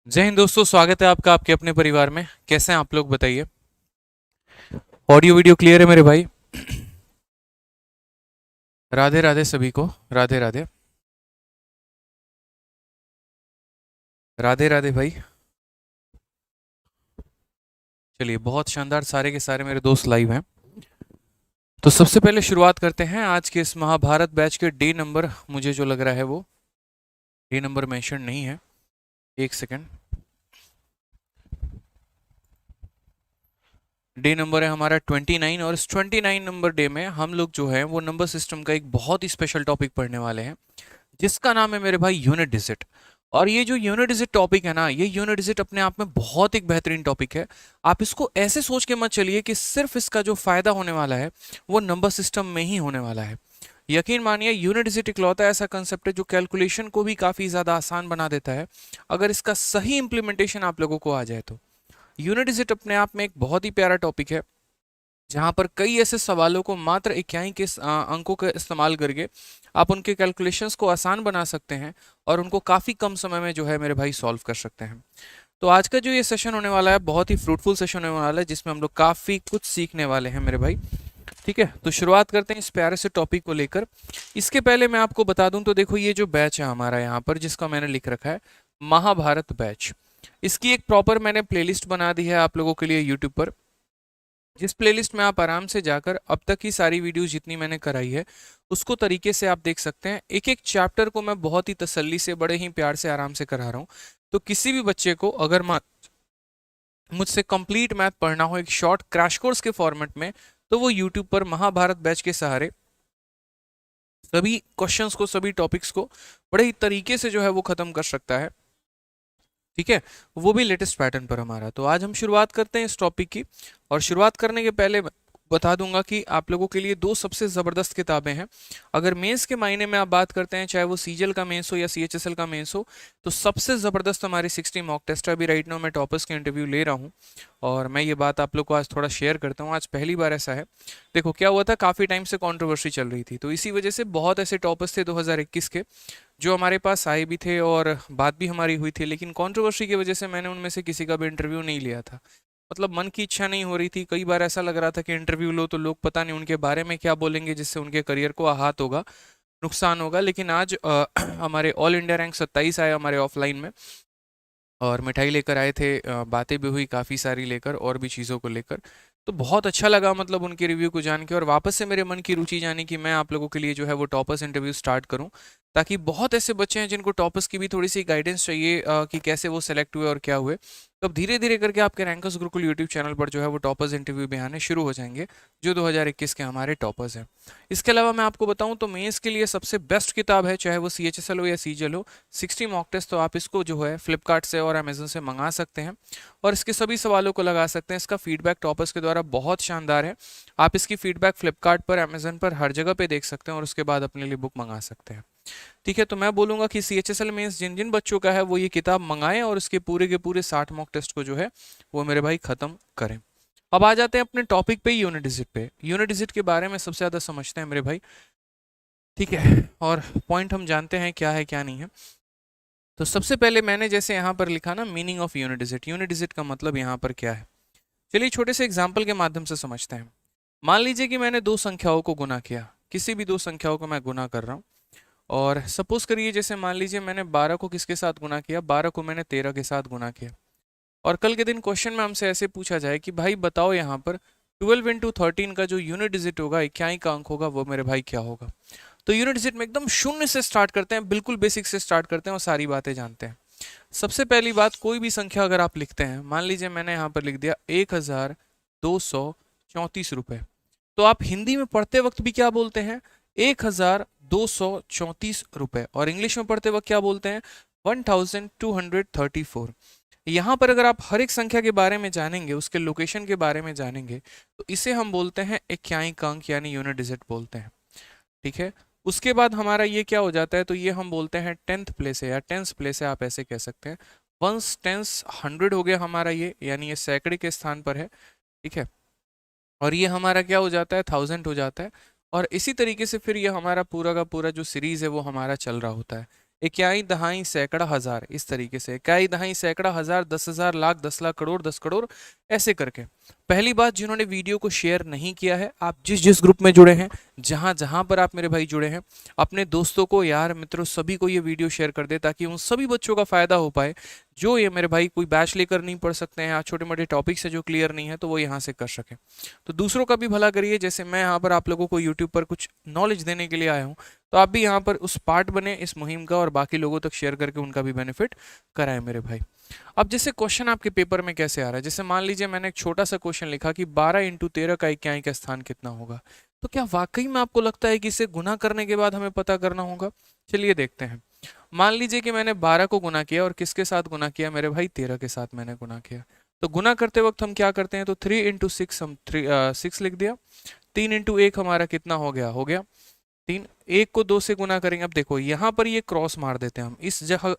जय हिंद दोस्तों, स्वागत है आपका आपके अपने परिवार में। कैसे हैं आप लोग, बताइए। ऑडियो वीडियो क्लियर है मेरे भाई? राधे राधे सभी को। राधे राधे। राधे राधे भाई। चलिए, बहुत शानदार, सारे के सारे मेरे दोस्त लाइव हैं। तो सबसे पहले शुरुआत करते हैं आज के इस महाभारत बैच के डे नंबर। मुझे जो लग रहा है वो डे नंबर मेंशन नहीं है। एक सेकंड। डे नंबर है हमारा 29, और इस 29 नंबर डे में हम लोग जो है वो नंबर सिस्टम का एक बहुत ही स्पेशल टॉपिक पढ़ने वाले हैं, जिसका नाम है मेरे भाई यूनिट डिजिट। और ये जो यूनिट डिजिट टॉपिक है ना, ये यूनिट डिजिट अपने आप में बहुत एक बेहतरीन टॉपिक है। आप इसको ऐसे सोच के मत चलिए कि सिर्फ इसका जो फायदा होने वाला है वो नंबर सिस्टम में ही होने वाला है। यकीन मानिए, यूनिट डिजिट इकलौता ऐसा कंसेप्ट है जो कैलकुलेशन को भी काफी ज्यादा आसान बना देता है, अगर इसका सही इंप्लीमेंटेशन आप लोगों को आ जाए तो। यूनिट डिजिट अपने आप में एक बहुत ही प्यारा टॉपिक है, जहां पर कई ऐसे सवालों को मात्र इक्याई के अंकों का इस्तेमाल करके आप उनके कैलकुलेशंस को आसान बना सकते हैं, और उनको काफ़ी कम समय में जो है मेरे भाई सॉल्व कर सकते हैं। तो आज का जो ये सेशन होने वाला है, बहुत ही फ्रूटफुल सेशन होने वाला है, जिसमें हम लोग काफ़ी कुछ सीखने वाले हैं मेरे भाई। ठीक है, तो शुरुआत करते हैं इस प्यारे से टॉपिक को लेकर। इसके पहले मैं आपको बता दूं तो देखो, ये जो बैच है हमारा यहाँ पर, जिसका मैंने लिख रखा है महाभारत बैच, इसकी एक प्रॉपर मैंने प्लेलिस्ट बना दी है आप लोगों के लिए यूट्यूब पर, जिस प्लेलिस्ट में आप आराम से जाकर अब तक की सारी वीडियोस जितनी मैंने कराई है उसको तरीके से आप देख सकते हैं। एक एक चैप्टर को मैं बहुत ही तसल्ली से, बड़े ही प्यार से, आराम से करा रहा हूँ। तो किसी भी बच्चे को अगर मुझसे कंप्लीट मैथ पढ़ना हो एक शॉर्ट क्रैश कोर्स के फॉर्मेट में, तो वो यूट्यूब पर महाभारत बैच के सहारे सभी क्वेश्चंस को, सभी टॉपिक्स को बड़े ही तरीके से जो है वो खत्म कर सकता है। ठीक है, वो भी लेटेस्ट पैटर्न पर हमारा। तो आज हम शुरुआत करते हैं इस टॉपिक की, और शुरुआत करने के पहले बता दूंगा कि आप लोगों के लिए दो सबसे ज़बरदस्त किताबें हैं। अगर मेंस के मायने में आप बात करते हैं, चाहे वो सीजीएल का मेंस हो या सीएचएसएल का मेंस हो, तो सबसे ज़बरदस्त हमारी 60 मॉक टेस्ट है। अभी राइट नाउ मैं टॉपर्स के इंटरव्यू ले रहा हूँ, और मैं ये बात आप लोग को आज थोड़ा शेयर करता हूँ। आज पहली बार ऐसा है। देखो क्या हुआ था, काफ़ी टाइम से कंट्रोवर्सी चल रही थी, तो इसी वजह से बहुत ऐसे टॉपर्स थे 2021 के जो हमारे पास आए भी थे और बात भी हमारी हुई थी, लेकिन कंट्रोवर्सी की वजह से मैंने उनमें से किसी का भी इंटरव्यू नहीं लिया था। मतलब मन की इच्छा नहीं हो रही थी। कई बार ऐसा लग रहा था कि इंटरव्यू लो तो लोग पता नहीं उनके बारे में क्या बोलेंगे, जिससे उनके करियर को आहत होगा, नुकसान होगा। लेकिन आज हमारे ऑल इंडिया रैंक 27 आए हमारे ऑफलाइन में, और मिठाई लेकर आए थे, बातें भी हुई काफ़ी सारी लेकर, और भी चीज़ों को लेकर। तो बहुत अच्छा लगा मतलब उनके रिव्यू को जान के, और वापस से मेरे मन की रुचि जानी कि मैं आप लोगों के लिए जो है वो टॉपर्स इंटरव्यू स्टार्ट करूं, ताकि बहुत ऐसे बच्चे हैं जिनको टॉपर्स की भी थोड़ी सी गाइडेंस चाहिए, कि कैसे वो सेलेक्ट हुए और क्या हुए। तो अब धीरे धीरे करके आपके रैंकर्स गुरुकुल यूट्यूब चैनल पर जो है वो टॉपर्स इंटरव्यू भी आने शुरू हो जाएंगे, जो 2021 के हमारे टॉपर्स हैं। इसके अलावा मैं आपको बताऊं तो मेंस के लिए सबसे बेस्ट किताब है, चाहे वो सीएचएसएल हो या सीजीएल हो, 60 मॉक टेस्ट। तो आप इसको जो है फ्लिपकार्ट से और अमेजन से मंगा सकते हैं, और इसके सभी सवालों को लगा सकते हैं। इसका फीडबैक टॉपर्स के द्वारा बहुत शानदार है। आप इसकी फीडबैक फ्लिपकार्ट पर, अमेजन पर, हर जगह पे देख सकते हैं, और उसके बाद अपने लिए बुक मंगा सकते हैं। ठीक है, तो मैं बोलूंगा कि सीएचएसएल में जिन जिन बच्चों का है वो ये किताब मंगाएं, और इसके पूरे के पूरे 60 मॉक टेस्ट को जो है वो मेरे भाई खत्म करें। अब आ जाते हैं अपने टॉपिक पे, यूनिट डिजिट पे। यूनिट डिजिट के बारे में सबसे ज्यादा समझते हैं मेरे भाई। ठीक है, और पॉइंट हम जानते हैं क्या है क्या नहीं है। तो सबसे पहले मैंने जैसे यहाँ पर लिखा ना, meaning of unit digit. Unit digit का मतलब यहाँ पर क्या है, चलिए छोटे से एग्जाम्पल के माध्यम से समझते हैं। मान लीजिए कि मैंने दो संख्याओं को गुना किया, किसी भी दो संख्याओं को मैं गुना कर रहा हूँ, और सपोज करिए जैसे मान लीजिए मैंने 12 को किसके साथ गुना किया, 12 को मैंने 13 के साथ गुना किया। और कल के दिन क्वेश्चन में हमसे ऐसे पूछा जाए कि भाई बताओ यहाँ पर 12 इंटू 13 का जो यूनिट डिजिट होगा, इक्याई का अंक होगा, वो मेरे भाई क्या होगा। तो यूनिट डिजिट में एकदम शून्य से स्टार्ट करते हैं, बिल्कुल बेसिक से स्टार्ट करते हैं, और सारी बातें जानते हैं। सबसे पहली बात, कोई भी संख्या अगर आप लिखते हैं, मान लीजिए मैंने यहाँ पर लिख दिया 1234 रुपए, तो आप हिंदी में पढ़ते वक्त भी क्या बोलते हैं, 1234 रुपए, और इंग्लिश में पढ़ते वक्त क्या बोलते हैं, 1234। यहाँ पर अगर आप हर एक संख्या के बारे में जानेंगे, उसके लोकेशन के बारे में जानेंगे, तो इसे हम बोलते हैं इक्याई का अंक, यानी यूनिट डिजिट बोलते हैं। ठीक है, उसके बाद हमारा ये क्या हो जाता है, तो ये हम बोलते हैं टेंथ प्लेस है या टेंस प्लेस है, आप ऐसे कह सकते हैं। वंस टेंस 100 हो गया हमारा ये, यानी ये सैकड़े के स्थान पर है। ठीक है, और ये हमारा क्या हो जाता है, 1000 हो जाता है। और इसी तरीके से फिर ये हमारा पूरा का पूरा जो सीरीज है वो हमारा चल रहा होता है। इक्याई दहाई सैकड़ा हजार, इस तरीके से इक्याई दहाई सैकड़ा हजार, 10,000, लाख, 10 लाख, करोड़, 10 करोड़, ऐसे करके। पहली बात, जिन्होंने वीडियो को शेयर नहीं किया है, आप जिस जिस ग्रुप में जुड़े हैं, जहां जहां पर आप मेरे भाई जुड़े हैं, अपने दोस्तों को, यार मित्रों, सभी को ये वीडियो शेयर कर दे, ताकि उन सभी बच्चों का फायदा हो पाए जो ये मेरे भाई कोई बैच लेकर नहीं पढ़ सकते हैं, या छोटे मोटे टॉपिक्स है जो क्लियर नहीं है, तो वो यहाँ से कर सके। तो दूसरों का भी भला करिए, जैसे मैं यहाँ पर आप लोगों को यूट्यूब पर कुछ नॉलेज देने के लिए आया हूँ, तो आप भी यहाँ पर उस पार्ट बने इस मुहिम का, और बाकी लोगों तक शेयर करके उनका भी बेनिफिट कराएं मेरे भाई। अब जैसे क्वेश्चन आपके पेपर में कैसे आ रहा है, जैसे मान लीजिए मैंने एक छोटा सा क्वेश्चन लिखा कि 12 इंटू 13 का इक्याई का स्थान कितना होगा, तो क्या वाकई में आपको लगता है कि इसे गुना करने के बाद हमें पता करना होगा? चलिए देखते हैं। मान लीजिए कि मैंने 12 को गुना किया, और किसके साथ गुना किया मेरे भाई? 13 के साथ मैंने गुना किया। तो गुना करते वक्त हम क्या करते हैं, तो 3 इंटू 6 हम 6 लिख दिया। 3 इंटू 1 हमारा कितना हो गया 3। 1 को 2 से गुना करेंगे। अब देखो यहाँ पर ये क्रॉस मार देते हैं हम, इस जगह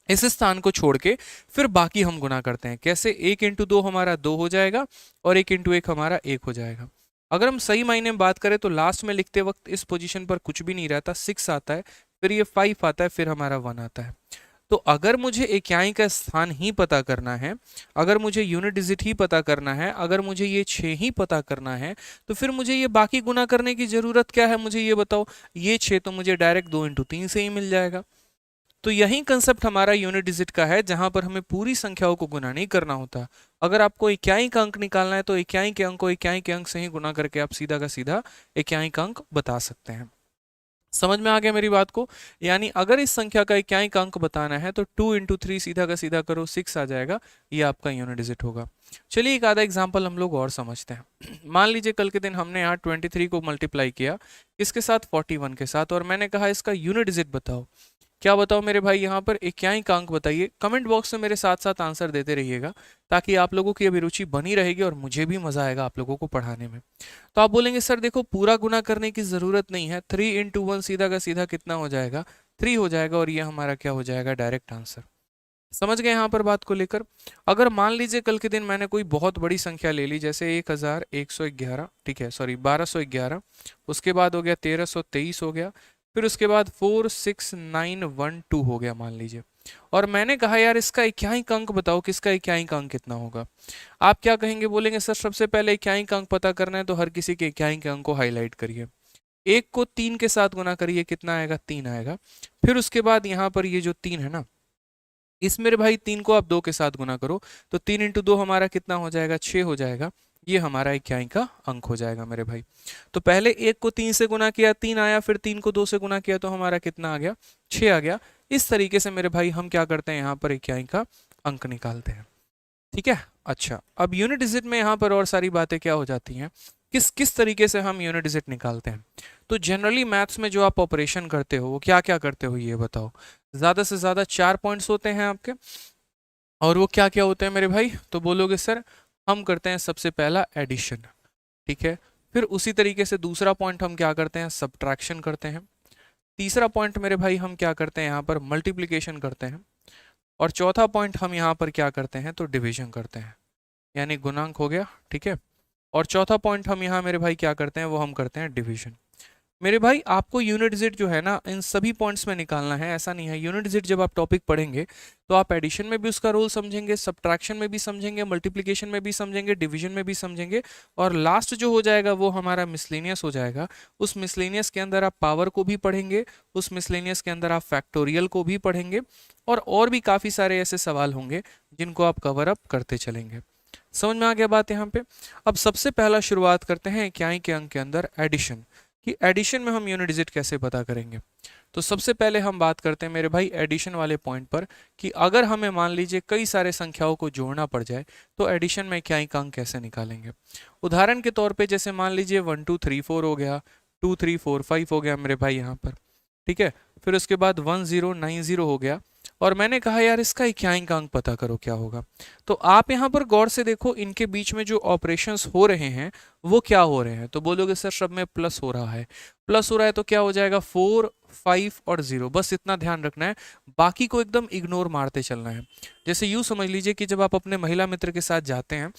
इस स्थान को छोड़ के फिर बाकी हम गुना करते हैं। कैसे? 1 इंटू 2 हमारा 2 हो जाएगा, और 1 इंटू 1 हमारा 1 हो जाएगा। अगर हम सही मायने में बात करें तो लास्ट में लिखते वक्त इस पोजीशन पर कुछ भी नहीं रहता, 6 आता है, फिर ये 5 आता है, फिर हमारा 1 आता है। तो अगर मुझे इक्याई का स्थान ही पता करना है, अगर मुझे यूनिट डिजिट ही पता करना है, अगर मुझे ये 6 ही पता करना है, तो फिर मुझे ये बाकी गुना करने की जरूरत क्या है, मुझे ये बताओ। ये 6 तो मुझे डायरेक्ट 2 इंटू 3 से ही मिल जाएगा। तो यही कंसेप्ट हमारा यूनिट डिजिट का है, जहां पर हमें पूरी संख्याओं को गुना नहीं करना होता। अगर आपको इक्याई का अंक निकालना है, तो इक्याई के अंक को इक्याई के अंक से ही गुना करके आप सीधा का सीधा इक्याई का अंक बता सकते हैं। समझ में आ गया मेरी बात को? यानी अगर इस संख्या का इक्याई का अंक बताना है, तो 2 इंटू 3 सीधा का सीधा करो, 6 आ जाएगा। ये आपका यूनिट डिजिट होगा। चलिए एक आधा एग्जाम्पल हम लोग और समझते हैं। मान लीजिए कल के दिन हमने यहाँ 23 को मल्टीप्लाई किया इसके साथ 41 के साथ, और मैंने कहा इसका यूनिट डिजिट बताओ। क्या बताओ मेरे भाई? यहाँ पर इक्याई का अंक बताइए। कमेंट बॉक्स में मेरे साथ साथ आंसर देते रहिएगा, ताकि आप लोगों की अभिरुचि बनी रहेगी और मुझे भी मजा आएगा आप लोगों को पढ़ाने में। तो आप बोलेंगे सर देखो पूरा गुना करने की जरूरत नहीं है, 3 इंटू 1 सीधा का सीधा कितना हो जाएगा? 3 हो जाएगा, और ये हमारा क्या हो जाएगा? Direct answer. समझ गए यहाँ पर बात को लेकर? अगर मान लीजिए कल के दिन मैंने कोई बहुत बड़ी संख्या ले ली, जैसे 1111, ठीक है, सॉरी 1211, उसके बाद हो गया 1323 हो गया, फिर उसके बाद 46912 हो गया मान लीजिए, और मैंने कहा यार इसका इक्याई का अंक बताओ, किसका इक्याई का अंक कितना होगा? आप क्या कहेंगे? बोलेंगे सर सबसे पहले इक्याई का अंक पता करना है, तो हर किसी के इक्याई के अंक को हाईलाइट करिए। 1 को 3 के साथ गुना करिए, कितना आएगा? 3 आएगा। फिर उसके बाद यहाँ पर ये जो 3 है ना, इस मेरे भाई 3 को आप 2 के साथ गुना करो, तो 3 इंटू 2 हमारा कितना हो जाएगा? 6 हो जाएगा। ये हमारा इक्याई का अंक हो जाएगा मेरे भाई। तो पहले 1 को 3 से गुना किया, 3 आया, फिर 3 को 2 से गुना किया, तो हमारा कितना आ गया? 6 आ गया। इस तरीके से मेरे भाई हम क्या करते हैं, यहाँ पर इक्याई का अंक निकालते हैं। ठीक है। अच्छा, अब यूनिट डिजिट में यहाँ पर और सारी बातें क्या हो जाती हैं, किस किस तरीके से हम यूनिट डिजिट निकालते हैं। तो जनरली मैथ्स में जो आप ऑपरेशन करते हो वो क्या क्या करते हो ये बताओ। ज़्यादा से ज़्यादा 4 पॉइंट्स होते हैं आपके, और वो क्या क्या होते हैं मेरे भाई? तो बोलोगे सर हम करते हैं सबसे पहला एडिशन, ठीक है। फिर उसी तरीके से दूसरा पॉइंट हम क्या करते हैं? सब्ट्रैक्शन करते हैं। तीसरा पॉइंट मेरे भाई हम क्या करते हैं? यहाँ पर मल्टीप्लिकेशन करते हैं। और चौथा पॉइंट हम यहाँ पर क्या करते हैं? तो डिवीजन करते हैं, यानी गुणांक हो गया, ठीक है। और चौथा पॉइंट हम यहाँ मेरे भाई क्या करते हैं? वो हम करते हैं डिवीजन। मेरे भाई आपको यूनिट डिजिट जो है ना इन सभी पॉइंट्स में निकालना है, ऐसा नहीं है। यूनिट डिजिट जब आप टॉपिक पढ़ेंगे तो आप एडिशन में भी उसका रोल समझेंगे, सब्ट्रैक्शन में भी समझेंगे, मल्टीप्लिकेशन में भी समझेंगे, डिवीजन में भी समझेंगे, और लास्ट जो हो जाएगा वो हमारा मिसलेनियस हो जाएगा। उस मिसलेनियस के अंदर आप पावर को भी पढ़ेंगे, उस मिसलेनियस के अंदर आप फैक्टोरियल को भी पढ़ेंगे, और भी काफ़ी सारे ऐसे सवाल होंगे जिनको आप कवर अप करते चलेंगे। समझ में आ गया बात यहाँ पे? अब सबसे पहला शुरुआत करते हैं इक्याई के अंक के अंदर एडिशन, कि एडिशन में हम यूनिट डिजिट कैसे पता करेंगे। तो सबसे पहले हम बात करते हैं मेरे भाई एडिशन वाले पॉइंट पर, कि अगर हमें मान लीजिए कई सारे संख्याओं को जोड़ना पड़ जाए तो एडिशन में इक्याई का अंक कैसे निकालेंगे। उदाहरण के तौर पे जैसे मान लीजिए 1 2 3 4 हो गया, 2 3 4 5 हो गया मेरे भाई यहाँ पर, ठीक है। फिर उसके बाद 1 0 9 0 हो गया, और मैंने कहा यार इसका इक्याई का अंक पता करो क्या होगा। तो आप यहाँ पर गौर से देखो, इनके बीच में जो ऑपरेशंस हो रहे हैं वो क्या हो रहे हैं। तो बोलोगे सर सब में प्लस हो रहा है। प्लस हो रहा है तो क्या हो जाएगा? 4 5 और 0, बस इतना ध्यान रखना है, बाकी को एकदम इग्नोर मारते चलना है। जैसे यूँ समझ लीजिए कि जब आप अपने महिला मित्र के साथ जाते हैं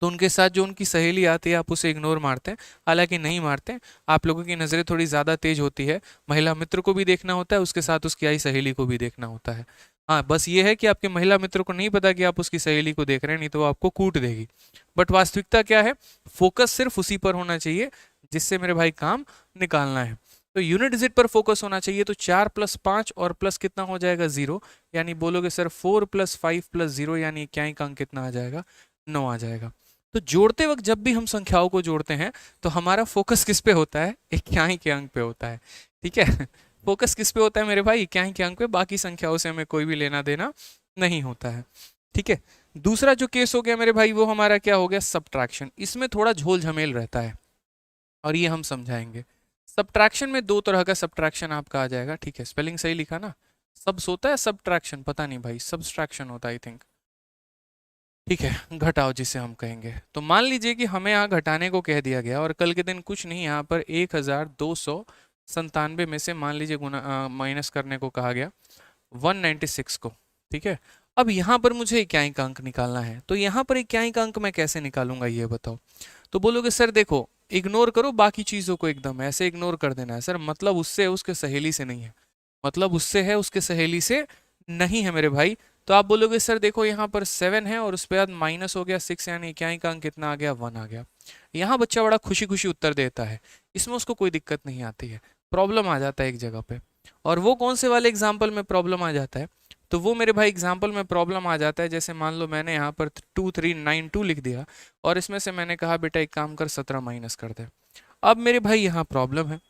तो उनके साथ जो उनकी सहेली आती है आप उसे इग्नोर मारते हैं, हालांकि नहीं मारते हैं। आप लोगों की नज़रें थोड़ी ज़्यादा तेज होती है, महिला मित्र को भी देखना होता है, उसके साथ उसकी आई सहेली को भी देखना होता है। हाँ, बस ये है कि आपके महिला मित्र को नहीं पता कि आप उसकी सहेली को देख रहे हैं, नहीं तो वो आपको कूट देगी। बट वास्तविकता क्या है, फोकस सिर्फ उसी पर होना चाहिए जिससे मेरे भाई काम निकालना है। तो यूनिट डिजिट पर फोकस होना चाहिए। तो 4 + 5 और प्लस कितना हो जाएगा 0, यानी बोलोगे सर 4 + 5 + 0 यानी इक्याई अंक कितना आ जाएगा, 9 आ जाएगा। तो जोड़ते वक्त जब भी हम संख्याओं को जोड़ते हैं तो हमारा फोकस किस पे होता है, इक्याई के अंक पे होता है। ठीक है फोकस किस पे होता है मेरे भाई, इक्याई के अंक पे, बाकी संख्याओं से हमें कोई भी लेना देना नहीं होता है। ठीक है, दूसरा जो केस हो गया मेरे भाई वो हमारा क्या हो गया, सब्ट्रैक्शन। इसमें थोड़ा झोल झमेल रहता है और ये हम समझाएंगे। सब्ट्रैक्शन में दो तरह का सब्ट्रैक्शन आपका आ जाएगा। ठीक है, स्पेलिंग सही लिखा ना, सब्स होता है, सब्ट्रैक्शन पता नहीं भाई, सब्सट्रैक्शन होता है आई थिंक। ठीक है, घटाओ जिसे हम कहेंगे। तो मान लीजिए कि हमें यहाँ घटाने को कह दिया गया और कल के दिन कुछ नहीं, यहाँ पर 1297 में से मान लीजिए गुना माइनस करने को कहा गया 196 को। ठीक है, अब यहाँ पर मुझे इक्याई का अंक निकालना है। तो यहाँ पर इक्याई का अंक मैं कैसे निकालूंगा ये बताओ। तो बोलोगे सर देखो, इग्नोर करो बाकी चीज़ों को, एकदम ऐसे इग्नोर कर देना है। सर मतलब उससे है, उसके सहेली से नहीं है, मतलब उससे है, उसके सहेली से नहीं है मेरे भाई। तो आप बोलोगे सर देखो यहाँ पर 7 है और उसके बाद माइनस हो गया 6, यानी इक्याई का अंक कितना आ गया, 1 आ गया। यहाँ बच्चा बड़ा खुशी खुशी उत्तर देता है, इसमें उसको कोई दिक्कत नहीं आती है। प्रॉब्लम आ जाता है एक जगह पे, और वो कौन से वाले एग्जाम्पल में प्रॉब्लम आ जाता है, तो वो मेरे भाई एग्जाम्पल में प्रॉब्लम आ जाता है जैसे मान लो मैंने यहाँ पर 2392 लिख दिया और इसमें से मैंने कहा बेटा एक काम कर 17 माइनस कर दे। अब मेरे भाई यहाँ प्रॉब्लम है।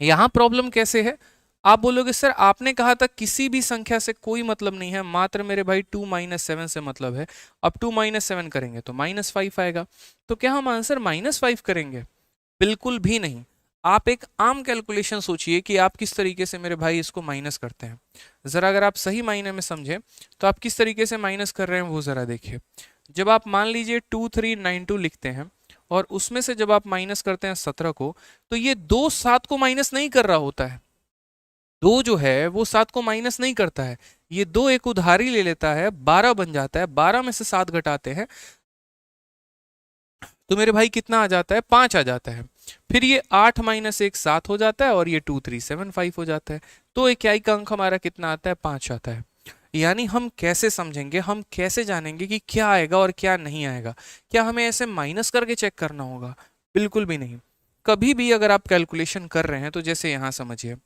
यहाँ प्रॉब्लम कैसे है, आप बोलोगे सर आपने कहा था किसी भी संख्या से कोई मतलब नहीं है, मात्र मेरे भाई 2 - 7 से मतलब है। अब 2 - 7 करेंगे तो -5 आएगा। तो क्या हम आंसर -5 करेंगे, बिल्कुल भी नहीं। आप एक आम कैलकुलेशन सोचिए कि आप किस तरीके से मेरे भाई इसको माइनस करते हैं। जरा अगर आप सही मायने में समझे तो आप किस तरीके से माइनस कर रहे हैं वो जरा देखिए। जब आप मान लीजिए 2392 लिखते हैं और उसमें से जब आप माइनस करते हैं 17 को, तो ये 2 7 को माइनस नहीं कर रहा होता है, 2 जो है वो 7 को माइनस नहीं करता है, ये 2 एक उधारी ले लेता है, 12 बन जाता है, 12 में से 7 घटाते हैं तो मेरे भाई कितना आ जाता है, 5 आ जाता है। फिर ये 8 - 1 7 हो जाता है और ये 2375 हो जाता है। तो इक्याई का अंक हमारा कितना आता है, 5 आता है। यानी हम कैसे समझेंगे, हम कैसे जानेंगे कि क्या आएगा और क्या नहीं आएगा, क्या हमें ऐसे माइनस करके चेक करना होगा, बिल्कुल भी नहीं। कभी भी अगर आप कैलकुलेशन कर रहे हैं तो जैसे यहां समझिए,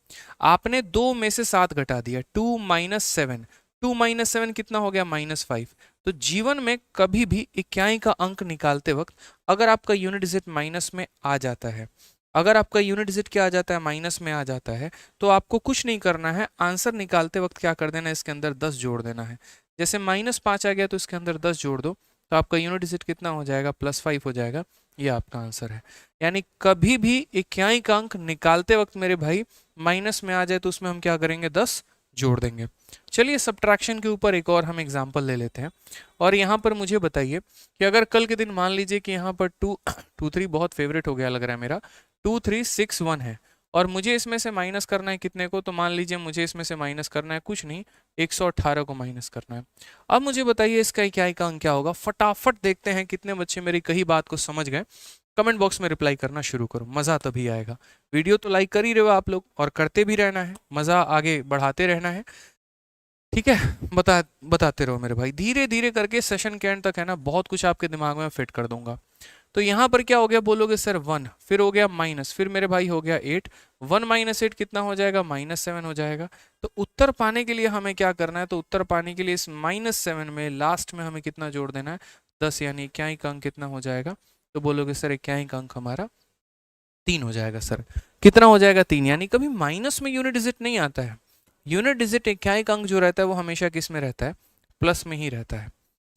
आपने 2 में से 7 घटा दिया, 2 - 7, 2 - 7 कितना हो गया, -5। तो जीवन में कभी भी इक्याई का अंक निकालते वक्त अगर आपका यूनिट डिजिट माइनस में आ जाता है, अगर आपका यूनिट डिजिट क्या आ जाता है, माइनस में आ जाता है, तो आपको कुछ नहीं करना है, आंसर निकालते वक्त क्या कर देना है, इसके अंदर 10 जोड़ देना है। जैसे -5 आ गया तो इसके अंदर 10 जोड़ दो, तो आपका यूनिट डिजिट कितना हो जाएगा, +5 हो जाएगा। ये आपका आंसर है। यानी कभी भी इक्याई का अंक निकालते वक्त मेरे भाई माइनस में आ जाए तो उसमें हम क्या करेंगे, 10 जोड़ देंगे। चलिए सब्ट्रैक्शन के ऊपर एक और हम एग्जांपल ले लेते हैं और यहाँ पर मुझे बताइए कि अगर कल के दिन मान लीजिए कि यहाँ पर 2 3 बहुत फेवरेट हो गया लग रहा है मेरा, 2361 है और मुझे इसमें से माइनस करना है कितने को, तो मान लीजिए मुझे इसमें से माइनस करना है कुछ नहीं, 118 को माइनस करना है। अब मुझे बताइए इसका इक्याई का अंक क्या होगा। फटाफट देखते हैं कितने बच्चे मेरी कही बात को समझ गए। कमेंट बॉक्स में रिप्लाई करना शुरू करो, मज़ा तभी आएगा। वीडियो तो लाइक कर ही रहे हो आप लोग और करते भी रहना है, मज़ा आगे बढ़ाते रहना है। ठीक है, बताते रहो मेरे भाई, धीरे धीरे करके सेशन के एंड तक है ना बहुत कुछ आपके दिमाग में फिट कर दूंगा। तो यहाँ पर क्या हो गया, बोलोगे सर 1, फिर हो गया माइनस, फिर मेरे भाई हो गया 8, 1 - 8 कितना हो जाएगा, -7 हो जाएगा। तो उत्तर पाने के लिए हमें क्या करना है, तो उत्तर पाने के लिए इस -7 में लास्ट में हमें कितना जोड़ देना है, 10, यानी इक्याई का अंक कितना हो जाएगा, तो बोलोगे सर इक्याई का अंक हमारा 3 हो जाएगा। सर कितना हो जाएगा, 3। यानी कभी माइनस में यूनिट डिजिट नहीं आता है। यूनिट डिजिट इक्याई का अंक जो रहता है वो हमेशा किस में रहता है, प्लस में ही रहता है।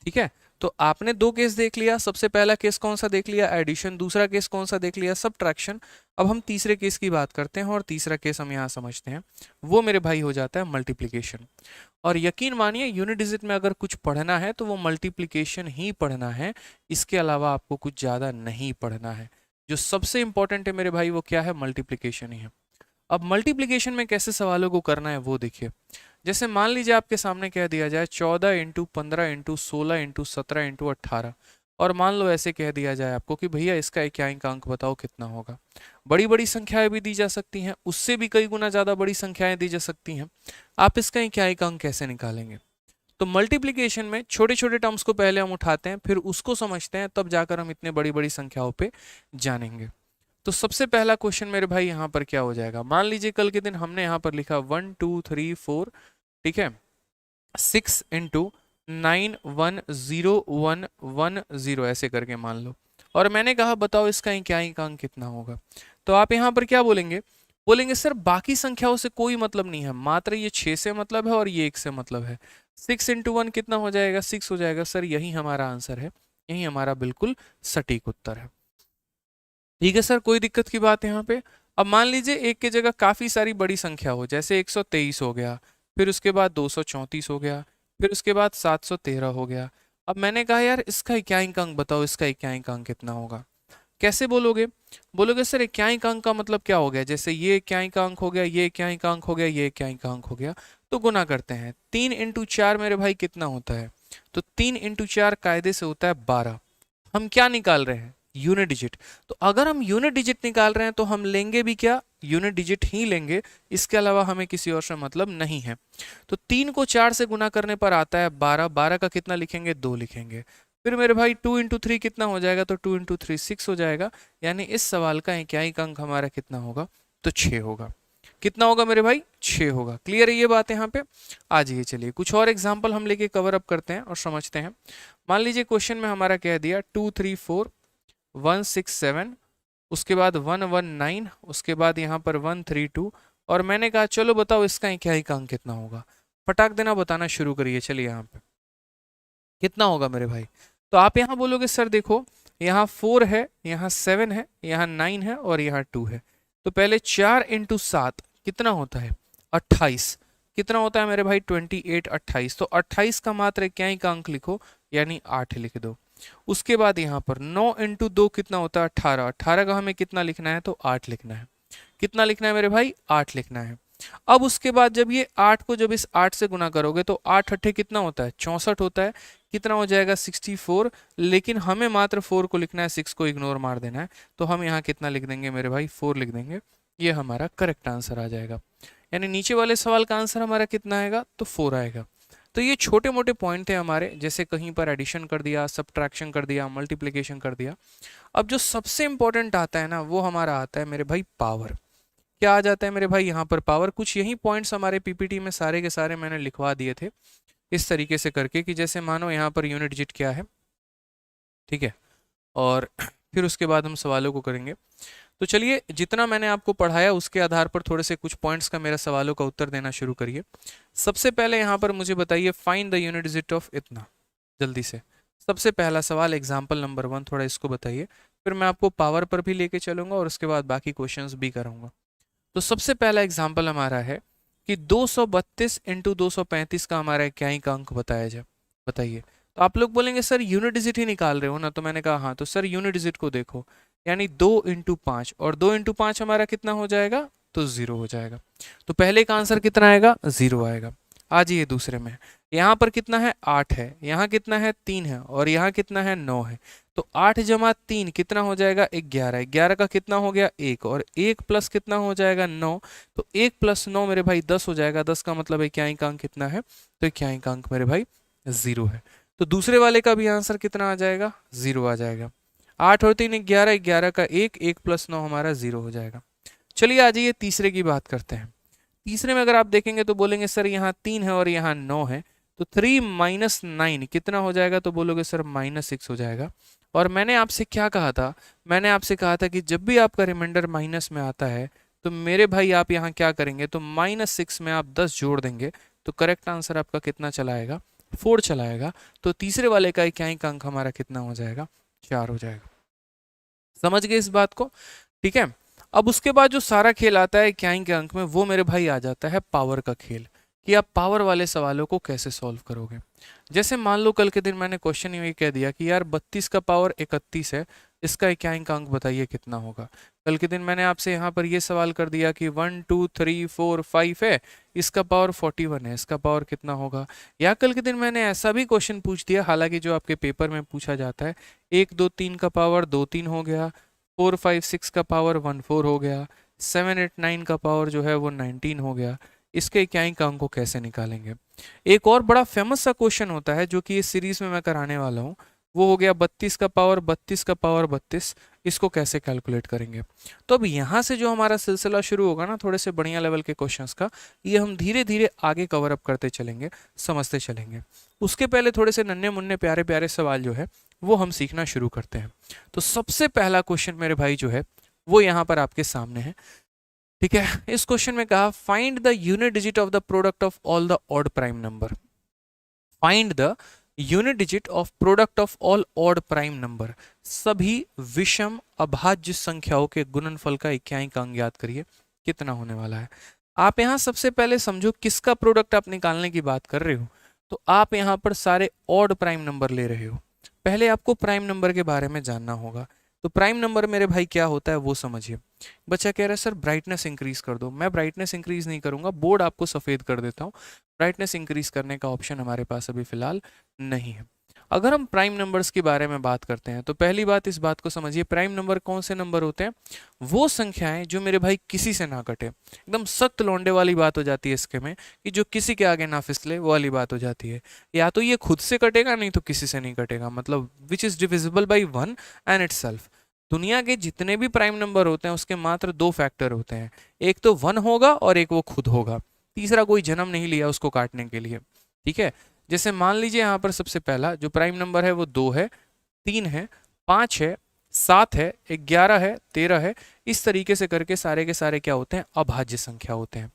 ठीक है, तो आपने 2 केस देख लिया। सबसे पहला केस कौन सा देख लिया, एडिशन। दूसरा केस कौन सा देख लिया, सब्ट्रैक्शन। अब हम तीसरे केस की बात करते हैं और तीसरा केस हम यहाँ समझते हैं, वो मेरे भाई हो जाता है मल्टीप्लिकेशन। और यकीन मानिए यूनिट डिजिट में अगर कुछ पढ़ना है तो वो मल्टीप्लिकेशन ही पढ़ना है, इसके अलावा आपको कुछ ज़्यादा नहीं पढ़ना है। जो सबसे इंपॉर्टेंट है मेरे भाई वो क्या है, मल्टीप्लिकेशन ही है। अब मल्टीप्लिकेशन में कैसे सवालों को करना है वो देखिए। जैसे मान लीजिए आपके सामने कह दिया जाए 14 × 15 × 16 × 17 × 18 और मान लो ऐसे कह दिया जाए आपको कि भैया इसका इक्याइक अंक बताओ कितना होगा। बड़ी बड़ी संख्याएं भी दी जा सकती हैं, उससे भी कई गुना ज़्यादा बड़ी संख्याएं दी जा सकती हैं। आप इसका इक्याइक अंक कैसे निकालेंगे? तो मल्टीप्लिकेशन में छोटे छोटे टर्म्स को पहले हम उठाते हैं, फिर उसको समझते हैं, तब जाकर हम इतने बड़ी बड़ी संख्याओं पे जानेंगे। तो सबसे पहला क्वेश्चन मेरे भाई यहाँ पर क्या हो जाएगा? मान लीजिए कल के दिन हमने यहाँ पर लिखा 1 2 3 4, ठीक है, 6 इंटू 9 1 0 1 1 0 ऐसे करके मान लो, और मैंने कहा बताओ इसका इक्याइक अंक कितना होगा। तो आप यहाँ पर क्या बोलेंगे? बोलेंगे सर बाकी संख्याओं से कोई मतलब नहीं है, मात्र ये 6 से मतलब है और ये 1 से मतलब है। 6 इंटू 1 कितना हो जाएगा? 6 हो जाएगा। सर यही हमारा आंसर है, यही हमारा बिल्कुल सटीक उत्तर है। ठीक है सर, कोई दिक्कत की बात यहाँ पे? अब मान लीजिए एक की जगह काफी सारी बड़ी संख्या हो, जैसे 123 हो गया, फिर उसके बाद 234 हो गया, फिर उसके बाद 713 हो गया। अब मैंने कहा यार इसका इक्याइक अंक बताओ, इसका इक्याइक अंक कितना होगा? कैसे बोलोगे? बोलोगे सर इक्याइक अंक का मतलब क्या हो गया? जैसे ये इक्याइक अंक हो गया, ये इक्याइक अंक हो गया, ये इक्याइक अंक हो गया, तो गुना करते हैं। 3 इंटू 4 मेरे भाई कितना होता है? तो 3 इंटू 4 कायदे से होता है 12। हम क्या निकाल रहे हैं? Unit digit. तो अगर हम यूनिट डिजिट निकाल रहे हैं तो हम लेंगे भी क्या? यूनिट डिजिट ही लेंगे, इसके अलावा हमें किसी और से मतलब नहीं है। तो 3 को 4 से गुना करने पर आता है 12। 12 का कितना लिखेंगे? 2 लिखेंगे। फिर मेरे भाई 2 इंटू 3 कितना हो जाएगा? तो 2 इंटू 3 6 हो जाएगा। यानी इस सवाल का इक्याइक अंक हमारा कितना होगा? तो 6 होगा। कितना होगा मेरे भाई? 6 होगा। क्लियर है ये बात यहाँ पे? आ जाइए, चलिए कुछ और एग्जाम्पल हम लेके कवर अप करते हैं और समझते हैं। मान लीजिए क्वेश्चन में हमारा कह दिया 2 3 4 1 6 7, उसके बाद 1 1 9, उसके बाद यहाँ पर 1 3 2, और मैंने कहा चलो बताओ इसका इक्याइक अंक कितना होगा। फटाक देना बताना शुरू करिए। चलिए यहाँ पे कितना होगा मेरे भाई? तो आप यहाँ बोलोगे सर देखो यहाँ 4 है, यहाँ 7 है, यहाँ 9 है और यहाँ 2 है। तो पहले 4 इंटू 7 कितना होता है? 28। कितना होता है मेरे भाई? 28। 28, तो 28 का मात्र इक्याइक अंक लिखो, यानी 8 लिख दो। उसके बाद यहाँ पर 9 इंटू 2 कितना होता है? 18। 18 का हमें कितना लिखना है? तो 8 लिखना है। कितना लिखना है मेरे भाई? 8 लिखना है। अब उसके बाद जब ये 8 को जब इस 8 से गुना करोगे तो 8 अट्ठे कितना होता है? 64 होता है। कितना हो जाएगा? 64। लेकिन हमें मात्र 4 को लिखना है, 6 को इग्नोर मार देना है। तो हम यहाँ कितना लिख देंगे मेरे भाई? 4 लिख देंगे। ये हमारा करेक्ट आंसर आ जाएगा। यानी नीचे वाले सवाल का आंसर हमारा कितना आएगा? तो 4 आएगा। तो ये छोटे मोटे पॉइंट थे हमारे, जैसे कहीं पर एडिशन कर दिया, सब्ट्रैक्शन कर दिया, मल्टीप्लिकेशन कर दिया। अब जो सबसे इंपॉर्टेंट आता है ना, वो हमारा आता है मेरे भाई पावर। क्या आ जाता है मेरे भाई यहाँ पर? पावर। कुछ यही पॉइंट्स हमारे पीपीटी में सारे के सारे मैंने लिखवा दिए थे इस तरीके से करके कि जैसे मानो यहाँ पर यूनिट डिजिट क्या है, ठीक है, और फिर उसके बाद हम सवालों को करेंगे। तो चलिए जितना मैंने आपको पढ़ाया उसके आधार पर थोड़े से कुछ पॉइंट्स का मेरा सवालों का उत्तर देना शुरू करिए। सबसे पहले यहाँ पर मुझे बताइए find the unit digit of इतना, जल्दी से। सबसे पहला सवाल एग्जाम्पल नंबर 1, थोड़ा इसको बताइए, फिर मैं आपको पावर पर भी लेके चलूंगा और उसके बाद बाकी क्वेश्चंस भी करूंगा। तो सबसे पहला एग्जाम्पल हमारा है कि 232 इंटू 235 का हमारा इक्याइक अंक बताया जाए। बताइए। तो आप लोग बोलेंगे सर यूनिट डिजिट ही निकाल रहे हो ना? तो मैंने कहा हाँ। तो सर यूनिट डिजिट को देखो, यानी 2 इंटू 5, और 2 इंटू 5 हमारा कितना हो जाएगा? तो 0 हो जाएगा। तो पहले का आंसर कितना आएगा? 0 आएगा। आ जाइए दूसरे में। यहाँ पर कितना है? 8 है, यहाँ कितना है? 3 है, और यहाँ कितना है? 9 है। तो 8 जमा 3 कितना हो जाएगा? 11। 11 का कितना हो गया? 1, और 1 प्लस कितना हो जाएगा? 9। तो 1 प्लस 9 मेरे भाई 10 हो जाएगा। 10 का मतलब इक्याइक अंक कितना है? तो इक्याइक अंक मेरे भाई 0 है। तो दूसरे वाले का भी आंसर कितना आ जाएगा? 0 आ जाएगा। 8 और 3 11, 11 का 1, 1 प्लस 9 हमारा 0 हो जाएगा। चलिए आ जाइए तीसरे की बात करते हैं। तीसरे में अगर आप देखेंगे तो बोलेंगे सर यहाँ 3 है और यहाँ 9 है, तो 3 माइनस 9 कितना हो जाएगा? तो बोलोगे सर -6 हो जाएगा। और मैंने आपसे क्या कहा था? मैंने आपसे कहा था कि जब भी आपका रिमाइंडर माइनस में आता है तो मेरे भाई आप यहाँ क्या करेंगे? तो -6 में आप 10 जोड़ देंगे, तो करेक्ट आंसर आपका कितना चला आएगा? 4 चला आएगा। तो तीसरे वाले का इक्याइक अंक हमारा कितना हो जाएगा? 4 हो जाएगा। समझ गए इस बात को? ठीक है। अब उसके बाद जो सारा खेल आता है इक्याइक के अंक में, वो मेरे भाई आ जाता है पावर का खेल, कि आप पावर वाले सवालों को कैसे सॉल्व करोगे। जैसे मान लो कल के दिन मैंने क्वेश्चन ये कह दिया कि यार 32 का पावर 31 है, इसका इक्याइक अंक बताइए कितना होगा। कल के दिन मैंने आपसे यहाँ पर ये सवाल कर दिया कि 1 2 3 4 5 है, इसका पावर 41 है, इसका पावर कितना होगा। या कल के दिन मैंने ऐसा भी क्वेश्चन पूछ दिया, हालांकि जो आपके पेपर में पूछा जाता है 1 2 3 का पावर 2 3 हो गया, 4 5 6 का पावर 1 4 हो गया, 7 8 9 का पावर जो है वो 19 हो गया। इसके इक्याइक अंक को कैसे निकालेंगे। एक और बड़ा फेमस सा क्वेश्चन होता है जो कि इस सीरीज में मैं कराने वाला हूँ, वो हो गया 32 का पावर 32 का पावर 32। इसको कैसे कैलकुलेट करेंगे। तो अब यहाँ से जो हमारा सिलसिला शुरू होगा ना थोड़े से बढ़िया लेवल के क्वेश्चंस का, ये हम धीरे धीरे आगे कवर अप करते चलेंगे, समझते चलेंगे। उसके पहले थोड़े से नन्हे मुन्ने प्यारे प्यारे सवाल जो है वो हम सीखना शुरू करते हैं। तो सबसे पहला क्वेश्चन मेरे भाई जो है वो यहाँ पर आपके सामने है। ठीक है, इस क्वेश्चन में कहा find the unit digit of the product of all the odd prime number. Find the unit digit of product of all odd prime number. सभी विषम अभाज्य संख्याओं के गुणनफल का इक्याइक अंक ज्ञात करिए, कितना होने वाला है। आप यहां सबसे पहले समझो किसका प्रोडक्ट आप निकालने की बात कर रहे हो। तो आप यहां पर सारे ऑड प्राइम नंबर ले रहे हो। पहले आपको प्राइम नंबर के बारे में जानना होगा। तो प्राइम नंबर मेरे भाई क्या होता है वो समझिए। बच्चा कह रहा है सर ब्राइटनेस इंक्रीज कर दो। मैं ब्राइटनेस इंक्रीज नहीं करूंगा, बोर्ड आपको सफ़ेद कर देता हूँ। ब्राइटनेस इंक्रीज करने का ऑप्शन हमारे पास अभी फिलहाल नहीं है। अगर हम प्राइम नंबर्स के बारे में बात करते हैं तो पहली बात इस बात को समझिए, प्राइम नंबर कौन से नंबर होते हैं। वो संख्याएं जो मेरे भाई किसी से ना कटे। एकदम सख्त लौंडे वाली बात हो जाती है इसके में कि जो किसी के आगे ना फिसले, वो वाली बात हो जाती है। या तो ये खुद से कटेगा, नहीं तो किसी से नहीं कटेगा, मतलब which is divisible by 1 and itself. दुनिया के जितने भी प्राइम नंबर होते हैं उसके मात्र 2 फैक्टर होते हैं, एक तो 1 होगा और एक वो खुद होगा। तीसरा कोई जन्म नहीं लिया उसको काटने के लिए। ठीक है, जैसे मान लीजिए यहाँ पर सबसे पहला जो प्राइम नंबर है वो 2 है, 3 है, 5 है, 7 है, 11 है, 13 है। इस तरीके से करके सारे के सारे क्या होते हैं, अभाज्य संख्या होते हैं।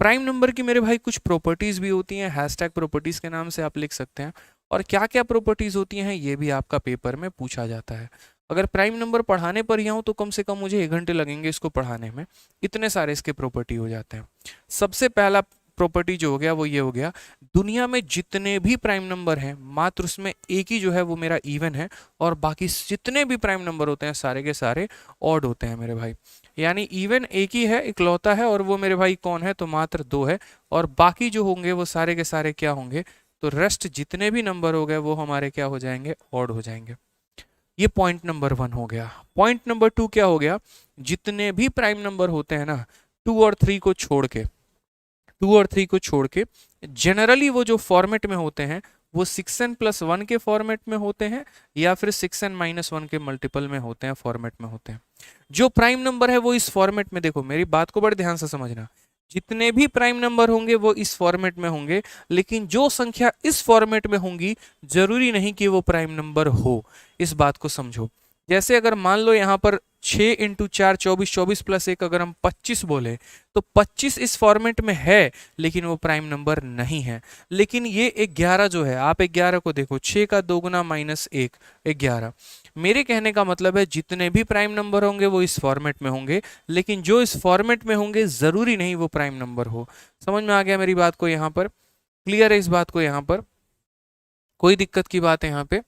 प्राइम नंबर की मेरे भाई कुछ प्रॉपर्टीज भी होती हैं, हैशटैग प्रॉपर्टीज के नाम से आप लिख सकते हैं। और क्या क्या प्रॉपर्टीज होती हैं ये भी आपका पेपर में पूछा जाता है। अगर प्राइम नंबर पढ़ाने पर ही आऊँ तो कम से कम मुझे 1 घंटे लगेंगे इसको पढ़ाने में, इतने सारे इसके प्रॉपर्टी हो जाते हैं। सबसे पहला प्रॉपर्टी जो हो गया वो ये हो गया, दुनिया में जितने भी प्राइम नंबर हैं मात्र उसमें एक ही जो है वो मेरा इवन है, और बाकी जितने भी प्राइम नंबर होते हैं सारे के सारे ऑड होते हैं मेरे भाई। यानी इवन एक ही है, इकलौता है, और वो मेरे भाई कौन है, तो मात्र 2 है। और बाकी जो होंगे वो सारे के सारे क्या होंगे, तो रेस्ट जितने भी नंबर हो गए वो हमारे क्या हो जाएंगे, ऑड हो जाएंगे। ये पॉइंट नंबर 1 हो गया। पॉइंट नंबर 2 क्या हो गया, जितने भी प्राइम नंबर होते हैं ना 2 और 3 को छोड़ के, 2 और 3 को छोड़ के जनरली वो जो फॉर्मेट में होते हैं वो 6n+1 के फॉर्मेट में होते हैं, या फिर 6n-1 के मल्टीपल में होते हैं, फॉर्मेट में होते हैं। जो प्राइम नंबर है वो इस फॉर्मेट में, देखो मेरी बात को बड़े ध्यान से समझना, जितने भी प्राइम नंबर होंगे वो इस फॉर्मेट में होंगे, लेकिन जो संख्या इस फॉर्मेट में होंगी जरूरी नहीं कि वो प्राइम नंबर हो। इस बात को समझो। जैसे अगर मान लो यहाँ पर 6 × 4 24, 24 + 1 अगर हम 25 बोले तो 25 इस फॉर्मेट में है लेकिन वो प्राइम नंबर नहीं है। लेकिन ये 11 जो है, आप 11 को देखो, 6 का 2 गुना -1 11। मेरे कहने का मतलब है जितने भी प्राइम नंबर होंगे वो इस फॉर्मेट में होंगे, लेकिन जो इस फॉर्मेट में होंगे जरूरी नहीं वो प्राइम नंबर हो। समझ में आ गया मेरी बात को यहाँ पर, क्लियर है इस बात को यहाँ पर, कोई दिक्कत की बात है यहाँ पे।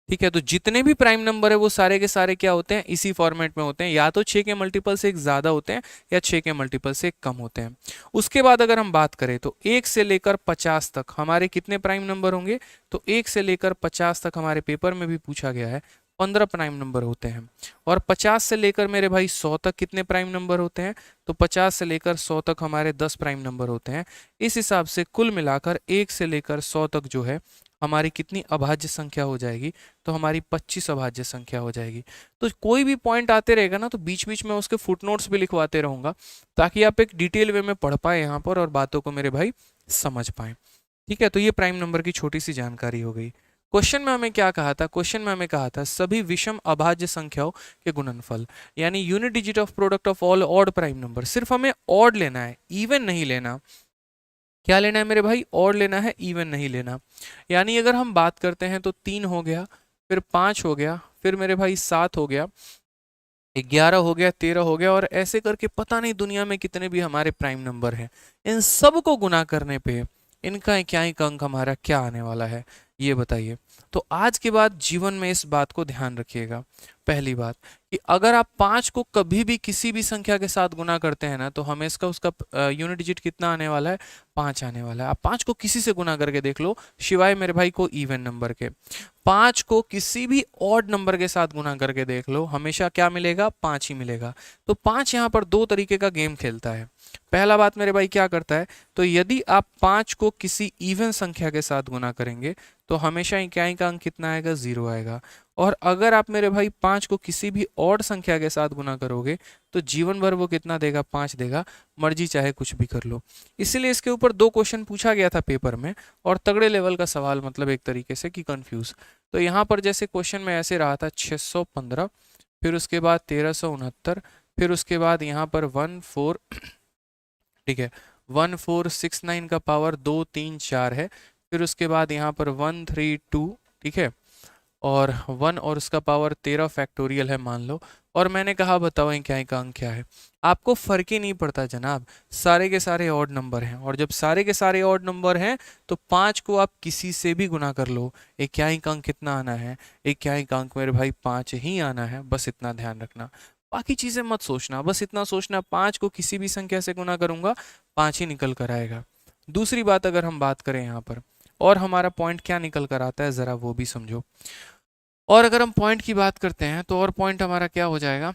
ठीक है, तो जितने भी प्राइम नंबर है वो सारे के सारे क्या होते हैं, इसी फॉर्मेट में होते हैं, या तो 6 के मल्टीपल से एक ज्यादा होते हैं या 6 के मल्टीपल से एक कम होते हैं। उसके बाद अगर हम बात करें तो 1 से लेकर 50 तक हमारे कितने प्राइम नंबर होंगे, तो 1 से लेकर 50 तक हमारे पेपर में भी पूछा गया है 15 प्राइम नंबर होते हैं। और 50 से लेकर मेरे भाई 100 तक कितने प्राइम नंबर होते हैं, तो 50 से लेकर 100 तक हमारे 10 प्राइम नंबर होते हैं। इस हिसाब से कुल मिलाकर 1 से लेकर 100 तक जो है हमारी कितनी अभाज्य संख्या हो जाएगी, तो हमारी 25 अभाज्य संख्या हो जाएगी। तो कोई भी पॉइंट आते रहेगा ना तो बीच बीच में उसके फुटनोट्स भी लिखवाते रहूंगा, ताकि आप एक डिटेल वे में पढ़ पाए यहाँ पर और बातों को मेरे भाई समझ पाए। ठीक है, तो ये प्राइम नंबर की छोटी सी जानकारी हो गई। क्वेश्चन में हमें क्या कहा था, क्वेश्चन में हमें कहा था सभी विषम अभाज्य संख्याओं के गुणनफल, यानी unit digit of product of all odd prime number. सिर्फ हमें ऑड लेना है, इवन नहीं लेना। क्या लेना है मेरे भाई, ऑड लेना है, इवन नहीं लेना। यानी अगर हम बात करते हैं तो 3 हो गया, फिर 5 हो गया, फिर मेरे भाई 7 हो गया, 11 हो गया, 13 हो गया, और ऐसे करके पता नहीं दुनिया में कितने भी हमारे प्राइम नंबर हैं। इन सब को गुना करने पे इनका इक्याइक अंक हमारा क्या आने वाला है, ये बताइए। तो आज के बाद जीवन में इस बात को ध्यान रखिएगा। पहली बात कि अगर आप 5 को कभी भी किसी भी संख्या के साथ गुना करते हैं ना, तो हमेशा उसका यूनिट डिजिट कितना आने वाला है, 5 आने वाला है। आप 5 को किसी से गुना करके देख लो, शिवाय मेरे भाई को इवन नंबर के। 5 को किसी भी ऑड नंबर के साथ गुना करके देख लो, हमेशा क्या मिलेगा, 5 ही मिलेगा। तो 5 यहाँ पर दो तरीके का गेम खेलता है। पहला बात मेरे भाई क्या करता है, तो यदि आप 5 को किसी इवन संख्या के साथ गुना करेंगे तो हमेशा इकाई का अंक कितना आएगा, 0 आएगा। और अगर आप मेरे भाई 5 को किसी भी ऑड संख्या के साथ गुना करोगे तो जीवन भर वो कितना देगा, 5 देगा, मर्जी चाहे कुछ भी कर लो। इसीलिए इसके ऊपर 2 क्वेश्चन पूछा गया था पेपर में, और तगड़े लेवल का सवाल, मतलब एक तरीके से कि कंफ्यूज। तो यहाँ पर जैसे क्वेश्चन में ऐसे रहा था 615, फिर उसके बाद 1369, फिर उसके बाद यहाँ पर 14 ठीक है 1469 का पावर 2 3 4 है, फिर उसके बाद यहाँ पर 132, ठीक है, और 1 और उसका पावर 13 फैक्टोरियल है मान लो। और मैंने कहा बताओ इकाई का अंक क्या है। आपको फर्क ही नहीं पड़ता जनाब, सारे के सारे ऑड नंबर हैं, और जब सारे के सारे ऑड नंबर हैं तो 5 को आप किसी से भी गुना कर लो, इकाई का अंक कितना आना है, इकाई का अंक मेरे भाई 5 ही आना है। बस इतना ध्यान रखना, बाकी चीजें मत सोचना, बस इतना सोचना 5 को किसी भी संख्या से गुना करूंगा 5 ही निकल कर आएगा। दूसरी बात अगर हम बात करें यहाँ पर, और हमारा पॉइंट क्या निकल कर आता है जरा वो भी समझो। और अगर हम पॉइंट की बात करते हैं तो और पॉइंट हमारा क्या हो जाएगा,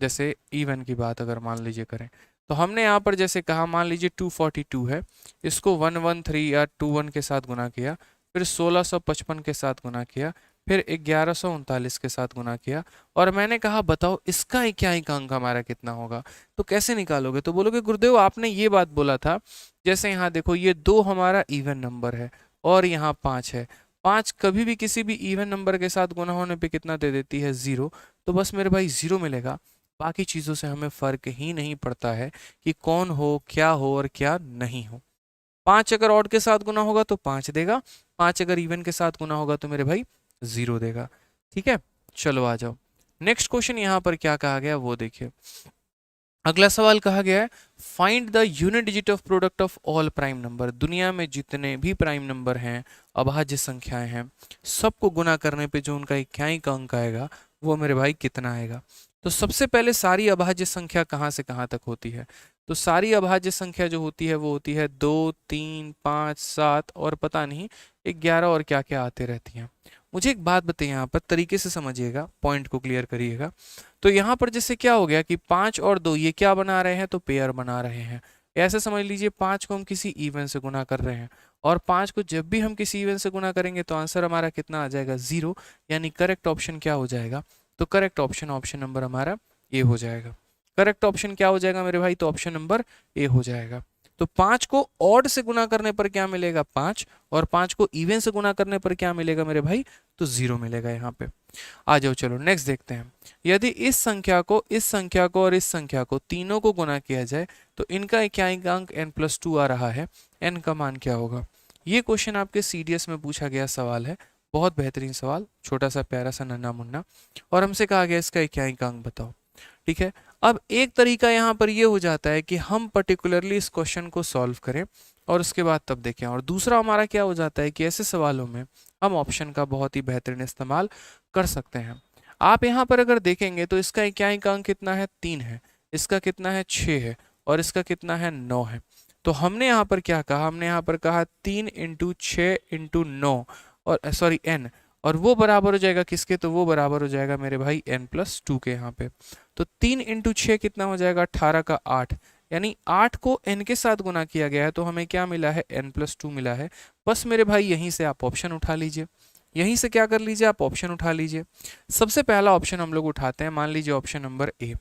जैसे इवन की बात अगर मान लीजिए करें तो हमने यहाँ पर जैसे कहा, मान लीजिए 242 है, इसको 113 या 21 के साथ गुना किया, फिर 1655 के साथ गुना किया, फिर 1139 के साथ गुना किया, और मैंने कहा बताओ इसका इकाई का अंक हमारा कितना होगा। तो कैसे निकालोगे, तो बोलोगे गुरुदेव आपने ये बात बोला था, जैसे यहाँ देखो ये 2 हमारा इवन नंबर है और यहाँ 5 है, 5 कभी भी किसी भी इवन नंबर के साथ गुना होने पे कितना दे देती है, 0। तो बस मेरे भाई 0 मिलेगा, बाकी चीज़ों से हमें फ़र्क ही नहीं पड़ता है कि कौन हो, क्या हो और क्या नहीं हो। 5 अगर ऑड के साथ गुना होगा तो 5 देगा, 5 अगर इवन के साथ गुना होगा तो मेरे भाई 0 देगा। ठीक है, चलो आ जाओ नेक्स्ट क्वेश्चन। यहाँ पर क्या कहा गया वो देखिए। अगला सवाल कहा गया है find the unit digit of product of all prime number. दुनिया में जितने भी प्राइम नंबर हैं, अभाज्य संख्याएं हैं, सबको गुना करने पे जो उनका इकाई का अंक आएगा वो मेरे भाई कितना आएगा। तो सबसे पहले सारी अभाज्य संख्या कहाँ से कहाँ तक होती है, तो सारी अभाज्य संख्या जो होती है वो होती है 2 3 5 7 और पता नहीं 11 और क्या क्या आते रहती हैं। मुझे एक बात बताइए, यहाँ पर तरीके से समझिएगा, पॉइंट को क्लियर करिएगा। तो यहाँ पर जैसे क्या हो गया कि 5 और 2 ये क्या बना रहे हैं, तो पेयर बना रहे हैं। ऐसे समझ लीजिए 5 को हम किसी इवन से गुना कर रहे हैं, और 5 को जब भी हम किसी इवन से गुना करेंगे तो आंसर हमारा कितना आ जाएगा, 0। यानी करेक्ट ऑप्शन क्या हो जाएगा, तो करेक्ट ऑप्शन ऑप्शन नंबर हमारा ए हो जाएगा। करेक्ट ऑप्शन क्या हो जाएगा मेरे भाई, तो ऑप्शन नंबर ए हो जाएगा। तो 5 को ऑड से गुना करने पर क्या मिलेगा, 5, और 5 को इवन से गुना करने पर क्या मिलेगा मेरे भाई, तो 0 मिलेगा यहाँ पे। आ जाओ चलो नेक्स्ट देखते हैं। यदि इस संख्या को, इस संख्या को और इस संख्या को तीनों को गुना किया जाए तो इनका इकाई का अंक n+2 आ रहा है, n का मान क्या होगा। ये क्वेश्चन आपके CDS में पूछा गया सवाल है, बहुत बेहतरीन सवाल, छोटा सा प्यारा सा नन्हा मुन्ना, और हमसे कहा गया इसका इकाई का अंक बताओ। ठीक है, अब एक तरीका यहाँ पर ये हो जाता है कि हम पर्टिकुलरली इस क्वेश्चन को सॉल्व करें और उसके बाद तब देखें, और दूसरा हमारा क्या हो जाता है कि ऐसे सवालों में हम ऑप्शन का बहुत ही बेहतरीन इस्तेमाल कर सकते हैं। आप यहाँ पर अगर देखेंगे तो इसका इकाई का अंक कितना है, 3 है, इसका कितना है, 6 है, और इसका कितना है, 9 है। तो हमने यहाँ पर क्या कहा, हमने यहाँ पर कहा 3 × 6 × 9 और सॉरी n, और वो बराबर हो जाएगा किसके, तो वो बराबर हो जाएगा मेरे भाई n+2 के। यहाँ पे तो 3 × 6 कितना हो जाएगा, 18 का 8, यानी 8 को n के साथ गुना किया गया है, तो हमें क्या मिला है, n+2 मिला है। बस मेरे भाई यहीं से आप ऑप्शन उठा लीजिए, यहीं से क्या कर लीजिए, आप ऑप्शन उठा लीजिए। सबसे पहला ऑप्शन हम लोग उठाते हैं, मान लीजिए ऑप्शन नंबर ए।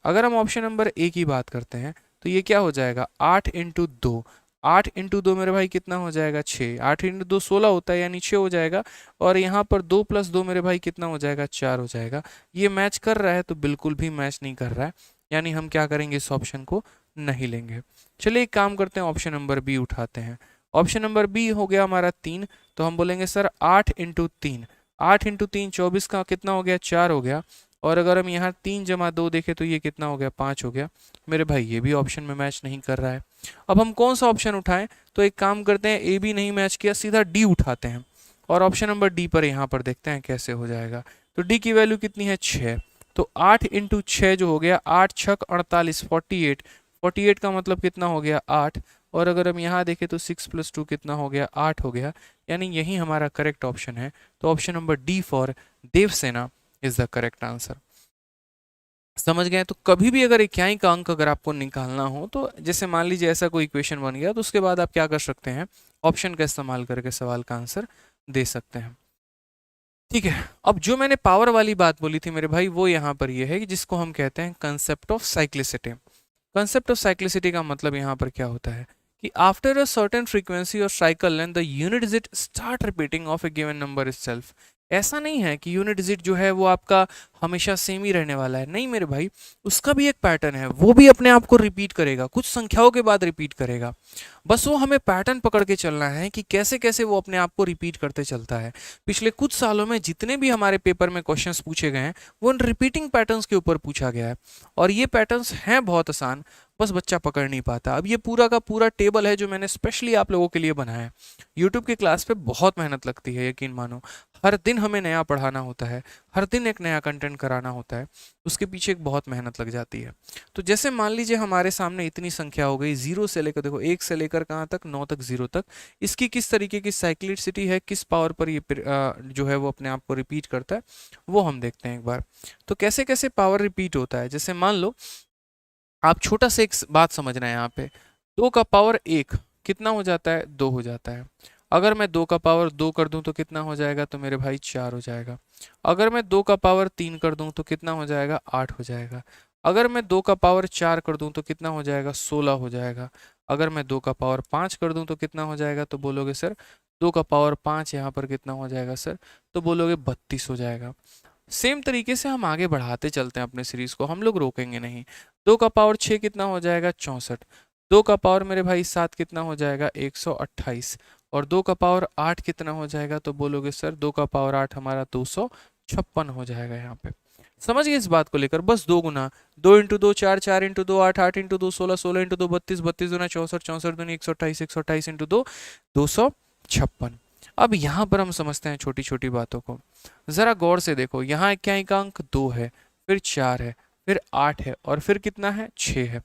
अगर हम ऑप्शन नंबर ए की बात करते हैं तो ये क्या हो जाएगा, 8 × 2, 8 × 2 मेरे भाई कितना हो जाएगा, 6, 8 × 2 16 होता है, यानी 6 हो जाएगा, और यहाँ पर 2 + 2 मेरे भाई कितना हो जाएगा, 4 हो जाएगा। ये मैच कर रहा है, तो बिल्कुल भी मैच नहीं कर रहा है, यानी हम क्या करेंगे, इस ऑप्शन को नहीं लेंगे। चलिए एक काम करते हैं, ऑप्शन नंबर बी उठाते हैं। ऑप्शन नंबर बी हो गया हमारा 3, तो हम बोलेंगे सर 8 × 3, 8 × 3 24 का कितना हो गया, 4 हो गया, और अगर हम यहाँ 3 + 2 देखें तो ये कितना हो गया, 5 हो गया। मेरे भाई ये भी ऑप्शन में मैच नहीं कर रहा है। अब हम कौन सा ऑप्शन उठाएं, तो एक काम करते हैं, ए भी नहीं मैच किया, सीधा डी उठाते हैं और ऑप्शन नंबर डी पर यहाँ पर देखते हैं कैसे हो जाएगा। तो डी की वैल्यू कितनी है 6। तो 8 इंटू 6 जो हो गया 8 छक 48 48। 48 का मतलब कितना हो गया 8। और अगर हम यहाँ देखें तो 6 + 2 कितना हो गया 8 हो गया। यानी यही हमारा करेक्ट ऑप्शन है। तो option number D for Devasena is the correct answer. समझ गए? तो कभी भी अगर इकाई का अंक अगर आपको निकालना हो तो जैसे मान लीजिए ऐसा कोई इक्वेशन बन गया तो उसके बाद आप क्या कर सकते हैं, ऑप्शन का इस्तेमाल करके सवाल का आंसर दे सकते हैं। ठीक है, अब जो मैंने पावर वाली बात बोली थी मेरे भाई वो यहाँ पर ये है कि जिसको हम कहते हैं concept of cyclicity. Concept of cyclicity का मतलब यहाँ पर क्या होता है कि आफ्टर अ सर्टेन फ्रीक्वेंसी और cycle length the unit digit start repeating of A given number itself. ऐसा नहीं है कि यूनिट डिजिट जो है वो आपका हमेशा सेम ही रहने वाला है, नहीं मेरे भाई, उसका भी एक पैटर्न है, वो भी अपने आप को रिपीट करेगा, कुछ संख्याओं के बाद रिपीट करेगा। बस वो हमें पैटर्न पकड़ के चलना है कि कैसे कैसे वो अपने आप को रिपीट करते चलता है। पिछले कुछ सालों में जितने भी हमारे पेपर में क्वेश्चंस पूछे गए हैं वो उन रिपीटिंग पैटर्न्स के ऊपर पूछा गया है और ये पैटर्न्स हैं बहुत आसान, बस बच्चा पकड़ नहीं पाता। अब ये पूरा का पूरा टेबल है जो मैंने स्पेशली आप लोगों के लिए बनाया है। यूट्यूब की क्लास पे बहुत मेहनत लगती है, यकीन मानो। हर दिन हमें नया पढ़ाना होता है, हर दिन एक नया कंटेंट कराना होता है, उसके पीछे एक बहुत मेहनत लग जाती है। तो जैसे मान लीजिए हमारे सामने इतनी संख्या हो गई, 0 से लेकर, देखो 1 से लेकर कहाँ तक, 9 तक, 0 तक। इसकी किस तरीके की साइक्लिसिटी है, किस पावर पर ये जो है वो अपने आप को रिपीट करता है, वो हम देखते हैं एक बार। तो कैसे कैसे पावर रिपीट होता है, जैसे मान लो आप छोटा सा एक बात समझना है यहाँ पे, 2 का पावर 1 कितना हो जाता है, 2 हो जाता है। अगर मैं 2 का पावर 2 कर दूं तो कितना हो जाएगा, तो मेरे भाई 4 हो जाएगा। अगर मैं 2 का पावर 3 कर दूं तो कितना हो जाएगा, 8 हो जाएगा। अगर मैं 2 का पावर 4 कर दूं तो कितना हो जाएगा, 16 हो जाएगा। अगर मैं 2 का पावर 5 कर दूं तो कितना हो जाएगा, तो बोलोगे सर 2 का पावर 5 यहाँ पर कितना हो जाएगा सर, तो बोलोगे 32 हो जाएगा। सेम तरीके से हम आगे बढ़ाते चलते हैं अपने सीरीज को, हम लोग रोकेंगे नहीं। 2 का पावर 6 कितना हो जाएगा, 64। 2 का पावर मेरे भाई 7 कितना हो जाएगा, 128। और 2 का पावर 8 कितना हो जाएगा, तो बोलोगे सर 2 का पावर 8 हमारा 256 हो जाएगा। यहाँ पे समझ गए इस बात को लेकर, बस 2 गुना, 2 इंटू 2 4, 4 इंटू 2 8, 8 इंटू 2 16, 16 इंटू 2 32, 32 दूना 64, 64 दूनी 128, 128 इंटू 2 256। अब यहाँ पर हम समझते हैं छोटी छोटी बातों को, जरा गौर से देखो। यहाँ क्या का अंक 2 है, फिर 4 है, फिर 8 है और फिर कितना है, 6 है।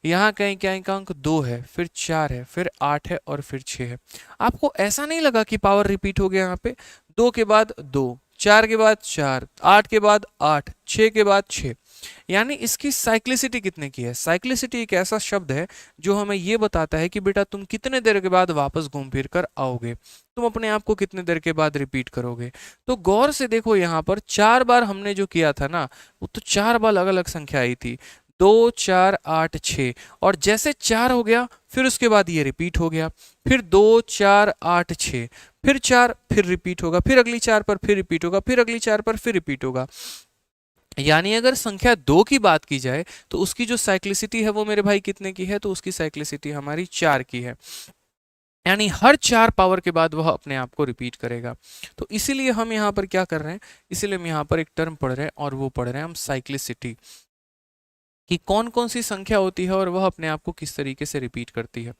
यहाँ कहीं क्या का अंक 2 है, फिर 4 है, फिर 8 है और फिर 6 है। आपको ऐसा नहीं लगा कि पावर रिपीट हो गया यहाँ पे, 2 के बाद 2, 4 के बाद 4, 8 के बाद 8, 6 के बाद 6। यानी इसकी साइक्लिसिटी कितने की है। साइक्लिसिटी एक ऐसा शब्द है जो हमें ये बताता है कि बेटा तुम कितने देर के बाद वापस घूम फिर कर आओगे, तुम अपने आप को कितने देर के बाद रिपीट करोगे। तो गौर से देखो यहाँ पर 4 बार हमने जो किया था ना, वो तो 4 बार अलग अलग संख्या आई थी, 2 4 8 6। और जैसे 4 हो गया फिर उसके बाद ये रिपीट हो गया, फिर 2 4 8 6, फिर 4, फिर रिपीट होगा, फिर अगली 4 पर फिर रिपीट होगा, फिर अगली 4 पर फिर रिपीट होगा। यानी अगर संख्या 2 की बात की जाए तो उसकी जो साइक्लिसिटी है वो मेरे भाई कितने की है, तो उसकी साइक्लिसिटी हमारी 4 की है। यानी हर 4 पावर के बाद वह अपने आप को रिपीट करेगा। तो इसीलिए हम यहाँ पर क्या कर रहे हैं, इसीलिए हम यहाँ पर एक टर्म पढ़ रहे हैं और वो पढ़ रहे हैं हम साइक्लिसिटी, कि कौन कौन सी संख्या होती है और वह अपने आप को किस तरीके से रिपीट करती है।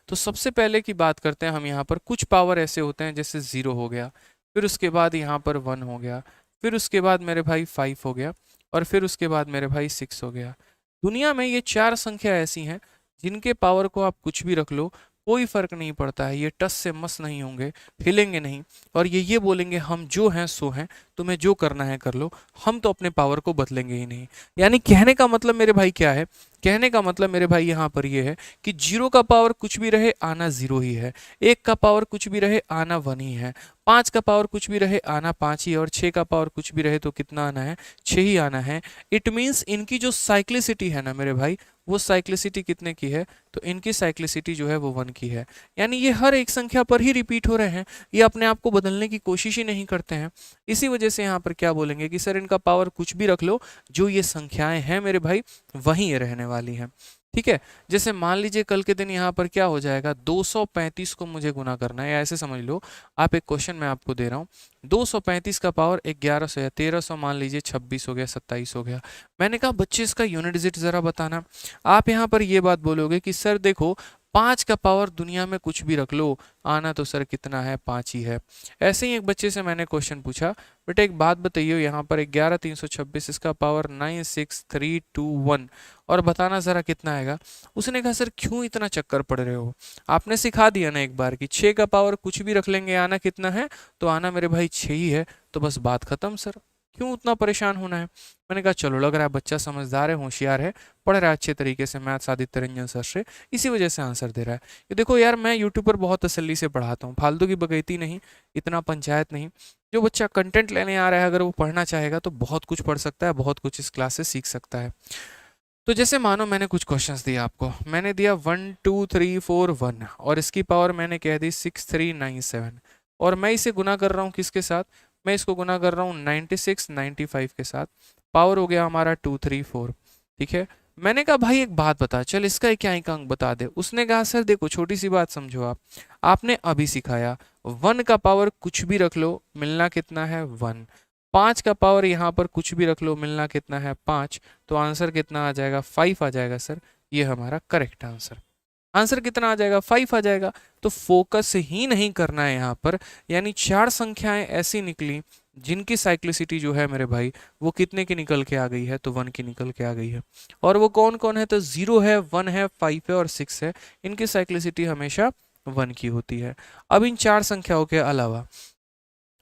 तो सबसे पहले की बात करते हैं हम यहाँ पर, कुछ पावर ऐसे होते हैं जैसे 0 हो गया, फिर उसके बाद यहाँ पर 1 हो गया, फिर उसके बाद मेरे भाई 5 हो गया और फिर उसके बाद मेरे भाई 6 हो गया। दुनिया में ये 4 संख्या ऐसी हैं जिनके पावर को आप कुछ भी रख लो कोई फर्क नहीं पड़ता है, ये टस से मस नहीं होंगे, हिलेंगे नहीं और ये बोलेंगे हम जो हैं सो हैं, तुम्हें जो करना है कर लो, हम तो अपने पावर को बदलेंगे ही नहीं। यानी कहने का मतलब मेरे भाई क्या है, कहने का मतलब मेरे भाई यहाँ पर ये है कि 0 का पावर कुछ भी रहे आना 0 ही है, 1 का पावर कुछ भी रहे आना 1 ही है, 5 का पावर कुछ भी रहे आना 5 ही, और 6 का पावर कुछ भी रहे तो कितना आना है, 6 ही आना है। इट मीन्स इनकी जो साइक्लिसिटी है ना मेरे भाई, वो साइक्लिसिटी कितने की है, तो इनकी साइक्लिसिटी जो है वो 1 की है। यानी ये हर एक संख्या पर ही रिपीट हो रहे हैं, ये अपने आप को बदलने की कोशिश ही नहीं करते हैं। इसी वजह से यहाँ पर क्या बोलेंगे कि सर इनका पावर कुछ भी रख लो, जो ये संख्याएं हैं मेरे भाई वहीं ये रहने वाली हैं। ठीक है, जैसे मान लीजिए कल के दिन यहाँ पर क्या हो जाएगा, 235 को मुझे गुना करना है, या ऐसे समझ लो आप, एक क्वेश्चन मैं आपको दे रहा हूँ, 235 का पावर 1100 या 1300 मान लीजिए, 26 हो गया, 27 हो गया। मैंने कहा बच्चे इसका यूनिट डिजिट जरा बताना। आप यहाँ पर ये बात बोलोगे कि सर देखो 5 का पावर दुनिया में कुछ भी रख लो, आना तो सर कितना है, 5 ही है। ऐसे ही एक बच्चे से मैंने क्वेश्चन पूछा, बेटा एक बात बताइए, यहाँ पर 11,326 इसका पावर 96321 और बताना ज़रा कितना आएगा। उसने कहा सर क्यों इतना चक्कर पड़ रहे हो, आपने सिखा दिया ना एक बार कि 6 का पावर कुछ भी रख लेंगे, आना कितना है, तो आना मेरे भाई 6 ही है, तो बस बात खत्म सर, क्यों उतना परेशान होना है। मैंने कहा चलो लग रहा है बच्चा समझदार है, होशियार है, पढ़ रहा है अच्छे तरीके से मैथ्स आदित्य रंजन सर से, इसी वजह से आंसर दे रहा है। ये देखो यार, मैं यूट्यूब पर बहुत तसल्ली से पढ़ाता हूँ, फालतू की बगैती नहीं, इतना पंचायत नहीं। जो बच्चा कंटेंट लेने आ रहा है, अगर वो पढ़ना चाहेगा तो बहुत कुछ पढ़ सकता है, बहुत कुछ इस क्लास से सीख सकता है। तो जैसे मानो मैंने कुछ क्वेश्चंस दिया आपको, मैंने दिया 1 2 3 4 1 और इसकी पावर मैंने कह दी 6397 और मैं इसे गुना कर रहा हूँ किसके साथ, मैं इसको गुना कर रहा हूँ 96 95 के साथ, पावर हो गया हमारा 234। ठीक है, मैंने कहा भाई एक बात बता, चल इसका एक क्या अंक बता दे। उसने कहा सर देखो छोटी सी बात समझो आप, आपने अभी सिखाया 1 का पावर कुछ भी रख लो, मिलना कितना है 1, 5 का पावर यहाँ पर कुछ भी रख लो, मिलना कितना है 5, तो आंसर कितना आ जाएगा 5 आ जाएगा सर, ये हमारा करेक्ट आंसर। आंसर कितना आ जाएगा 5 आ जाएगा। तो फोकस ही नहीं करना है यहाँ पर, यानी 4 संख्याएं ऐसी निकली जिनकी साइक्लिसिटी जो है मेरे भाई वो कितने की निकल के आ गई है, तो 1 की निकल के आ गई है। और वो कौन कौन है, तो 0 है, 1 है, 5 है और 6 है, इनकी साइक्लिसिटी हमेशा 1 की होती है। अब इन 4 संख्याओं के अलावा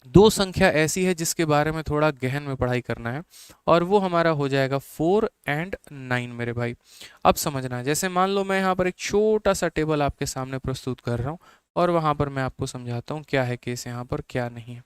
2 संख्या ऐसी है जिसके बारे में थोड़ा गहन में पढ़ाई करना है, और वो हमारा हो जाएगा 4 एंड 9 मेरे भाई। अब समझना, जैसे मान लो मैं यहाँ पर एक छोटा सा टेबल आपके सामने प्रस्तुत कर रहा हूँ और वहाँ पर मैं आपको समझाता हूँ क्या है केस यहाँ पर, क्या नहीं है।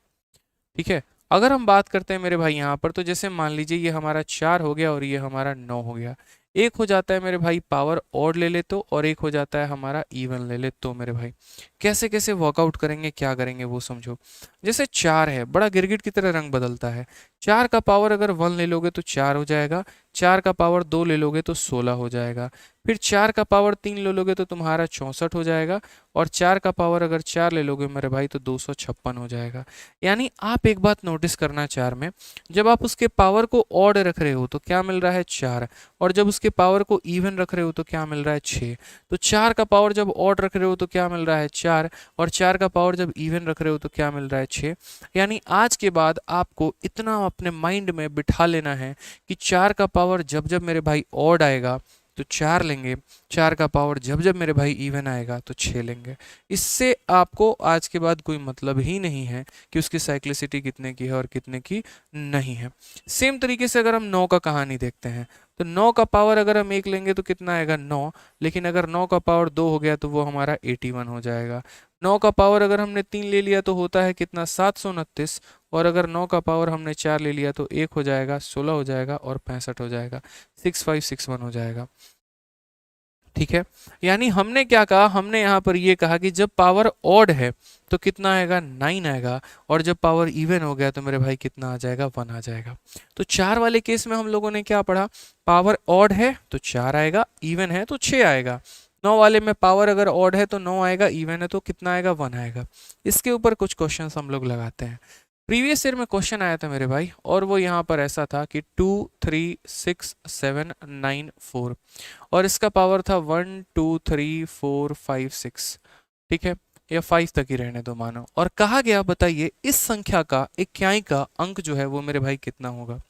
ठीक है, अगर हम बात करते हैं मेरे भाई यहाँ पर, तो जैसे मान लीजिए ये हमारा 4 हो गया और ये हमारा 9 हो गया, एक हो जाता है मेरे भाई पावर ऑड ले ले तो, और एक हो जाता है हमारा इवन ले ले तो। मेरे भाई कैसे कैसे वर्कआउट करेंगे, क्या करेंगे वो समझो। जैसे 4 है, बड़ा गिरगिट की तरह रंग बदलता है। 4 का पावर अगर 1 ले लोगे तो 4 हो जाएगा, 4 का पावर 2 ले लोगे तो 16 हो जाएगा, फिर 4 का पावर 3 ले लोगे तो तुम्हारा 64 हो जाएगा, और 4 का पावर अगर 4 ले लोगे मेरे भाई तो 256 हो जाएगा। यानी आप एक बात नोटिस करना, 4 में जब आप उसके पावर को ऑड रख रहे हो तो क्या मिल रहा है 4, और जब उसके पावर को इवन रख रहे हो तो क्या मिल रहा है 6। तो 4 का पावर जब ऑड रख रहे हो तो क्या मिल रहा है 4, और 4 का पावर जब इवन रख रहे हो तो क्या मिल रहा है 6। यानी आज के बाद आपको इतना अपने माइंड में बिठा लेना है कि 4 का पावर जब जब मेरे भाई ऑड आएगा तो 4 लेंगे, 4 का पावर जब जब मेरे भाई इवन आएगा तो 6 लेंगे। इससे आपको आज के बाद कोई मतलब ही नहीं है कि उसकी साइक्लिसिटी कितने की है और कितने की नहीं है। सेम तरीके से अगर हम 9 का कहानी देखते हैं, तो 9 का पावर अगर हम 1 लेंगे तो कितना आएगा 9, लेकिन अगर 9 का पावर 2 हो गया तो वो हमारा 81 हो जाएगा। 9 का पावर अगर हमने 3 ले लिया तो होता है कितना 729, और अगर 9 का पावर हमने 4 ले लिया तो 1 हो जाएगा, 16 हो जाएगा और 65 हो जाएगा, 6561 हो जाएगा। ठीक है, यानी हमने क्या कहा, हमने यहाँ पर ये कहा कि जब पावर ऑड है तो कितना आएगा 9 आएगा, और जब पावर इवन हो गया तो मेरे भाई कितना आ जाएगा 1 आ जाएगा। तो 4 वाले केस में हम लोगों ने क्या पढ़ा, पावर ऑड है तो 4 आएगा, इवन है तो 6 आएगा। 9 वाले में पावर अगर ऑड है तो 9 आएगा, इवन है तो कितना आएगा 1 आएगा। इसके ऊपर कुछ क्वेश्चन हम लोग लगाते हैं। प्रीवियस ईयर में क्वेश्चन आया था मेरे भाई, और वो यहाँ पर ऐसा था कि 2 3 6 7 9 4 और इसका पावर था 1 2 3 4 5 6। ठीक है, या 5 तक ही रहने दो मानो, और कहा गया बताइए इस संख्या का इक्याई का अंक जो है वो मेरे भाई कितना होगा।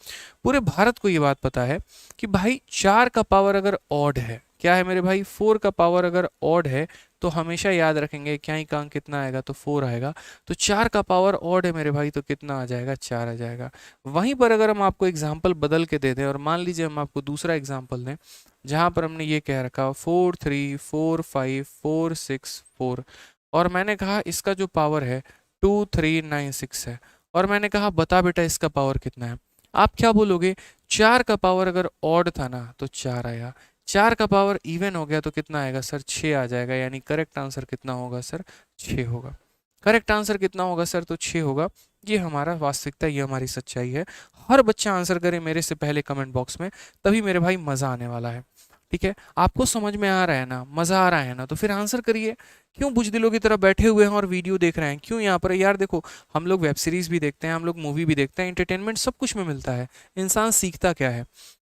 पूरे भारत को ये बात पता है कि भाई 4 का पावर अगर ऑड है, क्या है मेरे भाई 4 का पावर अगर ऑड है तो हमेशा याद रखेंगे इक्याई का अंक कितना आएगा, तो 4 आएगा। तो 4 का पावर ऑड है मेरे भाई तो कितना आ जाएगा, 4 आ जाएगा। वहीं पर अगर हम आपको एग्जाम्पल बदल के दे दें, और मान लीजिए हम आपको दूसरा एग्जाम्पल दें जहां पर हमने ये कह रखा 4 3 4 5 4 6 4, और मैंने कहा इसका जो पावर है 2396 है, और मैंने कहा बता बेटा इसका पावर कितना है। आप क्या बोलोगे, 4 का पावर अगर ऑड था ना तो 4 आया, 4 का पावर इवन हो गया तो कितना आएगा सर, 6 आ जाएगा। यानी करेक्ट आंसर कितना होगा सर, 6 होगा। करेक्ट आंसर कितना होगा सर, तो 6 होगा। ये हमारा वास्तविकता, ये हमारी सच्चाई है। हर बच्चा आंसर करे मेरे से पहले कमेंट बॉक्स में, तभी मेरे भाई मज़ा आने वाला है। ठीक है, आपको समझ में आ रहा है ना, मज़ा आ रहा है ना, तो फिर आंसर करिए। क्यों बुजदिलों की तरह बैठे हुए हैं और वीडियो देख रहे हैं, क्यों यहाँ पर यार देखो, हम लोग वेब सीरीज़ भी देखते हैं, हम लोग मूवी भी देखते हैं, एंटरटेनमेंट सब कुछ में मिलता है। इंसान सीखता क्या है,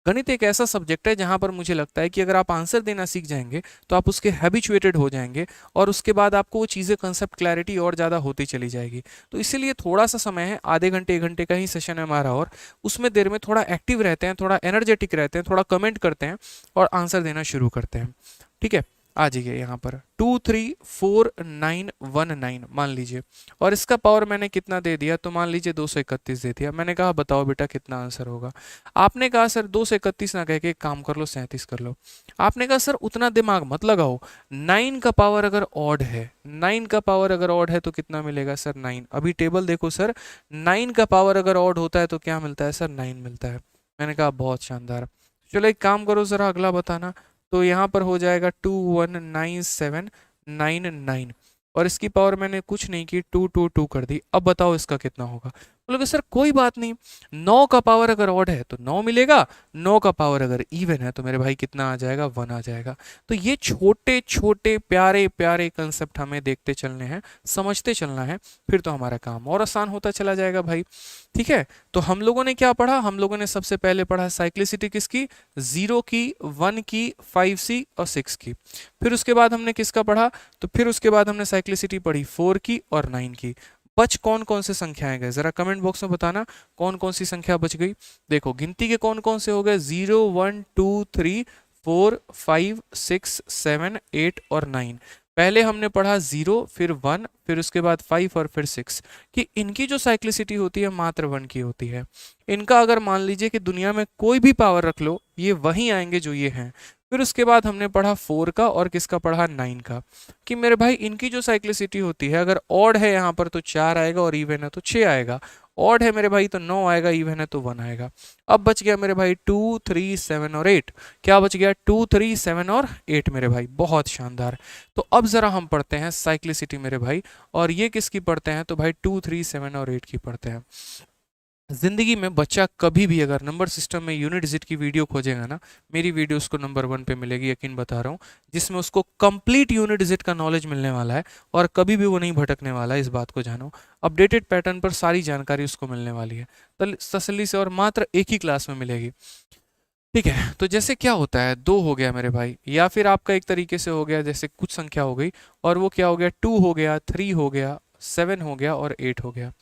गणित एक ऐसा सब्जेक्ट है जहां पर मुझे लगता है कि अगर आप आंसर देना सीख जाएंगे तो आप उसके हैबिचुएटेड हो जाएंगे और उसके बाद आपको वो चीज़ें कंसेप्ट क्लैरिटी और ज़्यादा होती चली जाएगी। तो इसीलिए थोड़ा सा समय है, आधे घंटे 1 घंटे का ही सेशन है हमारा, और उसमें देर में थोड़ा एक्टिव रहते हैं, थोड़ा एनर्जेटिक रहते हैं, थोड़ा कमेंट करते हैं और आंसर देना शुरू करते हैं। ठीक है, आ जाइए यहाँ पर 234919 मान लीजिए, और इसका पावर मैंने कितना दे दिया, तो मान लीजिए 231 दे दिया। मैंने कहा बताओ बेटा कितना आंसर होगा। आपने कहा सर 231 ना कह के एक काम कर लो 37 कर लो। आपने कहा सर उतना दिमाग मत लगाओ, 9 का पावर अगर ऑड है, 9 का पावर अगर ऑड है तो कितना मिलेगा सर 9। अभी टेबल देखो सर, 9 का पावर अगर ऑड होता है तो क्या मिलता है सर 9 मिलता है। मैंने कहा बहुत शानदार। चलो एक काम करो जरा अगला बताना, तो यहाँ पर हो जाएगा 219799 और इसकी पावर मैंने कुछ नहीं की, 222 कर दी। अब बताओ इसका कितना होगा। बोलोगे सर कोई बात नहीं, 9 का पावर अगर ऑड है तो 9 मिलेगा, 9 का पावर अगर इवन है तो मेरे भाई कितना आ जाएगा 1 आ जाएगा। तो ये छोटे छोटे प्यारे प्यारे कंसेप्ट हमें देखते चलने हैं, समझते चलना है, फिर तो हमारा काम और आसान होता चला जाएगा भाई। ठीक है, तो हम लोगों ने क्या पढ़ा, हम लोगों ने सबसे पहले पढ़ा साइक्लिसिटी किसकी, 0 की, 1 की, 5C और 6 की। फिर उसके बाद हमने किसका पढ़ा, तो फिर उसके बाद हमने साइक्लिसिटी पढ़ी 4 की और 9 की। बच कौन कौन से संख्याएं गए, जरा कमेंट बॉक्स में बताना कौन कौन सी संख्या बच गई। देखो गिनती के कौन कौन से हो गए, 0 1 2 3 4 5 6 7 8 और 9। पहले हमने पढ़ा 0, फिर 1, फिर उसके बाद 5 और फिर 6 कि इनकी जो साइक्लिसिटी होती है मात्र 1 की होती है। इनका अगर मान लीजिए कि दुनिया में कोई भी पावर रख लो, ये वहीं आएंगे जो ये हैं। फिर उसके बाद हमने पढ़ा 4 का और किसका पढ़ा 9 का, कि मेरे भाई इनकी जो साइक्लिसिटी होती है, अगर ऑड है यहाँ पर तो 4 आएगा और इवन है तो 6 आएगा, ऑड है मेरे भाई तो 9 आएगा, इवन है तो 1 आएगा। अब बच गया मेरे भाई 2 3 7 और 8। क्या बच गया, 2 3 7 और 8 मेरे भाई, बहुत शानदार। तो अब जरा हम पढ़ते हैं साइक्लिसिटी मेरे भाई, और ये किसकी पढ़ते हैं, तो भाई 2 3 7 और 8 की पढ़ते हैं। जिंदगी में बच्चा कभी भी अगर नंबर सिस्टम में यूनिट डिजिट की वीडियो खोजेगा ना, मेरी वीडियो उसको नंबर 1 पे मिलेगी, यकीन बता रहा हूँ, जिसमें उसको कंप्लीट यूनिट डिजिट का नॉलेज मिलने वाला है और कभी भी वो नहीं भटकने वाला है, इस बात को जानो। अपडेटेड पैटर्न पर सारी जानकारी उसको मिलने वाली है तसल्ली से, और मात्र एक ही क्लास में मिलेगी। ठीक है, तो जैसे क्या होता है, 2 हो गया मेरे भाई, या फिर आपका एक तरीके से हो गया जैसे कुछ संख्या हो गई और वो क्या हो गया, 2 हो गया, 3 हो गया, 7 हो गया और 8 हो गया।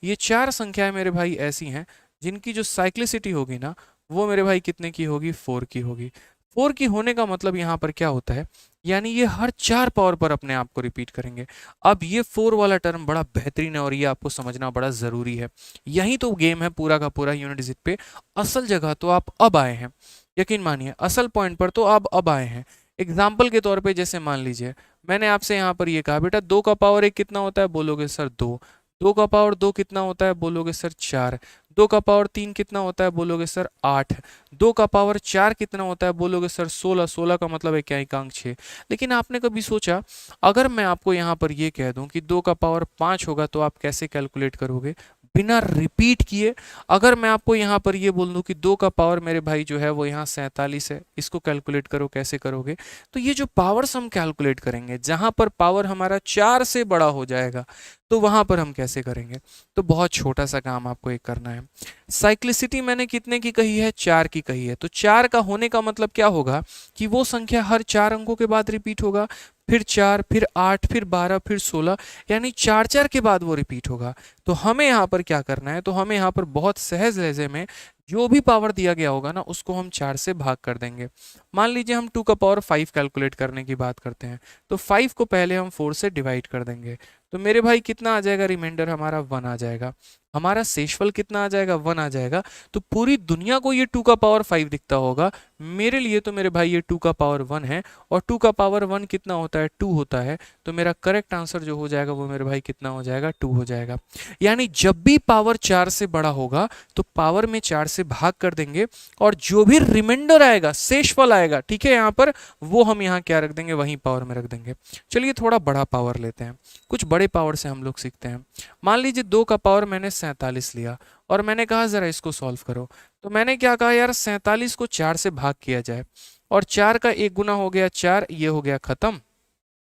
ये 4 संख्याएं मेरे भाई ऐसी हैं जिनकी जो साइक्लिसिटी होगी ना, वो मेरे भाई कितने की होगी, 4 की होगी। 4 की होने का मतलब यहाँ पर क्या होता है, यानी ये हर 4 पावर पर अपने आप को रिपीट करेंगे। अब ये 4 वाला टर्म बड़ा बेहतरीन है और ये आपको समझना बड़ा ज़रूरी है। यही तो गेम है पूरा का पूरा यूनिट डिजिट पे। असल जगह तो आप अब आए हैं, यकीन मानिए, असल पॉइंट पर तो आप अब आए हैं। एग्जाम्पल के तौर पे जैसे मान लीजिए मैंने आपसे यहाँ पर ये कहा बेटा 2 का पावर 1 कितना होता है, बोलोगे सर 2। 2 का पावर 2 कितना होता है, बोलोगे सर 4। 2 का पावर 3 कितना होता है, बोलोगे सर 8। 2 का पावर 4 कितना होता है, बोलोगे सर 16। 16 का मतलब है क्या, एकांक 6। लेकिन आपने कभी सोचा, अगर मैं आपको यहाँ पर ये कह दूं कि 2 का पावर 5 होगा तो आप कैसे कैलकुलेट करोगे, बिना रिपीट किए। अगर मैं आपको यहाँ पर ये बोल दूं कि 2 का पावर मेरे भाई जो है वो यहाँ 47 है, इसको कैलकुलेट करो, कैसे करोगे। तो ये जो पावर्स हम कैलकुलेट करेंगे, जहां पर पावर हमारा 4 से बड़ा हो जाएगा, तो वहां पर हम कैसे करेंगे। तो बहुत छोटा सा काम आपको एक करना है। साइक्लिसिटी मैंने कितने की कही है, 4 की कही है। तो 4 का होने का मतलब क्या होगा कि वो संख्या हर 4 अंकों के बाद रिपीट होगा, फिर 4, फिर 8, फिर 12, फिर 16, यानी 4 के बाद वो रिपीट होगा। तो हमें यहाँ पर क्या करना है, तो हमें यहाँ पर बहुत सहज लहजे में जो भी पावर दिया गया होगा ना, उसको हम 4 से भाग कर देंगे। मान लीजिए हम 2 का पावर 5 कैलकुलेट करने की बात करते हैं, तो 5 को पहले हम 4 से डिवाइड कर देंगे, तो मेरे भाई कितना आ जाएगा, रिमाइंडर हमारा 1 आ जाएगा। हमारा शेषफल कितना आ जाएगा, 1 आ जाएगा। तो पूरी दुनिया को ये 2 का पावर 5 दिखता होगा, मेरे लिए तो मेरे भाई ये 2 का पावर 1 है, और 2 का पावर 1 कितना होता है, 2 होता है। तो मेरा करेक्ट आंसर जो हो जाएगा वो मेरे भाई कितना हो जाएगा, 2 हो जाएगा। यानी जब भी पावर 4 से बड़ा होगा तो पावर में 4 से भाग कर देंगे, और जो भी रिमाइंडर आएगा, शेषफल आएगा, ठीक है, यहाँ पर वो हम यहाँ क्या रख देंगे, वहीं पावर में रख देंगे। चलिए थोड़ा बड़ा पावर लेते हैं, कुछ बड़े पावर से हम लोग सीखते हैं। मान लीजिए 2 का पावर मैंने 47 लिया और मैंने कहा जरा इसको सॉल्व करो। तो मैंने क्या कहा यार, 47 को 4 से भाग किया जाए, और 4 का 1 गुना हो गया 4, ये हो गया खत्म।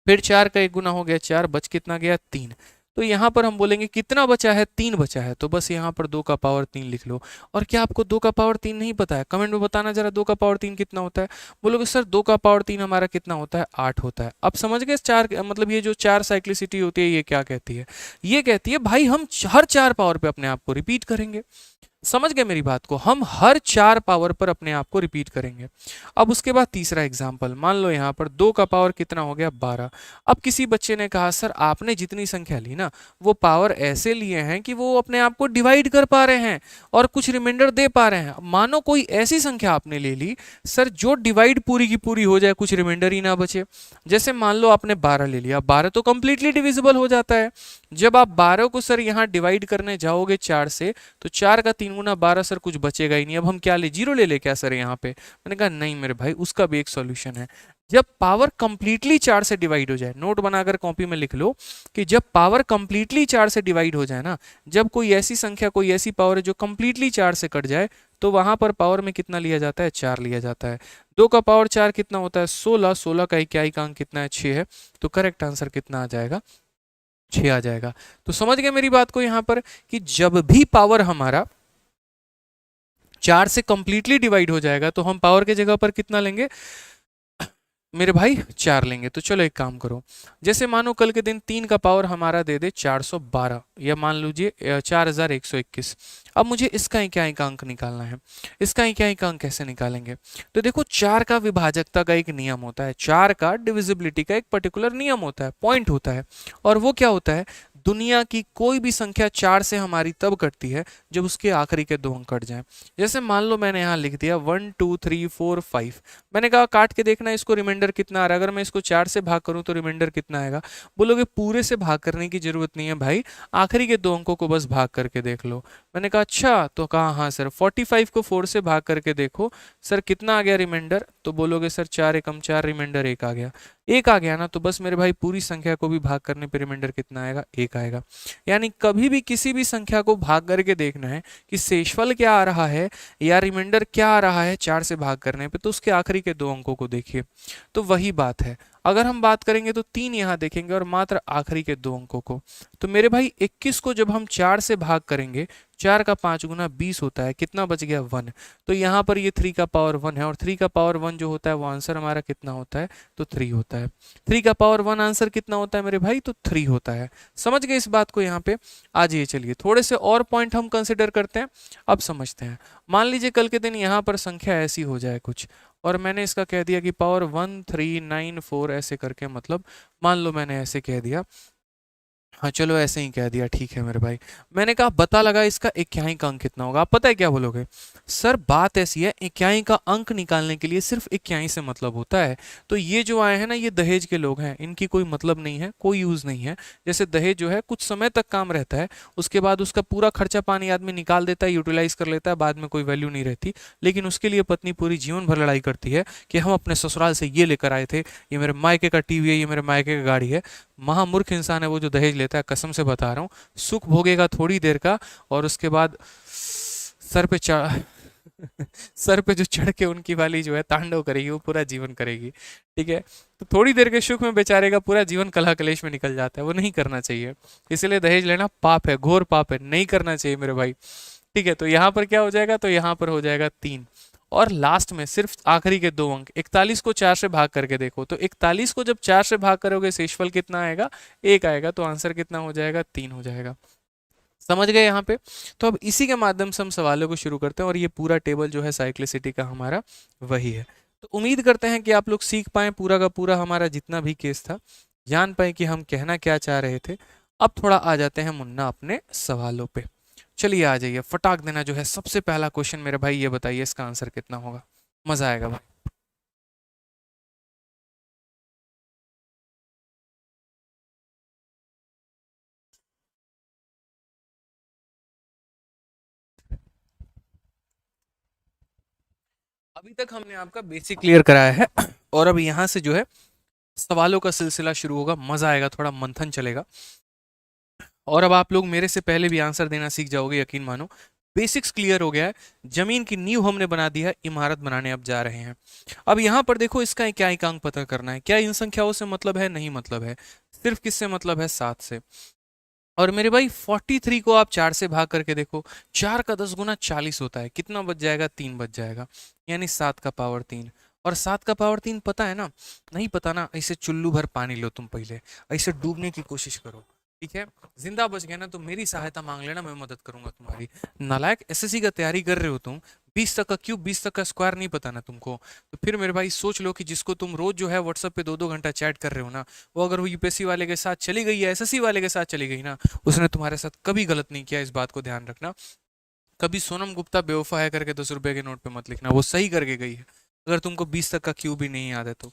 फिर 4 का 1 गुना हो गया 4, बच कितना गया, 3। तो यहाँ पर हम बोलेंगे कितना बचा है, 3 बचा है, तो बस यहाँ पर 2 का पावर 3 लिख लो। और क्या आपको 2 का पावर 3 नहीं पता है? कमेंट में बताना जरा 2 का पावर 3 कितना होता है। बोलोगे सर 2 का पावर 3 हमारा कितना होता है, 8 होता है। अब समझ गए चार, मतलब ये जो 4 साइक्लिसिटी होती है ये क्या कहती है? ये कहती है भाई हम हर 4 पावर पे अपने आप को रिपीट करेंगे। समझ गए मेरी बात को? हम हर 4 पावर पर अपने आप को रिपीट करेंगे। अब उसके बाद तीसरा एग्जांपल, मान लो यहाँ पर 2 का पावर कितना हो गया, 12। अब किसी बच्चे ने कहा सर आपने जितनी संख्या ली ना वो पावर ऐसे लिए हैं कि वो अपने आप को डिवाइड कर पा रहे हैं और कुछ रिमाइंडर दे पा रहे हैं। मानो कोई ऐसी संख्या आपने ले ली सर जो डिवाइड पूरी की पूरी हो जाए, कुछ रिमाइंडर ही ना बचे। जैसे मान लो आपने 12 ले लिया, 12 तो कंप्लीटली डिविजिबल हो जाता है। जब आप 12 को सर यहाँ डिवाइड करने जाओगे 4 से, तो 4 का 3 गुना 12 सर, कुछ बचेगा ही नहीं। अब हम क्या ले, जीरो ले ले क्या सर यहाँ पे? मैंने कहा नहीं मेरे भाई, उसका भी एक सॉल्यूशन है। जब पावर कंप्लीटली 4 से डिवाइड हो जाए, नोट बनाकर कॉपी में लिख लो कि जब पावर कंप्लीटली 4 से डिवाइड हो जाए ना, जब कोई ऐसी संख्या, कोई ऐसी पावर है जो कंप्लीटली 4 से कट जाए, तो वहां पर पावर में कितना लिया जाता है, 4 लिया जाता है। 2 का पावर 4 कितना होता है, 16। 16 का इकाई अंक कितना है, 6 है। तो करेक्ट आंसर कितना आ जाएगा, 6 आ जाएगा। तो समझ गए मेरी बात को यहाँ पर कि जब भी पावर हमारा 4 से कंप्लीटली डिवाइड हो जाएगा तो हम पावर के जगह पर कितना लेंगे मेरे भाई, 4 लेंगे। तो चलो एक काम करो, जैसे मानो कल के दिन 3 का पावर हमारा दे दे 412, या मान लीजिए 4121। अब मुझे इसका इकाई अंक निकालना है। इसका इकाई अंक कैसे निकालेंगे? तो देखो 4 का विभाजकता का एक नियम होता है, 4 का डिविजिबिलिटी का एक पर्टिकुलर नियम होता है, पॉइंट होता है। और वो क्या होता है, दुनिया की कोई भी संख्या 4 से हमारी तब कटती है जब उसके आखिरी के 2 अंक कट जाएं। जैसे मान लो मैंने यहाँ लिख दिया 1 2 3 4 5। मैंने कहा काट के देखना इसको रिमाइंडर कितना आ रहा है। अगर मैं इसको 4 से भाग करूं तो रिमाइंडर कितना आएगा? बोलोगे पूरे से भाग करने की जरूरत नहीं है भाई, आखिरी के 2 अंकों को बस भाग करके देख लो। मैंने कहा अच्छा, तो कहा हाँ सर। 45 को 4 से भाग करके देखो सर कितना आ गया रिमाइंडर? तो बोलोगे सर 4 एकम 4, रिमाइंडर 1 आ गया। 1 आ गया ना, तो बस मेरे भाई पूरी संख्या को भी भाग करने पे रिमाइंडर कितना आएगा, 1 आएगा। यानी कभी भी किसी भी संख्या को भाग करके देखना है कि शेषफल क्या आ रहा है या रिमाइंडर क्या आ रहा है 4 से भाग करने पे, तो उसके आखिरी के 2 अंकों को देखिए। तो वही बात है, अगर हम बात करेंगे तो 3 यहाँ देखेंगे और मात्र आखिरी के 2 अंकों को। तो मेरे भाई 21 को जब हम 4 से भाग करेंगे, 4 का 5 गुना 20 होता है, कितना बच गया, 1। तो यहाँ पर ये 3 का पावर 1 है, और 3 का पावर 1 जो होता है वो आंसर हमारा कितना होता है, तो 3 होता है। 3 का पावर 1 आंसर कितना होता है मेरे भाई, तो 3 होता है। समझ गए इस बात को? यहाँ पे आ जाइए, चलिए थोड़े से और पॉइंट हम कंसिडर करते हैं। अब समझते हैं, मान लीजिए कल के दिन यहाँ पर संख्या ऐसी हो जाए कुछ, और मैंने इसका कह दिया कि पावर 1394 ऐसे करके, मतलब मान लो मैंने ऐसे कह दिया, हाँ चलो ऐसे ही कह दिया, ठीक है मेरे भाई। मैंने कहा बता लगा इसका इक्याई का अंक कितना होगा। आप पता है क्या बोलोगे? सर बात ऐसी है, इक्याई का अंक निकालने के लिए सिर्फ इक्याई से मतलब होता है। तो ये जो आए हैं ना, ये दहेज के लोग हैं, इनकी कोई मतलब नहीं है, कोई यूज नहीं है। जैसे दहेज जो है कुछ समय तक काम रहता है, उसके बाद उसका पूरा खर्चा पानी आदमी निकाल देता है, यूटिलाइज कर लेता है, बाद में कोई वैल्यू नहीं रहती। लेकिन उसके लिए पत्नी पूरी जीवन भर लड़ाई करती है कि हम अपने ससुराल से ये लेकर आए थे, ये मेरे मायके का टीवी है, ये मेरे मायके का गाड़ी है। महामूर्ख इंसान है वो जो दहेज लेता है, कसम से बता रहा हूँ। सुख भोगेगा थोड़ी देर का, और उसके बाद सर पे चढ़ सर पे जो चढ़ के उनकी वाली जो है तांडव करेगी, वो पूरा जीवन करेगी। ठीक है, तो थोड़ी देर के सुख में बेचारे का पूरा जीवन कलह कलेश में निकल जाता है। वो नहीं करना चाहिए, इसलिए दहेज लेना पाप है, घोर पाप है, नहीं करना चाहिए मेरे भाई। ठीक है, तो यहाँ पर क्या हो जाएगा, तो यहाँ पर हो जाएगा 3, और लास्ट में सिर्फ आखिरी के 2 अंक। 41 को 4 से भाग करके देखो, तो 41 को जब 4 से भाग करोगे शेषफल कितना आएगा, 1 आएगा। तो आंसर कितना हो जाएगा, 3 हो जाएगा। समझ गए यहाँ पे? तो अब इसी के माध्यम से हम सवालों को शुरू करते हैं, और ये पूरा टेबल जो है साइक्लिसिटी का हमारा वही है। तो उम्मीद करते हैं कि आप लोग सीख पाए, पूरा का पूरा हमारा जितना भी केस था जान पाए कि हम कहना क्या चाह रहे थे। अब थोड़ा आ जाते हैं मुन्ना अपने सवालों पे। चलिए आ जाइए, फटाक देना जो है सबसे पहला क्वेश्चन मेरे भाई, ये बताइए इसका आंसर कितना होगा, मजा आएगा भाई। अभी तक हमने आपका बेसिक क्लियर कराया है, और अब यहाँ से जो है सवालों का सिलसिला शुरू होगा, मजा आएगा, थोड़ा मंथन चलेगा। और अब आप लोग मेरे से पहले भी आंसर देना सीख जाओगे, यकीन मानो। बेसिक्स क्लियर हो गया है, जमीन की नींव हमने बना दी है, इमारत बनाने अब जा रहे हैं। अब यहाँ पर देखो इसका क्या अंक पता करना है। क्या इन संख्याओं से मतलब है? नहीं मतलब है। सिर्फ किससे मतलब है? 7 से। और मेरे भाई 43 को आप 4 से भाग करके देखो, 4 का 10 गुना 40 होता है, कितना बच जाएगा, 3 बच जाएगा, यानी 7 का पावर 3। और 7 का पावर 3 पता है ना? नहीं पता ना, ऐसे चुल्लू भर पानी लो तुम पहले, ऐसे डूबने की कोशिश करो, ठीक है? जिंदा बच गया ना तो मेरी सहायता मांग लेना, मैं मदद करूंगा तुम्हारी। नालायक, एसएससी का तैयारी कर रहे हो तुम, 20 तक का क्यूब 20 तक का स्क्वायर नहीं पता ना तुमको, तो फिर मेरे भाई सोच लो कि जिसको तुम रोज जो है व्हाट्सएप पे 2-2 घंटा चैट कर रहे हो ना, वो अगर वो यूपीएससी वाले के साथ चली गई है, एसएससी वाले के साथ चली गई ना, उसने तुम्हारे साथ कभी गलत नहीं किया, इस बात को ध्यान रखना। कभी सोनम गुप्ता बेवफा है करके 10 रुपए के नोट पे मत लिखना, वो सही करके गई है, अगर तुमको 20 तक का क्यूब भी नहीं याद है तो।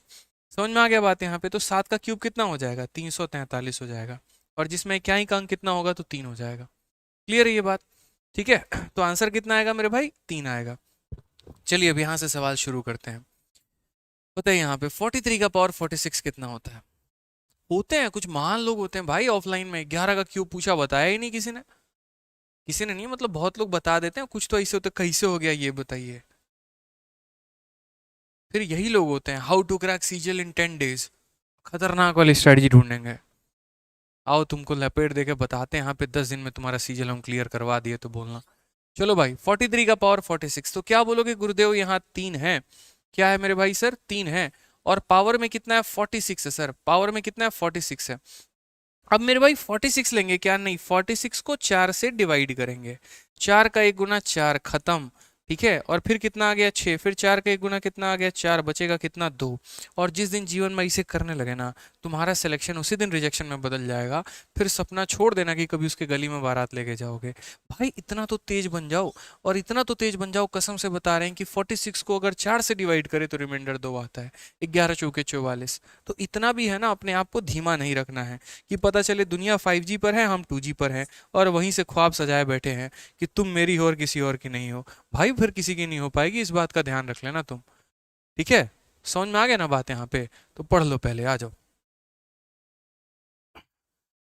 समझ में आ गया बात यहाँ पे? तो 7 का क्यूब कितना हो जाएगा, 343 हो जाएगा, और जिसमें क्या ही का अंक कितना होगा, तो 3 हो जाएगा। क्लियर है ये बात? ठीक है। तो आंसर कितना आएगा मेरे भाई, 3 आएगा। चलिए अब यहाँ से सवाल शुरू करते हैं। बताइए यहाँ पे 43 का पावर 46 कितना होता है? होते हैं कुछ महान लोग होते हैं भाई ऑफलाइन में, 11 का क्यूब पूछा बताया ही नहीं किसी ने, किसी ने नहीं, मतलब बहुत लोग बता देते हैं, कुछ तो ऐसे होते कैसे हो गया ये बताइए। फिर यही लोग होते हैं how to crack CGL in 10 days, खतरनाक वाली स्ट्रेटजी ढूंढेंगे। आओ तुमको लपेट देके बताते हैं यहाँ पे, 10 दिन में तुम्हारा सीजल हम क्लियर करवा दिए तो बोलना। चलो भाई 43 का पावर 46, तो क्या बोलोगे गुरुदेव, यहाँ 3 है, क्या है मेरे भाई सर, 3 है, और पावर में कितना है, 46 है सर, पावर में कितना है, 46 है। अब मेरे भाई 46 लेंगे क्या, नहीं, 46 को 4 से डिवाइड करेंगे, 4 का 1 गुना 4, खत्म, ठीक है, और फिर कितना आ गया, 6, फिर 4 का 1 गुना कितना आ गया, 4, बचेगा कितना, 2। और जिस दिन जीवन में इसे करने लगे ना, तुम्हारा सिलेक्शन उसी दिन रिजेक्शन में बदल जाएगा, फिर सपना छोड़ देना कि कभी उसके गली में बारात लेके जाओगे। भाई इतना तो तेज बन जाओ, और इतना तो तेज बन जाओ, कसम से बता रहे हैं कि 46 को अगर 4 से डिवाइड करे तो रिमाइंडर 2 आता है, 11 चौके 44। तो इतना भी है ना, अपने आप को धीमा नहीं रखना है, कि पता चले दुनिया 5G पर है, हम 2G पर हैं, और वहीं से ख्वाब सजाए बैठे हैं कि तुम मेरी हो और किसी और की नहीं हो। भाई फिर किसी की नहीं हो पाएगी, इस बात का ध्यान रख लेना तुम, ठीक है? समझ में आ गया ना बात यहाँ पे? तो पढ़ लो पहले, आ जाओ।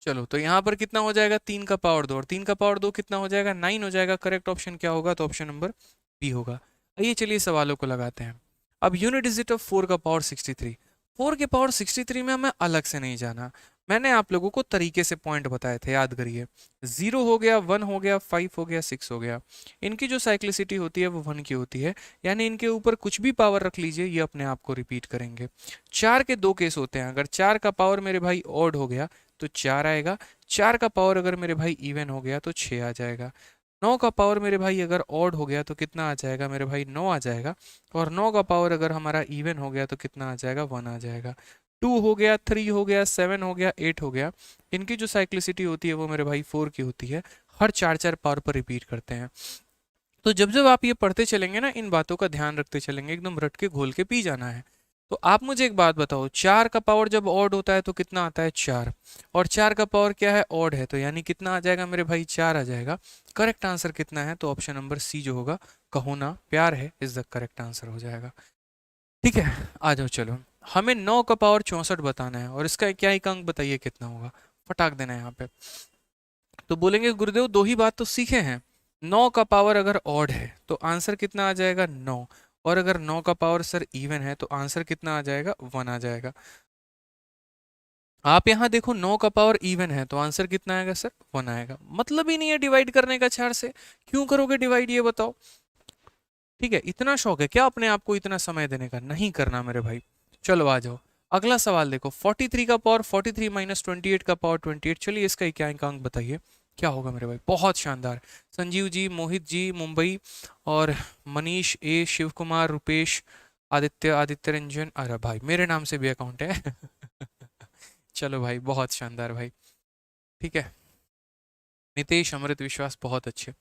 चलो तो यहाँ पर कितना हो जाएगा, 3 का पावर 2, और 3 का पावर 2 कितना हो जाएगा, 9 हो जाएगा। करेक्ट ऑप्शन क्या होगा, तो ऑप्शन नंबर बी होगा। आइए चलिए सवालों को लगाते हैं। अब यूनिट डिजिट ऑफ 4 का पावर 63, 4 के पावर 63 में हमें अलग से नहीं जाना, मैंने आप लोगों को तरीके से पॉइंट बताए थे, याद करिए। 0 हो गया, 1 हो गया, 5 हो गया, 6 हो गया, इनकी जो साइक्लिसिटी होती है वो 1 की होती है, यानी इनके ऊपर कुछ भी पावर रख लीजिए, ये अपने आप को रिपीट करेंगे। 4 के 2 केस होते हैं, अगर 4 का पावर मेरे भाई ऑड हो गया तो 4 आएगा, 4 का पावर अगर मेरे भाई इवन हो गया तो 6 आ जाएगा, 9 का पावर मेरे भाई अगर ऑड हो गया तो कितना आ जाएगा मेरे भाई, 9 आ जाएगा, और 9 का पावर अगर हमारा इवन हो गया तो कितना आ जाएगा, 1 आ जाएगा। 2 हो गया, 3 हो गया, 7 हो गया, 8 हो गया, इनकी जो साइक्लिसिटी होती है वो मेरे भाई 4 की होती है, हर 4 पावर पर रिपीट करते हैं। तो जब जब आप ये पढ़ते चलेंगे ना, इन बातों का ध्यान रखते चलेंगे, एकदम रट के घोल के पी जाना है। तो आप मुझे एक बात बताओ, 4 का पावर जब ऑड होता है तो कितना आता है, 4, और 4 का पावर क्या है, ऑड है, तो यानी कितना आ जाएगा मेरे भाई, 4 आ जाएगा। करेक्ट आंसर कितना है, तो ऑप्शन नंबर सी जो होगा, कहो ना प्यार है, इज द करेक्ट आंसर हो जाएगा। ठीक है, आ जाओ चलो, हमें 9 का पावर 64 बताना है, और इसका क्या एक अंक बताइए कितना होगा, फटाक देना है यहाँ पे। तो बोलेंगे गुरुदेव दो ही बात तो सीखे हैं, 9 का पावर अगर ऑड है तो आंसर कितना आ जाएगा, 9, और अगर 9 का पावर सर इवन है तो आंसर कितना आ जाएगा, 1 आ जाएगा। आप यहाँ देखो 9 का पावर इवन है तो आंसर कितना आएगा सर, 1 आएगा। मतलब ही नहीं है डिवाइड करने का 4 से, क्यों करोगे डिवाइड ये बताओ? ठीक है, इतना शौक है क्या अपने आप को इतना समय देने का, नहीं करना मेरे भाई। चलो आ जाओ, अगला सवाल देखो, 43 का पावर 43 माइनस 28 का पावर 28, चलिए इसका क्या अंक बताइए, क्या होगा मेरे भाई? बहुत शानदार, संजीव जी, मोहित जी मुंबई, और मनीष ए, शिव कुमार, रुपेश, आदित्य, आदित्य रंजन, अरे भाई मेरे नाम से भी अकाउंट है चलो भाई बहुत शानदार भाई, ठीक है। नितेश, अमृत, विश्वास, बहुत अच्छे।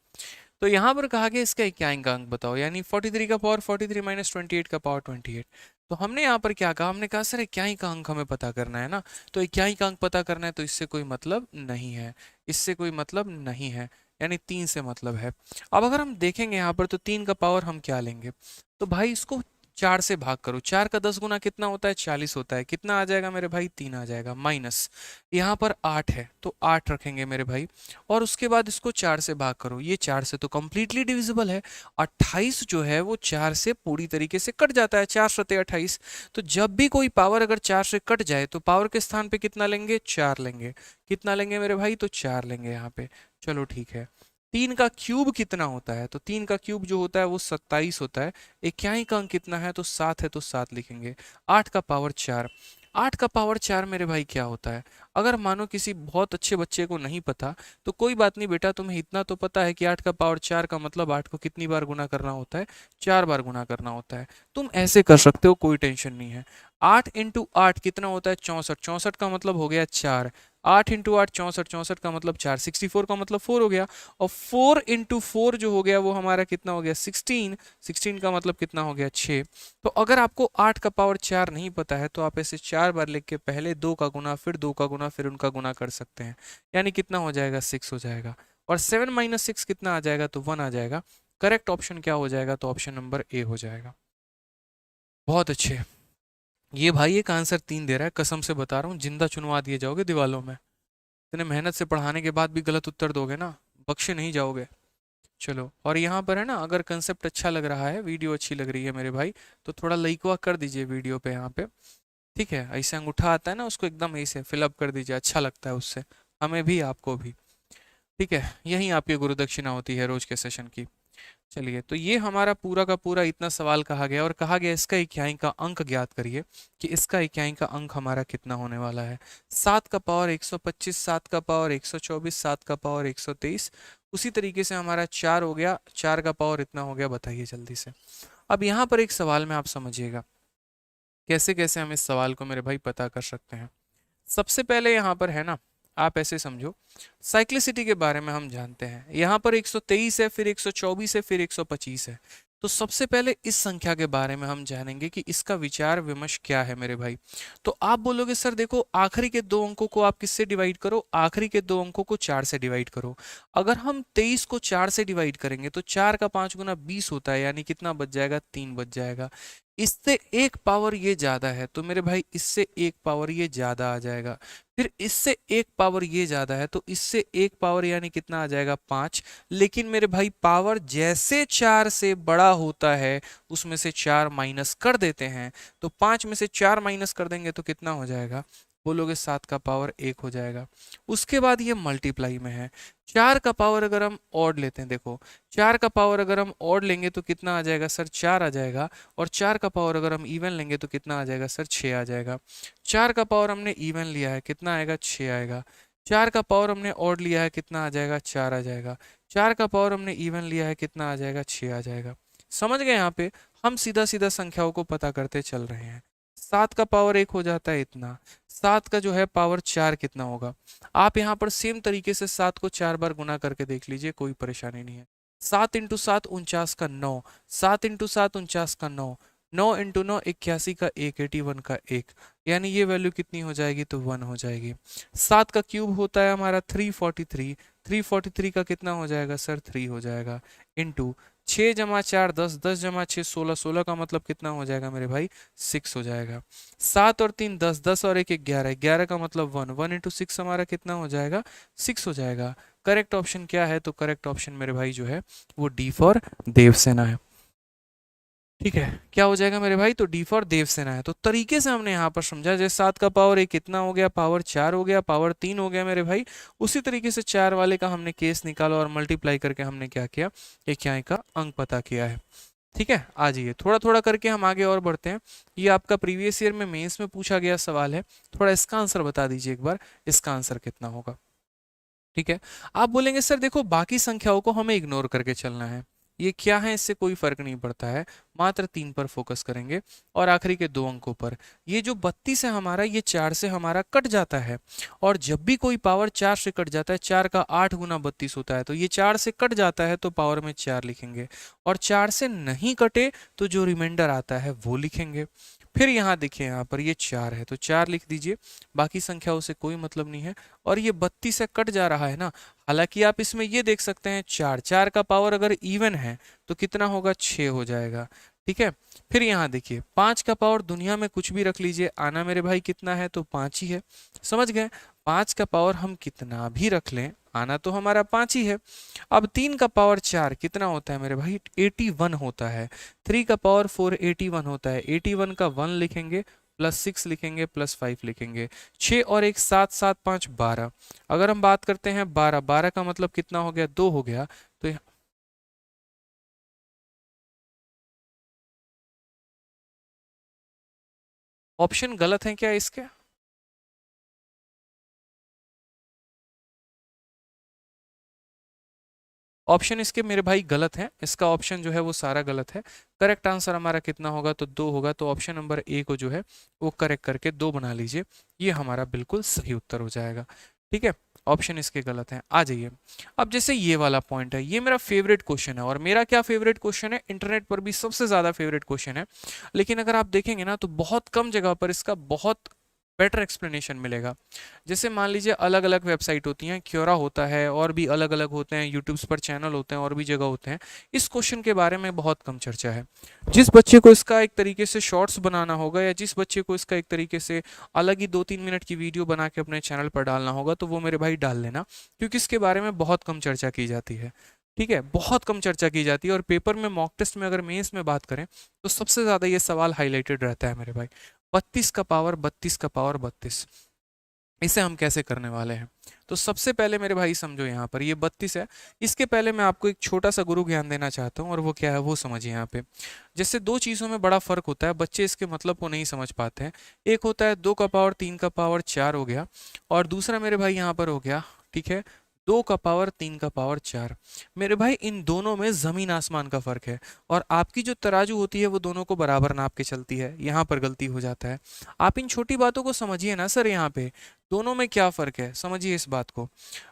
तो यहाँ पर कहा गया इसका इक्याइक अंक बताओ, यानी 43 का पावर 43 माइनस 28 का पावर 28। तो हमने यहाँ पर क्या कहा, हमने कहा सर इक्याइक का अंक हमें पता करना है ना, तो इक्याइक का अंक पता करना है, तो इससे कोई मतलब नहीं है, इससे कोई मतलब नहीं है, यानी 3 से मतलब है। अब अगर हम देखेंगे यहाँ पर तो 3 का पावर हम क्या लेंगे, तो भाई इसको 4 से भाग करो, 4 का 10 गुना कितना होता है, 40 होता है, कितना आ जाएगा मेरे भाई, 3 आ जाएगा, माइनस यहाँ पर 8 है तो 8 रखेंगे मेरे भाई, और उसके बाद इसको 4 से भाग करो, ये 4 से तो कंप्लीटली डिविजिबल है, 28 जो है वो 4 से पूरी तरीके से कट जाता है, 4 सते 28। तो जब भी कोई पावर अगर 4 से कट जाए तो पावर के स्थान पे कितना लेंगे, 4 लेंगे, कितना लेंगे मेरे भाई, तो 4 लेंगे यहाँ पे। चलो ठीक है, 3 का क्यूब कितना होता है, तो 3 का क्यूब जो होता है वो 27 होता है, इक्याई का अंक कितना है, तो 7 है तो 7 लिखेंगे। 8 का पावर 4, 8 का पावर 4 मेरे भाई क्या होता है, अगर मानो किसी बहुत अच्छे बच्चे को नहीं पता तो कोई बात नहीं बेटा, तुम्हें इतना तो पता है कि 8 का पावर 4 का मतलब 8 को कितनी बार गुना करना होता है, 4 बार गुना करना होता है, तुम ऐसे कर सकते हो, कोई टेंशन नहीं है। 8 इंटू 8 कितना होता है, 64, 64 का मतलब हो गया 4, 8 इंटू 8 64, 64 का मतलब 4, 64 का मतलब 4 हो गया, और 4 इंटू 4 जो हो गया वो हमारा कितना हो गया, 16, 16 का मतलब कितना हो गया, 6। तो अगर आपको 8 का पावर 4 नहीं पता है तो आप ऐसे 4 बार लिख के पहले 2 का गुना, फिर 2 का गुना, फिर उनका गुना कर सकते हैं, यानी कितना हो जाएगा, 6 हो जाएगा, और 7 माइनस 6 कितना आ जाएगा, तो 1 आ जाएगा। करेक्ट ऑप्शन क्या हो जाएगा, तो ऑप्शन नंबर ए हो जाएगा। बहुत अच्छे, ये भाई एक आंसर 3 दे रहा है, कसम से बता रहा हूँ, जिंदा चुनवा दिए जाओगे दीवालों में, इतने मेहनत से पढ़ाने के बाद भी गलत उत्तर दोगे ना, बख्शे नहीं जाओगे। चलो, और यहाँ पर है ना, अगर कंसेप्ट अच्छा लग रहा है, वीडियो अच्छी लग रही है मेरे भाई, तो थोड़ा लाइकवा कर दीजिए वीडियो पे यहाँ पे, ठीक है, ऐसे अंगूठा आता है ना उसको एकदम ऐसे फिलअप कर दीजिए, अच्छा लगता है उससे, हमें भी आपको भी, ठीक है, यही आपकी गुरु दक्षिणा होती है रोज के सेशन की। चलिए, तो ये हमारा पूरा का पूरा इतना सवाल कहा गया, और कहा गया इसका इक्याई का अंक ज्ञात करिए, कि इसका इक्याई का अंक हमारा कितना होने वाला है। 7 का पावर 125, 7 का पावर 124, 7 का पावर 123, उसी तरीके से हमारा 4 हो गया, 4 का पावर इतना हो गया, बताइए जल्दी से। अब यहाँ पर एक सवाल में आप समझिएगा कैसे कैसे हम इस सवाल को मेरे भाई पता कर सकते हैं। सबसे पहले यहाँ पर है ना, आप ऐसे समझो, साइक्लिसिटी के बारे में हम जानते हैं, यहाँ पर 123 है, फिर 124 है, फिर 125 है, तो सबसे पहले इस संख्या के बारे में हम जानेंगे कि इसका विचार विमर्श क्या है मेरे भाई। तो आप बोलोगे सर देखो, आखिरी के 2 अंकों को आप किससे डिवाइड करो, आखिरी के 2 अंकों को 4 से डिवाइड करो। अगर हम 23 को 4 से डिवाइड करेंगे तो 4 का 5 गुना 20 होता है, यानी कितना बच जाएगा, 3 बच जाएगा। इससे एक पावर ये ज्यादा है तो मेरे भाई इससे एक पावर ये ज्यादा आ जाएगा, फिर इससे एक पावर ये ज्यादा है तो इससे एक पावर यानी कितना आ जाएगा, 5। लेकिन मेरे भाई पावर जैसे 4 से बड़ा होता है उसमें से 4 माइनस कर देते हैं, तो 5 में से 4 माइनस कर देंगे तो कितना हो जाएगा, बोलोगे 7 का पावर 1 हो जाएगा। उसके बाद ये मल्टीप्लाई में है, 4 का पावर अगर हम ऑड लेते हैं, देखो 4 का पावर अगर हम ऑड लेंगे तो कितना आ जाएगा सर, 4 आ जाएगा, और 4 का पावर अगर हम इवन लेंगे तो कितना आ जाएगा सर, 6 आ जाएगा। 4 का पावर हमने इवन लिया है, कितना आएगा, 6 आएगा। 4 का पावर हमने ऑड लिया है, कितना आ जाएगा, 4 आ जाएगा। 4 का पावर हमने इवन लिया है, कितना आ जाएगा, 6 आ जाएगा। समझ गए, यहाँ पे हम सीधा सीधा संख्याओं को पता करते चल रहे हैं। 7 का पावर 1 हो जाता है इतना, 7 का जो है पावर 4 कितना होगा। आप यहाँ पर सेम तरीके से 7 को 4 बार गुना करके देख लीजिए, कोई परेशानी नहीं है। 7 इंटू 7 49 का 9, 7 इंटू 7 49 का 9, 9 इंटू 9 81 का 1, 81 का 1, यानी ये वैल्यू कितनी हो जाएगी, तो 1 हो जाएगी। 7 का क्यूब होता है हमारा 343, 343 का कितना हो जाएगा सर, 3 हो जाएगा, इंटू 6 जमा 4 10, 10 जमा 6 16, 16 का मतलब कितना हो जाएगा मेरे भाई, 6 हो जाएगा। 7 और 3 10, 10 और 1 11, 11 का मतलब 1, 1 इंटू 6 हमारा कितना हो जाएगा, 6 हो जाएगा। करेक्ट ऑप्शन क्या है, तो करेक्ट ऑप्शन मेरे भाई जो है वो डी फॉर देवसेना है। ठीक है, क्या हो जाएगा मेरे भाई, तो डी फॉर देवसेना है। तो तरीके से हमने यहाँ पर समझा, जैसे 7 का पावर 1 कितना हो गया, पावर 4 हो गया, पावर 3 हो गया मेरे भाई, उसी तरीके से 4 वाले का हमने केस निकाला और मल्टीप्लाई करके हमने क्या किया, इक्याई का अंक पता किया है। ठीक है, आ जाइए थोड़ा थोड़ा करके हम आगे और बढ़ते हैं। ये आपका प्रीवियस ईयर में मेंस में पूछा गया सवाल है, थोड़ा इसका आंसर बता दीजिए एक बार, इसका आंसर कितना होगा। ठीक है, आप बोलेंगे सर देखो बाकी संख्याओं को हमें इग्नोर करके चलना है, ये क्या है इससे कोई फर्क नहीं पड़ता है, मात्र 3 पर फोकस करेंगे और आखिरी के 2 अंकों पर। ये जो 32 है हमारा, ये 4 से हमारा कट जाता है, और जब भी कोई पावर 4 से कट जाता है, 4 का 8 गुना 32 होता है, तो ये 4 से कट जाता है तो पावर में 4 लिखेंगे, और 4 से नहीं कटे तो जो रिमाइंडर आता है वो लिखेंगे। फिर यहाँ देखिए, यहाँ पर ये 4 है तो 4 लिख दीजिए, बाकी संख्याओं से कोई मतलब नहीं है। और ये 32 से कट जा रहा है ना, हालांकि आप इसमें ये देख सकते हैं 4 4 का पावर अगर इवन है तो कितना होगा, 6 हो जाएगा। ठीक है। फिर यहाँ देखिए 5 का पावर दुनिया में कुछ भी रख लीजिए, आना मेरे भाई कितना है, तो 5 ही है। समझ गए? 5 का पावर हम कितना भी रख लें, आना तो हमारा 5 ही है। अब 3 का पावर 4 कितना होता है मेरे भाई, 81 होता है। 3 का पावर 4 81 होता है। 81 का 1 लिखेंगे, प्लस 6 लिखेंगे, प्लस 5 लिखेंगे। 6 और 1 7 7 5 12। अगर हम बात करते हैं 12, 12 का मतलब कितना हो गया, 2 हो गया। तो ऑप्शन गलत है क्या इसके? ऑप्शन इसके मेरे भाई गलत है, इसका ऑप्शन जो है वो सारा गलत है। करेक्ट आंसर हमारा कितना होगा, तो 2 होगा। तो ऑप्शन नंबर ए को जो है वो करेक्ट करके 2 बना लीजिए, ये हमारा बिल्कुल सही उत्तर हो जाएगा। ठीक है, ऑप्शन इसके गलत हैं। आ जाइए, अब जैसे ये वाला पॉइंट है, ये मेरा फेवरेट क्वेश्चन है। और मेरा क्या फेवरेट क्वेश्चन है, इंटरनेट पर भी सबसे ज्यादा फेवरेट क्वेश्चन है। लेकिन अगर आप देखेंगे ना तो बहुत कम जगह पर इसका बहुत बेटर एक्सप्लेनेशन मिलेगा। जैसे मान लीजिए अलग अलग वेबसाइट होती हैं, क्योरा होता है, और भी अलग अलग होते हैं, यूट्यूब्स पर चैनल होते हैं, और भी जगह होते हैं। इस क्वेश्चन के बारे में बहुत कम चर्चा है। जिस बच्चे को इसका एक तरीके से शॉर्ट्स बनाना होगा, या जिस बच्चे को इसका एक तरीके से अलग ही 2-3 मिनट की वीडियो बना के अपने चैनल पर डालना होगा, तो वो मेरे भाई डाल लेना, क्योंकि इसके बारे में बहुत कम चर्चा की जाती है। ठीक है, बहुत कम चर्चा की जाती है। और पेपर में, मॉक टेस्ट में, अगर मेंस में बात करें तो सबसे ज़्यादा ये सवाल हाईलाइटेड रहता है मेरे भाई। 32 का पावर 32 का पावर 32, इसे हम कैसे करने वाले हैं? तो सबसे पहले मेरे भाई समझो, यहाँ पर ये 32 है। इसके पहले मैं आपको एक छोटा सा गुरु ज्ञान देना चाहता हूँ, और वो क्या है वो समझिए। यहाँ पे जैसे दो चीज़ों में बड़ा फर्क होता है, बच्चे इसके मतलब को नहीं समझ पाते हैं। एक होता है 2 का पावर 3 का पावर 4 हो गया, और दूसरा मेरे भाई यहाँ पर हो गया, ठीक है, 2 का पावर 3 का पावर 4। मेरे भाई इन दोनों में जमीन आसमान का फर्क है। और आपकी जो तराजू होती है वो दोनों को बराबर नाप के चलती है, यहाँ पर गलती हो जाता है। आप इन छोटी बातों को समझिए ना सर, यहाँ पे दोनों में क्या फ़र्क है, समझिए इस बात को।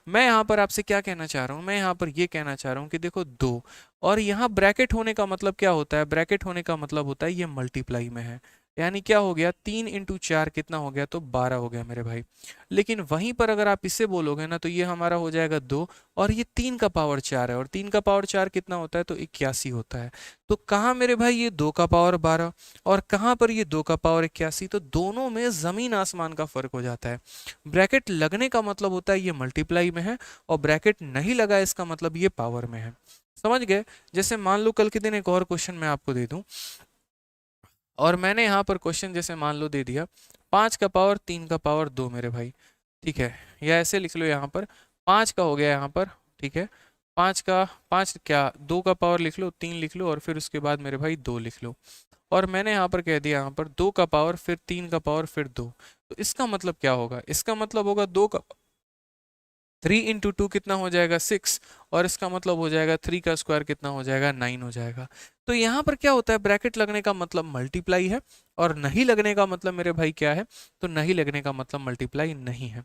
मैं यहाँ पर आपसे क्या कहना चाह रहा हूँ, मैं यहाँ पर ये कहना चाह रहा हूँ कि देखो 2, और यहाँ ब्रैकेट होने का मतलब क्या होता है, ब्रैकेट होने का मतलब होता है ये मल्टीप्लाई में है। यानी क्या हो गया, 3 इंटू 4 कितना हो गया, तो 12 हो गया मेरे भाई। लेकिन वहीं पर अगर आप इसे बोलोगे ना, तो ये हमारा हो जाएगा 2, और ये 3 का पावर 4 है, और 3 का पावर 4 कितना होता है, तो 81 होता है। तो कहाँ मेरे भाई ये 2 का पावर 12, और कहाँ पर ये 2 का पावर 81, तो दोनों में ज़मीन आसमान का फ़र्क हो जाता है। ब्रैकेट लगने का मतलब होता है ये मल्टीप्लाई में है, और ब्रैकेट नहीं लगा इसका मतलब ये पावर में है। समझ गए? जैसे मान लो कल के दिन एक और क्वेश्चन मैं आपको दे दूं, और मैंने यहाँ पर क्वेश्चन जैसे मान लो दे दिया 5 का पावर 3 का पावर 2 मेरे भाई। ठीक है, या ऐसे लिख लो, यहाँ पर 5 का हो गया यहाँ पर, ठीक है, 5 का 5 क्या, 2 का पावर लिख लो, 3 लिख लो, और फिर उसके बाद मेरे भाई 2 लिख लो। और मैंने यहाँ पर कह दिया, यहाँ पर 2 का पावर, फिर 3 का पावर, फिर 2। तो इसका मतलब क्या होगा, इसका मतलब होगा 2 का 3 इंटू 2 कितना हो जाएगा, 6। और इसका मतलब हो जाएगा 3 का स्क्वायर कितना हो जाएगा, 9 हो जाएगा। तो यहाँ पर क्या होता है, ब्रैकेट लगने का मतलब मल्टीप्लाई है, और नहीं लगने का मतलब मेरे भाई क्या है, तो नहीं लगने का मतलब मल्टीप्लाई नहीं है।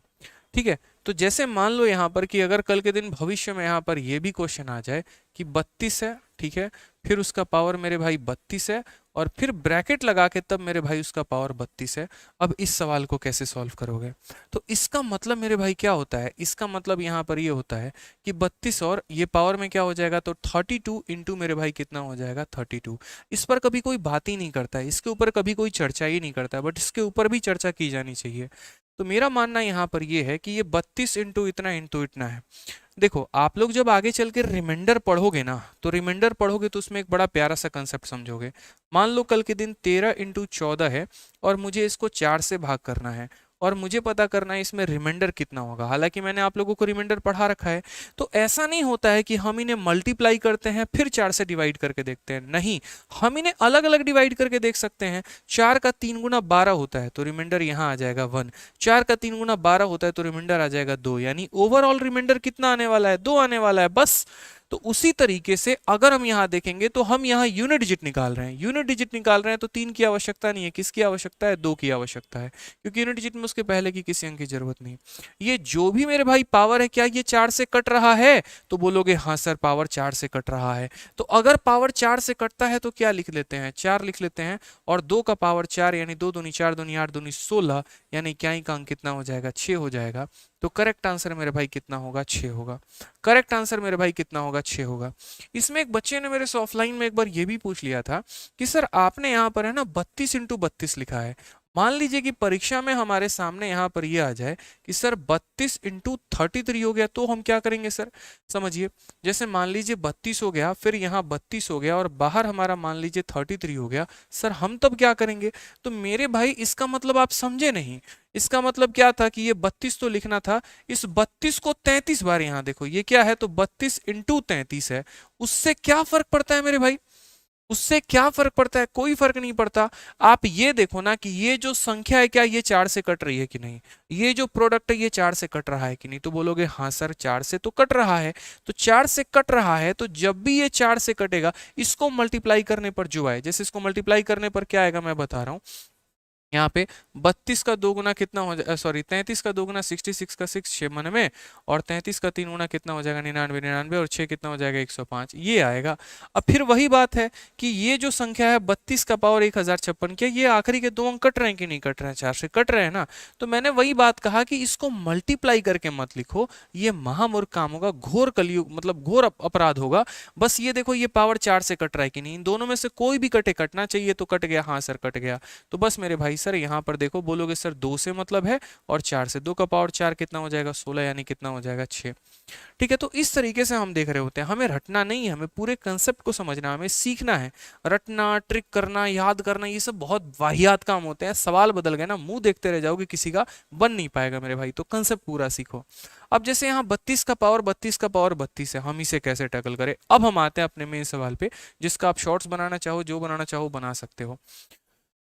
ठीक है, तो जैसे मान लो यहाँ पर कि अगर कल के दिन भविष्य में यहाँ पर ये भी क्वेश्चन आ जाए कि 32 है, ठीक है, फिर उसका पावर मेरे भाई 32 है, और फिर ब्रैकेट लगा के तब मेरे भाई उसका पावर 32 है। अब इस सवाल को कैसे सॉल्व करोगे? तो इसका मतलब मेरे भाई क्या होता है, इसका मतलब यहाँ पर ये होता है कि 32 और ये पावर में क्या हो जाएगा, तो 32 इंटू मेरे भाई कितना हो जाएगा, 32। इस पर कभी कोई बात ही नहीं करता है, इसके ऊपर कभी कोई चर्चा ही नहीं करता है, बट इसके ऊपर भी चर्चा की जानी चाहिए। तो मेरा मानना यहाँ पर ये है कि ये 32 इंटू इतना है। देखो आप लोग जब आगे चल के रिमाइंडर पढ़ोगे ना, तो रिमाइंडर पढ़ोगे तो उसमें एक बड़ा प्यारा सा कंसेप्ट समझोगे। मान लो कल के दिन 13 इंटू 14 है, और मुझे इसको 4 से भाग करना है, और मुझे पता करना है इसमें रिमाइंडर कितना होगा। हालांकि मैंने आप लोगों को रिमाइंडर पढ़ा रखा है। तो ऐसा नहीं होता है कि हम इन्हें मल्टीप्लाई करते हैं फिर 4 से डिवाइड करके देखते हैं, नहीं, हम इन्हें अलग अलग डिवाइड करके देख सकते हैं। 4 का 3 गुना 12 होता है, तो रिमाइंडर यहाँ आ जाएगा 1। 4 का 3 गुना 12 होता है, तो रिमाइंडर आ जाएगा 2। यानी ओवरऑल रिमाइंडर कितना आने वाला है, 2 आने वाला है, बस। तो उसी तरीके से अगर हम यहाँ देखेंगे तो हम यहाँ यूनिट डिजिट निकाल रहे हैं, यूनिट डिजिट निकाल रहे हैं, तो 3 की आवश्यकता नहीं है, किसकी आवश्यकता है, 2 की आवश्यकता है, क्योंकि यूनिट डिजिट में उसके पहले की किसी अंक की जरूरत नहीं। ये जो भी मेरे भाई पावर है, क्या ये 4 से कट रहा है? तो बोलोगे हाँ सर पावर 4 से कट रहा है। तो अगर पावर 4 से कटता है तो क्या लिख लेते हैं, 4 लिख लेते हैं, और 2 का पावर 4 यानी 2 दूनी 4 दूनी 8 दूनी 16, यानी क्या ही का अंक कितना हो जाएगा, 6 हो जाएगा। तो करेक्ट आंसर मेरे भाई कितना होगा, 6 होगा। करेक्ट आंसर मेरे भाई कितना होगा, 6 होगा। इसमें एक बच्चे ने मेरे से ऑफलाइन में एक बार ये भी पूछ लिया था कि सर आपने यहाँ पर है ना 32x32 लिखा है। मान लीजिए कि परीक्षा में हमारे सामने यहाँ पर ये आ जाए कि सर 32x33 हो गया, तो हम क्या करेंगे सर, समझिए। जैसे मान लीजिए 32 हो गया, फिर यहाँ 32 हो गया और बाहर हमारा मान लीजिए 33 हो गया, सर हम तब क्या करेंगे। तो मेरे भाई इसका मतलब आप समझे नहीं। इसका मतलब क्या था कि ये 32 तो लिखना था, इस 32 को 33 बार, यहाँ देखो ये क्या है, तो 32x33 है। उससे क्या फर्क पड़ता है मेरे भाई, उससे क्या फर्क पड़ता है, कोई फर्क नहीं पड़ता। आप ये देखो ना कि ये जो संख्या है क्या ये 4 से कट रही है कि नहीं, ये जो प्रोडक्ट है ये 4 से कट रहा है कि नहीं। तो बोलोगे हाँ सर 4 से तो कट रहा है। तो 4 से कट रहा है तो जब भी ये 4 से कटेगा इसको मल्टीप्लाई करने पर जो आए, जैसे इसको मल्टीप्लाई करने पर क्या आएगा मैं बता रहा हूं। यहाँ पे 32 का 2 गुना कितना हो जाएगा, सॉरी 33 का 2 गुना 66 का 6 6 मन में, और 33 का 3 गुना कितना हो जाएगा 99 99, और 6 कितना हो जाएगा 105, ये आएगा। अब फिर वही बात है कि ये जो संख्या है 32 का पावर 1056, क्या ये आखिरी के 2 अंक कट रहे हैं कि नहीं कट रहे हैं, 4 से कट रहे हैं ना। तो मैंने वही बात कहा कि इसको मल्टीप्लाई करके मत लिखो, ये महामूर्ख काम होगा, घोर कलयुग मतलब घोर अपराध होगा। बस ये देखो ये पावर 4 से कट रहा है कि नहीं, इन दोनों में से कोई भी कटे, कटना चाहिए तो कट गया, हाँ सर कट गया। तो बस मेरे भाई सर यहाँ पर देखो, बोलोगे सर 2 से मतलब है और 4 से, 2 का पावर 4 कितना हो जाएगा 16, यानी कितना हो जाएगा 6। ठीक है, तो इस तरीके से हम देख रहे होते हैं, हमें रटना नहीं है, हमें पूरे कंसेप्ट को समझना, हमें सीखना है। रटना, ट्रिक करना, याद करना, ये सब बहुत वाहियात काम होते हैं। सवाल बदल गए ना, मुंह देखते रह जाओगे, किसी का बन नहीं पाएगा मेरे भाई। तो कंसेप्ट पूरा सीखो। अब जैसे यहाँ 32 का पावर 32 का पावर 32 है, हम इसे कैसे टैकल करें। अब हम आते हैं अपने मेन सवाल पे, जिसका आप शॉर्ट्स बनाना चाहो, जो बनाना चाहो बना सकते हो।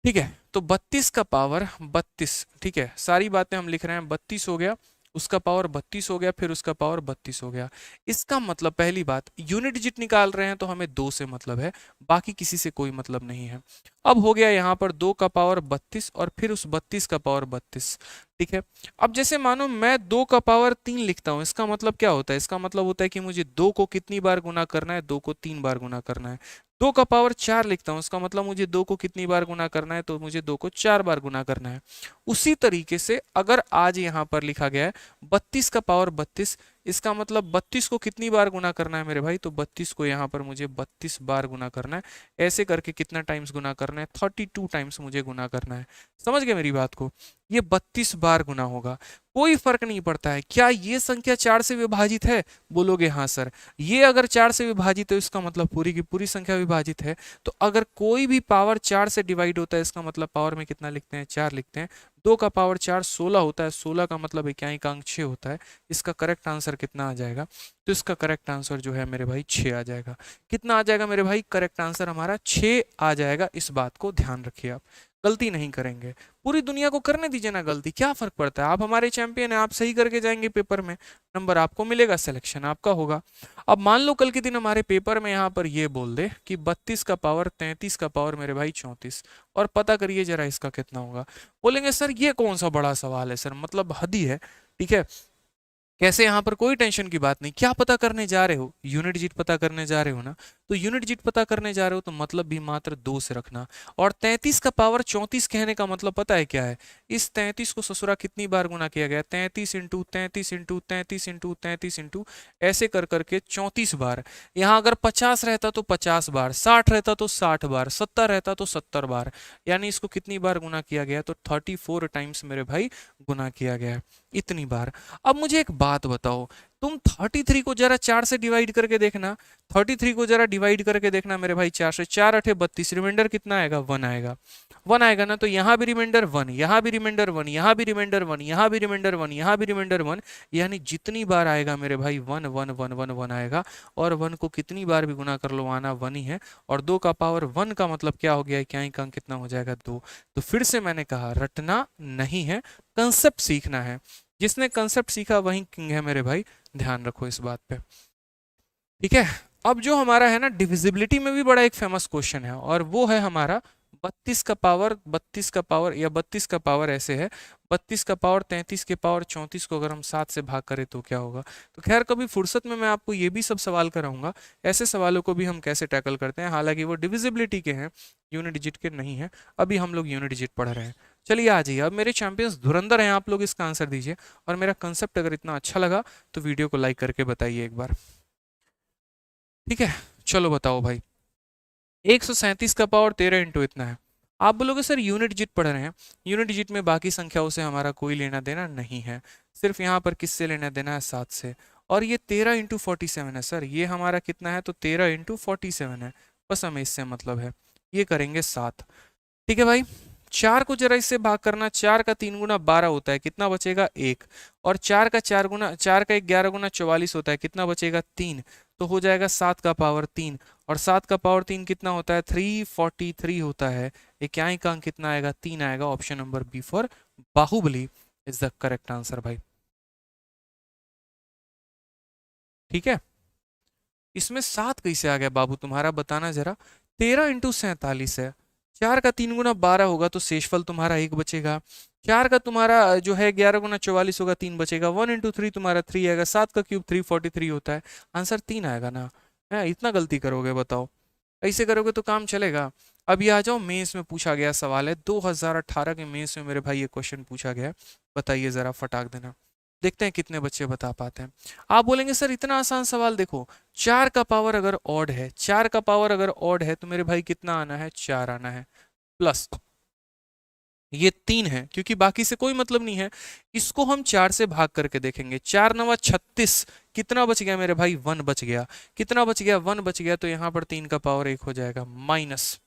ठीक है, तो 32 का पावर 32, ठीक है, सारी बातें हम लिख रहे हैं। 32 हो गया, उसका पावर 32 हो गया, फिर उसका पावर 32 हो गया। इसका मतलब पहली बात, यूनिट डिजिट निकाल रहे हैं तो हमें 2 से मतलब है, बाकी किसी से कोई मतलब नहीं है। अब हो गया यहाँ पर 2 का पावर 32 और फिर उस 32 का पावर 32। ठीक है, अब जैसे मानो मैं 2 का पावर 3 लिखता हूँ, इसका मतलब क्या होता है, इसका मतलब होता है कि मुझे 2 को कितनी बार गुना करना है, 2 को 3 बार गुना करना है। 2 का पावर 4 लिखता हूँ, इसका मतलब मुझे 2 को कितनी बार गुना करना है, तो मुझे 2 को 4 बार गुना करना है। उसी तरीके से अगर आज यहाँ पर लिखा गया है 32 का पावर 32, इसका मतलब 32 को कितनी बार गुना करना है मेरे भाई, तो 32 को यहाँ पर मुझे 32 बार गुना करना है। ऐसे करके कितना टाइम्स गुना करना है, 32 टाइम्स मुझे गुना करना है। समझ गए मेरी बात को, ये 32 बार गुना होगा। कोई फर्क नहीं पड़ता है क्या ये संख्या 4 से विभाजित है, बोलोगे हाँ सर। ये अगर 4 से विभाजित है इसका मतलब पूरी की पूरी संख्या विभाजित है। तो अगर कोई भी पावर 4 से डिवाइड होता है इसका मतलब पावर में कितना लिखते हैं, 4 लिखते हैं। 2 का पावर 4 16 होता है, 16 का मतलब इक्याई का अंक 6 होता है। इसका करेक्ट आंसर कितना आ जाएगा, तो इसका करेक्ट आंसर जो है मेरे भाई 6 आ जाएगा। कितना आ जाएगा मेरे भाई, करेक्ट आंसर हमारा 6 आ जाएगा। इस बात को ध्यान रखिए, आप गलती नहीं करेंगे। पूरी दुनिया को करने दीजिए ना गलती, क्या फर्क पड़ता है। आप हमारे चैंपियन हैं, आप सही करके जाएंगे पेपर में, नंबर आपको मिलेगा, सिलेक्शन आपका होगा। अब मान लो कल के दिन हमारे पेपर में यहाँ पर ये बोल दे कि 32 का पावर 33 का पावर मेरे भाई 34, और पता करिए जरा इसका कितना होगा। बोलेंगे सर ये कौन सा बड़ा सवाल है सर, मतलब हद ही है। ठीक है, कैसे, यहाँ पर कोई टेंशन की बात नहीं। क्या पता करने जा रहे हो, यूनिट डिजिट पता करने जा रहे हो ना, तो यूनिट डिजिट पता करने जा रहे हो तो मतलब भी मात्र 2 से रखना। और 33 का पावर 34 कहने का मतलब पता है क्या है, इस 33 को ससुरा कितनी बार गुना किया गया, 33 इंटू 33 इंटू 33 इंटू 33 इंटू ऐसे कर करके 34 बार। यहाँ अगर 50 रहता तो 50 बार, 60 रहता तो 60 बार, 70 रहता तो 70 बार, यानी इसको कितनी बार गुना किया गया, तो 34 टाइम्स मेरे भाई गुना किया गया, इतनी बार। अब मुझे एक बात बताओ, तुम 33 को जरा 4 से डिवाइड करके देखना, 33 को जरा डिवाइड करके देखना मेरे भाई 4 से। 4 अठे 32, रिमाइंडर कितना आएगा, 1 आएगा। 1 आएगा ना, तो यहाँ भी रिमाइंडर 1, यहाँ भी रिमाइंडर 1, यहाँ भी रिमाइंडर 1, यहाँ भी रिमाइंडर 1, यहाँ भी रिमाइंडर 1, यानी जितनी बार आएगा मेरे भाई 1 1 1 1 1 आएगा। और 1 को कितनी बार भी गुना कर लो आना 1 ही है। और 2 का पावर 1 का मतलब क्या हो गया, क्या का अंक कितना हो जाएगा 2। तो फिर से मैंने कहा रटना नहीं है, कंसेप्ट सीखना है। जिसने कंसेप्ट सीखा वही किंग है मेरे भाई, ध्यान रखो इस बात पे। ठीक है, अब जो हमारा है ना डिविजिबिलिटी में भी बड़ा एक फेमस क्वेश्चन है, और वो है हमारा 32 का पावर 32 का पावर, या 32 का पावर ऐसे है 32 का पावर 33 के पावर 34 को अगर हम 7 से भाग करें तो क्या होगा। तो खैर कभी फुर्सत में मैं आपको ये भी सब सवाल कराऊंगा, ऐसे सवालों को भी हम कैसे टैकल करते हैं, हालांकि वो डिविजिबिलिटी के हैं, यूनिट डिजिट के नहीं है। अभी हम लोग यूनिट डिजिट पढ़ रहे हैं। चलिए आ जाइए, अब मेरे चैंपियंस धुरंधर हैं, आप लोग इसका आंसर दीजिए। और मेरा कंसेप्ट अगर इतना अच्छा लगा तो वीडियो को लाइक करके बताइए एक बार। ठीक है, चलो बताओ भाई। 137 का पावर 13 इंटू इतना है। आप बोलोगे सर यूनिट डिजिट पढ़ रहे हैं, यूनिट डिजिट में बाकी संख्याओं से हमारा कोई लेना देना नहीं है, सिर्फ यहाँ पर किससे लेना देना है, 7 से। और ये 13 इंटू 47 है सर, ये हमारा कितना है, तो 13 इंटू 47 है, बस हमें इससे मतलब है। ये करेंगे 7। ठीक है भाई, 4 को जरा इससे भाग करना, 4 का 3 गुना 12 होता है, कितना बचेगा 1। और 4 का 4 गुना 4 का 11 गुना 44 होता है, कितना बचेगा 3। तो हो जाएगा 7 का पावर 3। और 7 का पावर 3 कितना होता है, 343 होता है। इक्याई का अंक कितना आएगा, 3 आएगा। Option number B for Baahubali is the correct answer भाई। ठीक है, इसमें 7 कैसे आ गया बाबू तुम्हारा, बताना जरा। 13 इंटू 47 है, 4 का 3 गुना 12 होगा तो शेषफल तुम्हारा 1 बचेगा। 4 का तुम्हारा जो है 11 गुना 44 होगा, 3 बचेगा। 1 इंटू 3 तुम्हारा 3 आएगा। 7 का क्यूब 343 होता है, आंसर 3 आएगा ना। है, इतना गलती करोगे बताओ, ऐसे करोगे तो काम चलेगा। अभी आ जाओ, मेंस में पूछा गया सवाल है, 2018 के मेंस में मेरे भाई ये क्वेश्चन पूछा गया है। बताइए जरा, फटाक देना, देखते हैं कितने बच्चे बता पाते हैं। आप बोलेंगे सर इतना आसान सवाल, देखो 4 का पावर अगर ऑड है, 4 का पावर अगर ऑड है तो मेरे भाई कितना आना है, 4 आना है। प्लस ये 3 है, क्योंकि बाकी से कोई मतलब नहीं है। इसको हम 4 से भाग करके देखेंगे, 4 नवा 36, कितना बच गया मेरे भाई, 1 बच गया। कितना बच गया, 1 बच गया। तो यहाँ पर 3 का पावर 1 हो जाएगा, माइनस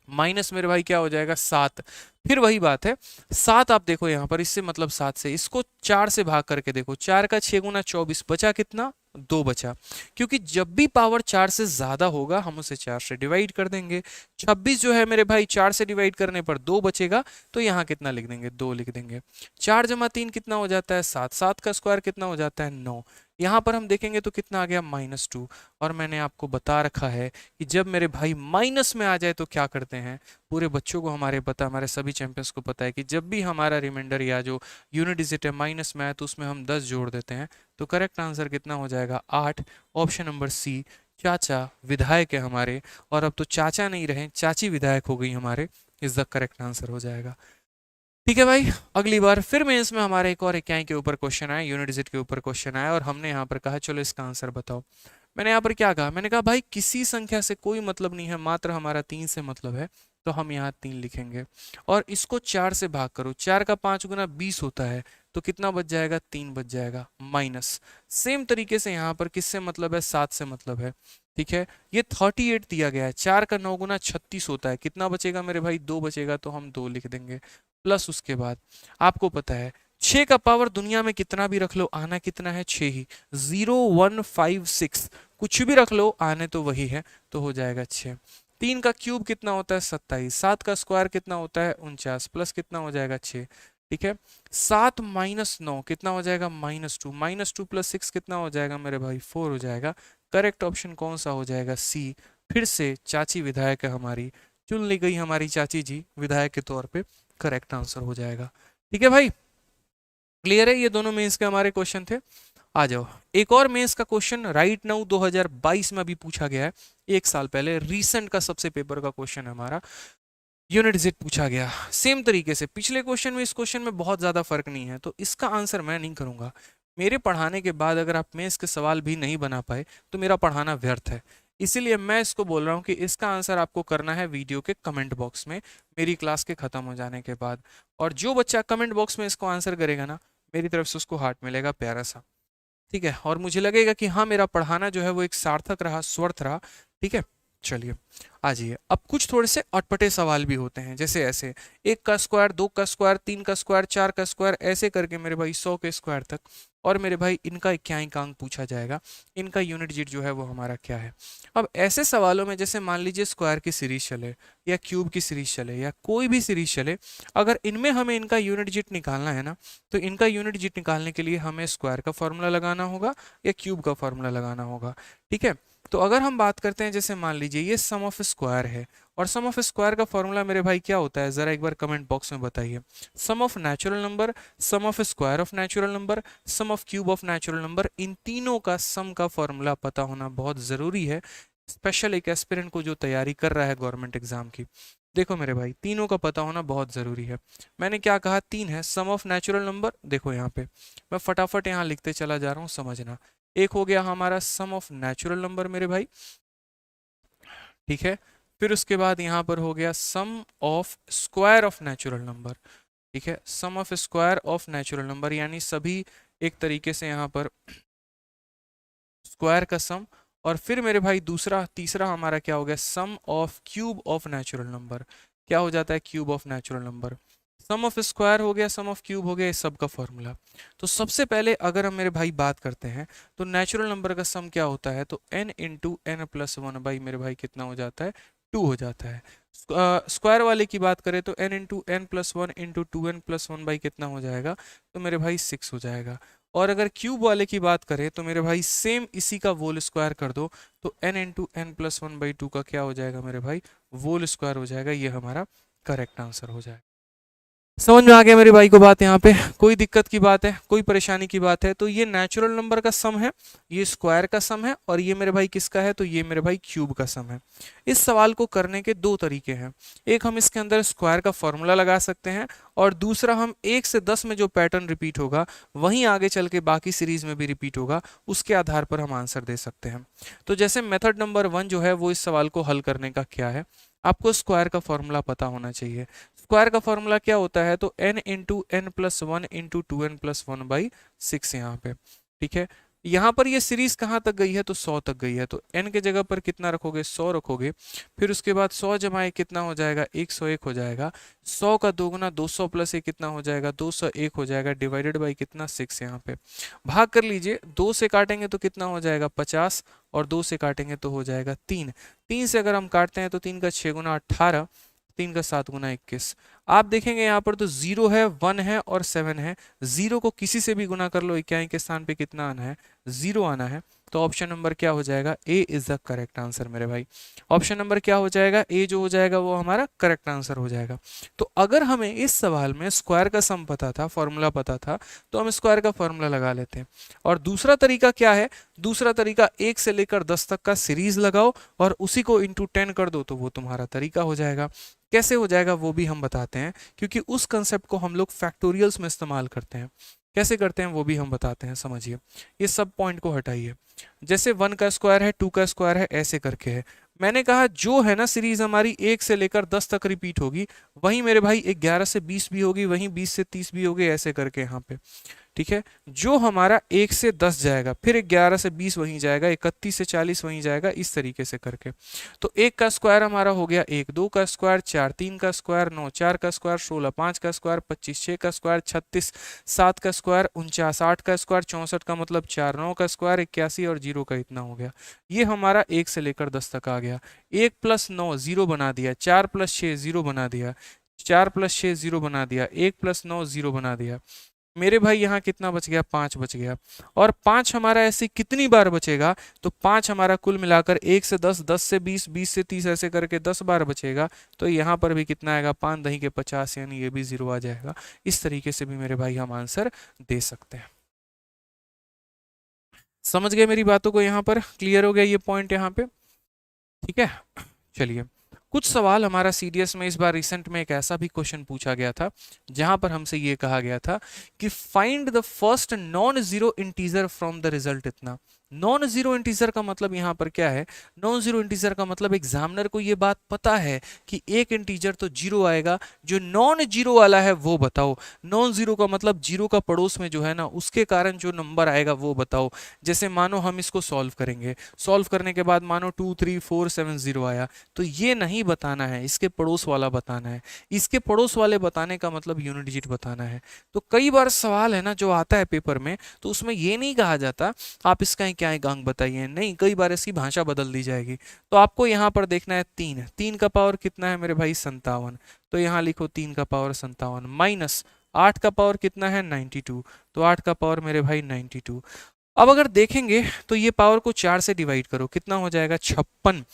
माइनस मेरे भाई क्या हो जाएगा, 7। फिर वही बात है, 7 आप देखो यहाँ पर, इससे मतलब 7 से, इसको 4 से भाग करके देखो, 4 का 6 गुना 24, बचा कितना, 2 बचा। क्योंकि जब भी पावर 4 से ज्यादा होगा हम उसे 4 से डिवाइड कर देंगे। 26 जो है मेरे भाई 4 से डिवाइड करने पर 2 बचेगा, तो यहाँ कितना लिख देंगे, 2 लिख देंगे। 4 जमा 3 कितना हो जाता है, 7। 7 का स्क्वायर कितना हो जाता है, 9। यहाँ पर हम देखेंगे तो कितना आ गया, -2। और मैंने आपको बता रखा है कि जब मेरे भाई माइनस में आ जाए तो क्या करते हैं, पूरे बच्चों को हमारे पता, हमारे सभी चैंपियंस को पता है कि जब भी हमारा रिमाइंडर या जो यूनिट डिजिट है माइनस में आए तो उसमें हम 10 जोड़ देते हैं। तो करेक्ट आंसर कितना हो जाएगा, 8। ऑप्शन नंबर सी, चाचा विधायक है हमारे, और अब तो चाचा नहीं रहे, चाची विधायक हो गई हमारे, इज द करेक्ट आंसर हो जाएगा। ठीक है भाई, अगली बार फिर मेंस में हमारे एक और इकाई के ऊपर क्वेश्चन आया, यूनिट डिजिट के ऊपर क्वेश्चन आया, और हमने यहाँ पर कहा चलो इसका आंसर बताओ। मैंने यहाँ पर क्या कहा, मैंने कहा भाई किसी संख्या से कोई मतलब नहीं है, मात्र हमारा 3 से मतलब है। तो हम यहाँ 3 लिखेंगे, और इसको 4 से भाग करो, 4 का 5 गुना 20 होता है, तो कितना बच जाएगा, 3 बच जाएगा, माइनस। सेम तरीके से यहाँ पर किससे मतलब है, 7 से मतलब है। ठीक है, ये 38 दिया गया है, 4 का 9 गुना 36 होता है, कितना बचेगा मेरे भाई, 2 बचेगा, तो हम 2 लिख देंगे। प्लस उसके बाद आपको पता है 6 का पावर दुनिया में कितना भी रख लो, आना कितना है, 6 ही। 0156, कुछ भी रख लो, आने तो वही है, तो हो जाएगा 6। 3 का क्यूब कितना होता है, 27। 7 का स्क्वायर कितना होता है, 49, प्लस कितना हो जाएगा, 6। ठीक है, 7 माइनस 9 कितना हो जाएगा, -2। -2 प्लस 6 कितना हो जाएगा मेरे भाई, 4 हो जाएगा। करेक्ट ऑप्शन कौन सा हो जाएगा, सी। फिर से चाची विधायक है हमारी, चुन ली गई हमारी चाची जी विधायक के तौर पे, करेक्ट आंसर हो जाएगा। ठीक है भाई, क्लियर है, ये दोनों मेंस के हमारे क्वेश्चन थे। आ जाओ, एक और मेंस का क्वेश्चन राइट नाउ 2022 में भी पूछा गया है, एक साल पहले, रीसेंट का सबसे पेपर का क्वेश्चन है हमारा, यूनिट डिजिट पूछा गया। सेम तरीके से पिछले क्वेश्चन में इस क्वेश्चन में बहुत ज्यादा फर्क नहीं है, तो इसका आंसर मैं नहीं करूंगा। मेरे पढ़ाने के बाद अगर आप मेंस के सवाल भी नहीं बना पाए तो मेरा पढ़ाना व्यर्थ है। इसीलिए मैं इसको बोल रहा हूँ कि इसका आंसर आपको करना है वीडियो के कमेंट बॉक्स में, मेरी क्लास के खत्म हो जाने के बाद। और जो बच्चा कमेंट बॉक्स में इसको आंसर करेगा ना, मेरी तरफ से उसको हार्ट मिलेगा प्यारा सा। ठीक है, और मुझे लगेगा कि हाँ मेरा पढ़ाना जो है वो एक सार्थक रहा, स्वर्थ रहा। ठीक है, चलिए आ जाइए। अब कुछ थोड़े से अटपटे सवाल भी होते हैं, जैसे ऐसे 1 का स्क्वायर, 2 का स्क्वायर, 3 का स्क्वायर, 4 का स्क्वायर, ऐसे करके मेरे भाई 100 के स्क्वायर तक। और मेरे भाई इनका इक्याई का अंक पूछा जाएगा, इनका यूनिट डिजिट जो है वो हमारा क्या है। अब ऐसे सवालों में जैसे मान लीजिए स्क्वायर की सीरीज चले, या क्यूब की सीरीज चले, या कोई भी सीरीज चले, अगर इनमें हमें इनका यूनिट डिजिट निकालना है ना, तो इनका यूनिट डिजिट निकालने के लिए हमें स्क्वायर का फॉर्मूला लगाना होगा या क्यूब का फॉर्मूला लगाना होगा। ठीक है, तो अगर हम बात करते हैं, जैसे मान लीजिए ये सम ऑफ स्क्वायर है, और सम ऑफ स्क्वायर का फॉर्मूला मेरे भाई क्या होता है, जरा एक बार कमेंट बॉक्स में बताइए। Sum of natural number, sum of square of natural number, sum of cube of natural number, इन तीनों का सम का फॉर्मूला पता होना बहुत जरूरी है, स्पेशल एक एस्पिरेंट को जो तैयारी कर रहा है गवर्नमेंट एग्जाम की। देखो मेरे भाई, तीनों का पता होना बहुत ज़रूरी है। मैंने क्या कहा, तीन है सम ऑफ नेचुरल नंबर। देखो यहाँ पे मैं फटाफट यहाँ लिखते चला जा रहा हूँ, समझना। एक हो गया हमारा सम ऑफ नेचुरल नंबर मेरे भाई, ठीक है। फिर उसके बाद यहाँ पर हो गया sum of square of natural number, ठीक है। Sum of square of natural number यानी सभी एक तरीके से यहाँ पर स्क्वायर का सम। और फिर मेरे भाई दूसरा तीसरा हमारा क्या हो गया, sum of cube of natural number. क्या हो जाता है, cube of natural number. Sum of square हो गया, सम ऑफ क्यूब हो गया, इस सब का फॉर्मूला। तो सबसे पहले अगर हम मेरे भाई बात करते हैं तो नेचुरल नंबर का सम क्या होता है, तो n into n plus one by मेरे भाई कितना हो जाता है, 2 हो जाता है। स्क्वायर वाले की बात करें तो n into n plus one into two n plus one by कितना हो जाएगा, तो मेरे भाई 6 हो जाएगा। और अगर क्यूब वाले की बात करें तो मेरे भाई सेम इसी का वोल स्क्वायर कर दो, तो n into n plus one by two का क्या हो जाएगा मेरे भाई, वोल स्क्वायर हो जाएगा। ये हमारा करेक्ट आंसर हो जाएगा। समझ में आ गया मेरे भाई को बात, यहाँ पे कोई दिक्कत की बात है, कोई परेशानी की बात है? तो ये नेचुरल नंबर का सम है, ये स्क्वायर का सम है, और ये मेरे भाई किसका है, तो ये मेरे भाई क्यूब का सम है। इस सवाल को करने के दो तरीके हैं, एक हम इसके अंदर स्क्वायर का फॉर्मूला लगा सकते हैं, और दूसरा हम 1 से 10 में जो पैटर्न रिपीट होगा वहीं आगे चल के बाकी सीरीज में भी रिपीट होगा, उसके आधार पर हम आंसर दे सकते हैं। तो जैसे मेथड नंबर 1 जो है वो इस सवाल को हल करने का क्या है, आपको स्क्वायर का फॉर्मूला पता होना चाहिए। स्क्वायर का फॉर्मूला क्या होता है, तो n into n plus one into two n plus one by 6 यहाँ पे, ठीक है। यहाँ पर ये सीरीज कहाँ तक गई है, तो 100 तक गई है, तो n के जगह पर कितना रखोगे, 100 रखोगे। फिर उसके बाद 100 जमाए कितना हो जाएगा, 101 हो जाएगा। 100 का दोगुना 200 प्लस ये कितना हो जाएगा, 201 हो जाएगा, डिवाइडेड बाई कितना, 6 यहाँ पे। भाग कर लीजिए, 2 से काटेंगे तो कितना हो जाएगा, 50, और 2 से काटेंगे तो हो जाएगा 3। 3 से अगर हम काटते हैं तो 3 का 6 गुना 18, 3 का 7 गुना 21। आप देखेंगे यहाँ पर तो 0 है, 1 है और 7 है। 0 को किसी से भी गुना कर लो, इक्याई के स्थान पे कितना आना है, 0 आना है। तो ऑप्शन नंबर क्या हो जाएगा, ए इज द करेक्ट आंसर मेरे भाई। ऑप्शन नंबर क्या हो जाएगा, ए जो हो जाएगा वो हमारा करेक्ट आंसर हो जाएगा। तो अगर हमें इस सवाल में स्क्वायर का सम पता था, फॉर्मूला पता था, तो हम स्क्वायर का फॉर्मूला लगा लेते हैं। और दूसरा तरीका क्या है, दूसरा तरीका 1 से लेकर 10 तक का सीरीज लगाओ और उसी को इंटू 10 कर दो, तो वो तुम्हारा तरीका हो जाएगा। कैसे हो जाएगा वो भी हम बताते हैं, क्योंकि उस कंसेप्ट को हम लोग फैक्टोरियल्स में इस्तेमाल करते हैं। कैसे करते हैं वो भी हम बताते हैं, समझिए। ये सब पॉइंट को हटाइए। जैसे 1 का स्क्वायर है, 2 का स्क्वायर है, ऐसे करके है। मैंने कहा जो है ना सीरीज हमारी 1 से लेकर 10 तक रिपीट होगी, वहीं मेरे भाई 11 से 20 भी होगी, वहीं 20 से 30 भी होगी, ऐसे करके यहाँ पे, ठीक है। जो हमारा 1 से 10 जाएगा, फिर 11 से 20 वहीं जाएगा, 31 से 40 वहीं जाएगा, इस तरीके से करके। तो 1 का स्क्वायर हमारा हो गया 1, 2 का स्क्वायर 4, 3 का स्क्वायर 9, 4 का स्क्वायर 16, 5 का स्क्वायर 25, 6 का स्क्वायर 36, 7 का स्क्वायर 49, 8 का स्क्वायर 64 का मतलब 4, 9 का स्क्वायर 81 और 0 का इतना हो गया। ये हमारा 1 से लेकर 10 तक आ गया। 1 प्लस 9 0 बना दिया, 4 प्लस 6 0 बना दिया, 4 प्लस 6 0 बना दिया, 1 प्लस 9 0 बना दिया। मेरे भाई यहाँ कितना बच गया, 5 बच गया। और 5 हमारा ऐसे कितनी बार बचेगा, तो 5 हमारा कुल मिलाकर 1 से 10, 10 से 20, 20 से 30 ऐसे करके 10 बार बचेगा। तो यहाँ पर भी कितना आएगा, 5 दही के 50, यानी ये भी 0 आ जाएगा। इस तरीके से भी मेरे भाई हम आंसर दे सकते हैं। समझ गए मेरी बातों को, यहाँ पर क्लियर हो गया ये पॉइंट यहाँ पे, ठीक है। चलिए, कुछ सवाल हमारा सीडीएस में इस बार रिसेंट में एक ऐसा भी क्वेश्चन पूछा गया था जहां पर हमसे ये कहा गया था कि find the first non zero integer from the result इतना। नॉन जीरो इंटीजर का मतलब यहाँ पर क्या है, नॉन जीरो इंटीजर का मतलब एग्जामिनर को ये बात पता है कि एक इंटीजर तो जीरो आएगा, जो नॉन जीरो वाला है वो बताओ। नॉन जीरो का मतलब जीरो का पड़ोस में जो है ना, उसके कारण जो नंबर आएगा वो बताओ। जैसे मानो हम इसको सॉल्व करेंगे, सॉल्व करने के बाद मानो 2 3 4 7 0 आया, तो ये नहीं बताना है, इसके पड़ोस वाला बताना है। इसके पड़ोस वाले बताने का मतलब यूनिट डिजिट बताना है। तो कई बार सवाल है ना जो आता है पेपर में, तो उसमें ये नहीं कहा जाता आप इसका क्या एक अंक बताइए, नहीं, कई बार इसकी भाषा बदल दी जाएगी। तो आपको यहाँ पर देखना है 3, 3 का पावर कितना है मेरे भाई, 57। तो यहाँ लिखो 3 का पावर 57 माइनस 8 का पावर कितना है, 92। तो 8 का पावर मेरे भाई 92। अब अगर देखेंगे तो ये पावर को 4 से डिवाइड करो, कितना हो जाएगा, 56।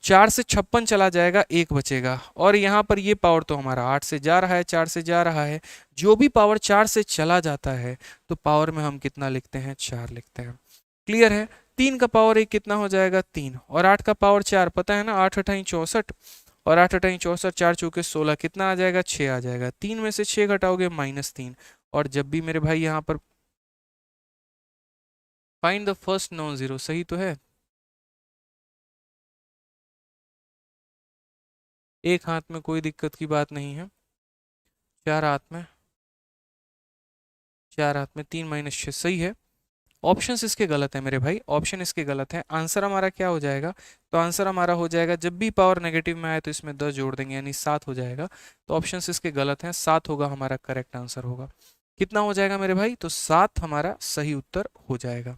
4 से 56 चला जाएगा, 1 बचेगा। और यहाँ पर ये पावर तो हमारा 8 से जा रहा है, 4 से जा रहा है। जो भी पावर 4 से चला जाता है तो पावर में हम कितना लिखते हैं, 4 लिखते हैं। क्लियर है। 3 का पावर 1 कितना हो जाएगा, 3, और 8 का पावर 4, पता है ना, 8 8 64, और 8 अठाई 64, 4 चौके 16, कितना आ जाएगा 6 आ जाएगा। 3 में से 6 घटाओगे -3। और जब भी मेरे भाई यहाँ पर find the first non zero, सही तो है। एक हाथ में कोई दिक्कत की बात नहीं है, चार हाथ में, चार हाथ में 3 - 6 सही है। ऑप्शन इसके गलत है मेरे भाई, ऑप्शन इसके गलत है। आंसर हमारा क्या हो जाएगा, तो आंसर हमारा हो जाएगा, जब भी पावर नेगेटिव में आए तो इसमें 10 जोड़ देंगे यानी 7 हो जाएगा। तो ऑप्शन इसके गलत हैं, 7 होगा हमारा करेक्ट आंसर होगा। कितना हो जाएगा मेरे भाई, तो 7 हमारा सही उत्तर हो जाएगा।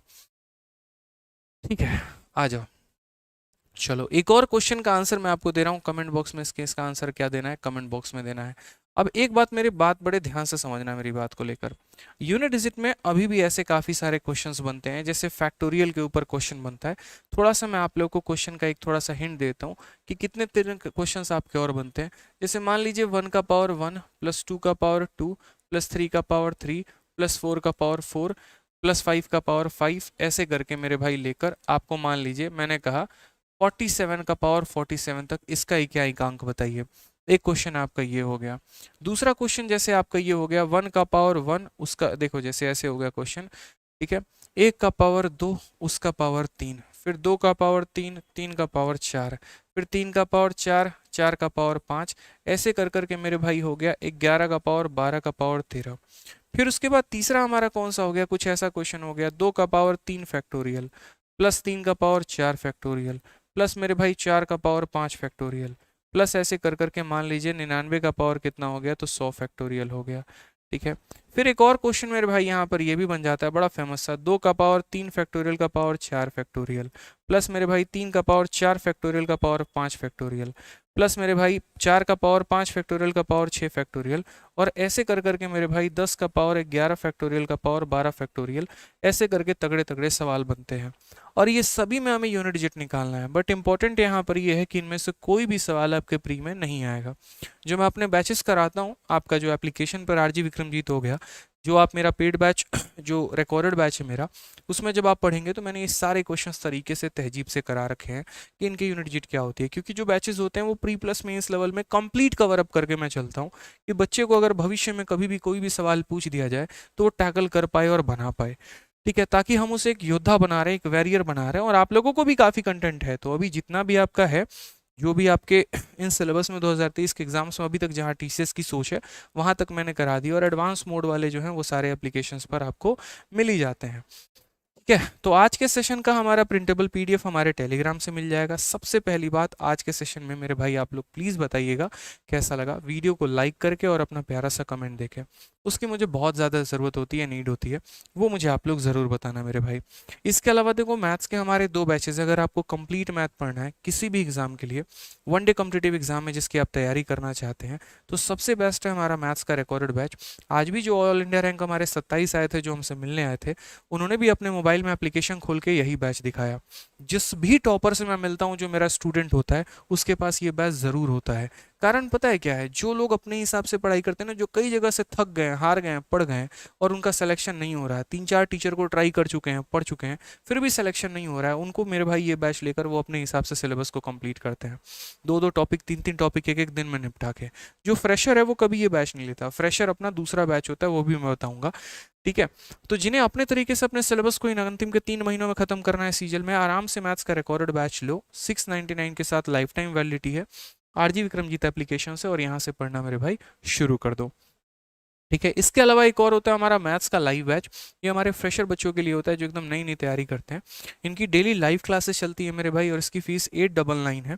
ठीक है, आ जाओ। चलो एक और क्वेश्चन का आंसर मैं आपको दे रहा हूँ कमेंट बॉक्स में, इसका आंसर क्या देना है कमेंट बॉक्स में देना है। अब एक बात, मेरी बात बड़े ध्यान से समझना मेरी बात को लेकर। यूनिट डिजिट में अभी भी ऐसे काफ़ी सारे क्वेश्चंस बनते हैं, जैसे फैक्टोरियल के ऊपर क्वेश्चन बनता है। थोड़ा सा मैं आप लोगों को क्वेश्चन का एक थोड़ा सा हिंट देता हूँ कि कितने तरह के क्वेश्चन आपके और बनते हैं। जैसे मान लीजिए 1 का पावर 1 प्लस 2 का पावर 2 प्लस 3 का पावर 3 प्लस 4 का पावर 4 प्लस 5 का पावर 5, ऐसे करके मेरे भाई लेकर आपको मान लीजिए मैंने कहा 47 का पावर 47 तक, इसका ही क्या एकांक बताइए। एक क्वेश्चन आपका ये हो गया। दूसरा क्वेश्चन जैसे आपका ये हो गया 1 का पावर 1, उसका देखो जैसे ऐसे हो गया क्वेश्चन, ठीक है। 1 का पावर 2, उसका पावर 3, फिर 2 का पावर 3, 3 का पावर 4, फिर 3 का पावर 4, 4 का पावर 5, ऐसे कर करके मेरे भाई हो गया 11 का पावर 12 का पावर 13। फिर उसके बाद तीसरा हमारा कौन सा हो गया, कुछ ऐसा क्वेश्चन हो गया 2 का पावर 3 फैक्टोरियल प्लस 3 का पावर 4 फैक्टोरियल प्लस मेरे भाई 4 का पावर 5 फैक्टोरियल प्लस ऐसे कर करके मान लीजिए 99 का पावर कितना हो गया, तो 100 फैक्टोरियल हो गया। ठीक है, फिर एक और क्वेश्चन मेरे भाई यहाँ पर ये भी बन जाता है बड़ा फेमस सा, 2 का पावर 3 फैक्टोरियल का पावर 4 फैक्टोरियल प्लस मेरे भाई 3 का पावर 4 फैक्टोरियल का पावर 5 फैक्टोरियल प्लस मेरे भाई 4 का पावर 5 फैक्टोरियल का पावर 6 फैक्टोरियल, और ऐसे कर करके मेरे भाई 10 का पावर 11 फैक्टोरियल का पावर 12 फैक्टोरियल, ऐसे करके तगड़े तगड़े सवाल बनते हैं। और ये सभी में हमें यूनिट डिजिट निकालना है, बट इंपॉर्टेंट यहाँ पर ये है कि इनमें से कोई भी सवाल आपके प्री में नहीं आएगा। जो मैं अपने बैचेस कराता हूँ, आपका जो एप्लीकेशन पर आरजी विक्रमजीत हो गया, जो आप मेरा पेड बैच जो रिकॉर्डेड बैच है मेरा, उसमें जब आप पढ़ेंगे तो मैंने ये सारे क्वेश्चंस तरीके से तहजीब से करा रखे हैं कि इनके यूनिट डिजिट क्या होती है। क्योंकि जो बैचेस होते हैं वो प्री प्लस मेंस लेवल में कंप्लीट कवर अप करके मैं चलता हूँ कि बच्चे को अगर भविष्य में कभी भी कोई भी सवाल पूछ दिया जाए तो वो टैकल कर पाए और बना पाए। ठीक है, ताकि हम उसे एक योद्धा बना रहे हैं, एक वैरियर बना रहे हैं, और आप लोगों को भी काफ़ी कंटेंट है। तो अभी जितना भी आपका है, जो भी आपके इन सिलेबस में 2023 के एग्जाम्स में अभी तक जहाँ टीसीएस की सोच है वहाँ तक मैंने करा दी, और एडवांस मोड वाले जो हैं वो सारे एप्लीकेशंस पर आपको मिल ही जाते हैं। ठीक है, तो आज के सेशन का हमारा प्रिंटेबल पीडीएफ हमारे टेलीग्राम से मिल जाएगा। सबसे पहली बात, आज के सेशन में मेरे भाई आप लोग प्लीज़ बताइएगा कैसा लगा, वीडियो को लाइक करके और अपना प्यारा सा कमेंट देके, उसकी मुझे बहुत ज़्यादा ज़रूरत होती है, नीड होती है, वो मुझे आप लोग ज़रूर बताना मेरे भाई। इसके अलावा देखो, मैथ्स के हमारे 2 बैचेज, अगर आपको कंप्लीट मैथ पढ़ना है किसी भी एग्जाम के लिए, वन डे कॉम्पिटिटिव एग्जाम में जिसकी आप तैयारी करना चाहते हैं, तो सबसे बेस्ट है हमारा मैथ्स का रिकॉर्डेड बैच। आज भी जो ऑल इंडिया रैंक हमारे 27 आए थे, जो हमसे मिलने आए थे, उन्होंने भी अपने मोबाइल में एप्लीकेशन खोल के यही बैच दिखाया। जिस भी टॉपर से मैं मिलता हूँ, जो मेरा स्टूडेंट होता है, उसके पास ये बैच ज़रूर होता है। कारण पता है क्या है, जो लोग अपने हिसाब से पढ़ाई करते हैं ना, जो कई जगह से थक गए, हार गए, पढ़ गए और उनका सिलेक्शन नहीं हो रहा है, 3-4 टीचर को ट्राई कर चुके हैं, पढ़ चुके हैं, फिर भी सिलेक्शन नहीं हो रहा है, उनको मेरे भाई ये बैच लेकर वो अपने हिसाब से सिलेबस को कंप्लीट करते हैं, 2-2 टॉपिक, 3-3 टॉपिक एक-एक दिन में निपटा के। जो फ्रेशर है वो कभी ये बैच नहीं लेता, फ्रेशर अपना दूसरा बैच होता है, वो भी मैं बताऊंगा। ठीक है, तो जिन्हें अपने तरीके से अपने सिलेबस को इन अंतिम के 3 महीनों में खत्म करना है सीजल में, आराम से मैथ्स का रिकॉर्डेड बैच लो, 699 के साथ लाइफ टाइम वैलिडिटी है, आरजी विक्रमजीत एप्लीकेशन से, और यहाँ से पढ़ना मेरे भाई शुरू कर दो। ठीक है, इसके अलावा एक और होता है हमारा मैथ्स का लाइव बैच। ये हमारे फ्रेशर बच्चों के लिए होता है जो एकदम नई नई तैयारी करते हैं। इनकी डेली लाइव क्लासेस चलती है मेरे भाई, और इसकी फीस 899 है।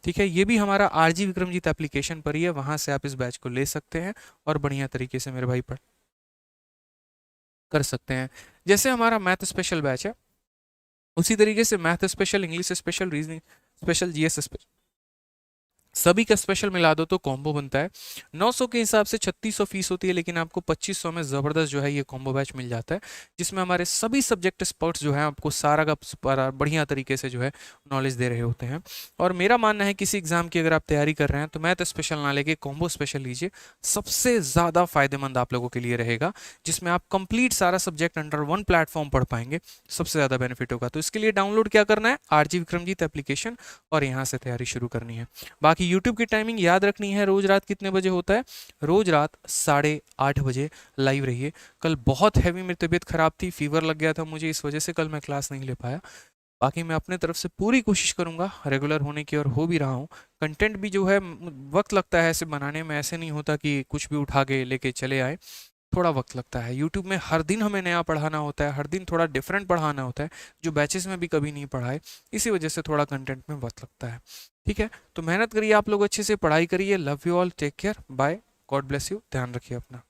ठीक है, ये भी हमारा आरजी विक्रमजीत एप्लीकेशन पर ही है, वहाँ से आप इस बैच को ले सकते हैं और बढ़िया तरीके से मेरे भाई पढ़ कर सकते हैं। जैसे हमारा मैथ स्पेशल बैच है, उसी तरीके से math special, English special, reasoning special, GS special, सभी का स्पेशल मिला दो तो कॉम्बो बनता है। 900 के हिसाब से 3600 फीस होती है, लेकिन आपको 2500 में ज़बरदस्त जो है ये कॉम्बो बैच मिल जाता है, जिसमें हमारे सभी सब्जेक्ट एक्सपर्ट्स जो हैं आपको सारा का बढ़िया तरीके से जो है नॉलेज दे रहे होते हैं। और मेरा मानना है किसी एग्जाम की अगर आप तैयारी कर रहे हैं तो मैथ स्पेशल ना लेके कॉम्बो स्पेशल लीजिए, सबसे ज़्यादा फायदेमंद आप लोगों के लिए रहेगा, जिसमें आप कंप्लीट सारा सब्जेक्ट अंडर वन प्लेटफॉर्म पढ़ पाएंगे, सबसे ज़्यादा बेनिफिट होगा। तो इसके लिए डाउनलोड क्या करना है, आरजी विक्रमजीत एप्लीकेशन, और यहाँ से तैयारी शुरू करनी है। बाकी बाकी यूट्यूब की टाइमिंग याद रखनी है, रोज़ रात कितने बजे होता है, रोज़ रात 8:30 बजे लाइव रहिए। कल बहुत हैवी मेरी तबीयत ख़राब थी, फीवर लग गया था मुझे, इस वजह से कल मैं क्लास नहीं ले पाया। बाकी मैं अपने तरफ से पूरी कोशिश करूँगा रेगुलर होने की, और हो भी रहा हूँ। कंटेंट भी जो है वक्त लगता है ऐसे बनाने में, ऐसे नहीं होता कि कुछ भी उठा के लेके चले आए, थोड़ा वक्त लगता है। यूट्यूब में हर दिन हमें नया पढ़ाना होता है, हर दिन थोड़ा डिफरेंट पढ़ाना होता है, जो बैचेस में भी कभी नहीं पढ़ाए, इसी वजह से थोड़ा कंटेंट में वक्त लगता है। ठीक है, तो मेहनत करिए आप लोग, अच्छे से पढ़ाई करिए। Love you all, take care, bye, God bless you, ध्यान रखिए अपना।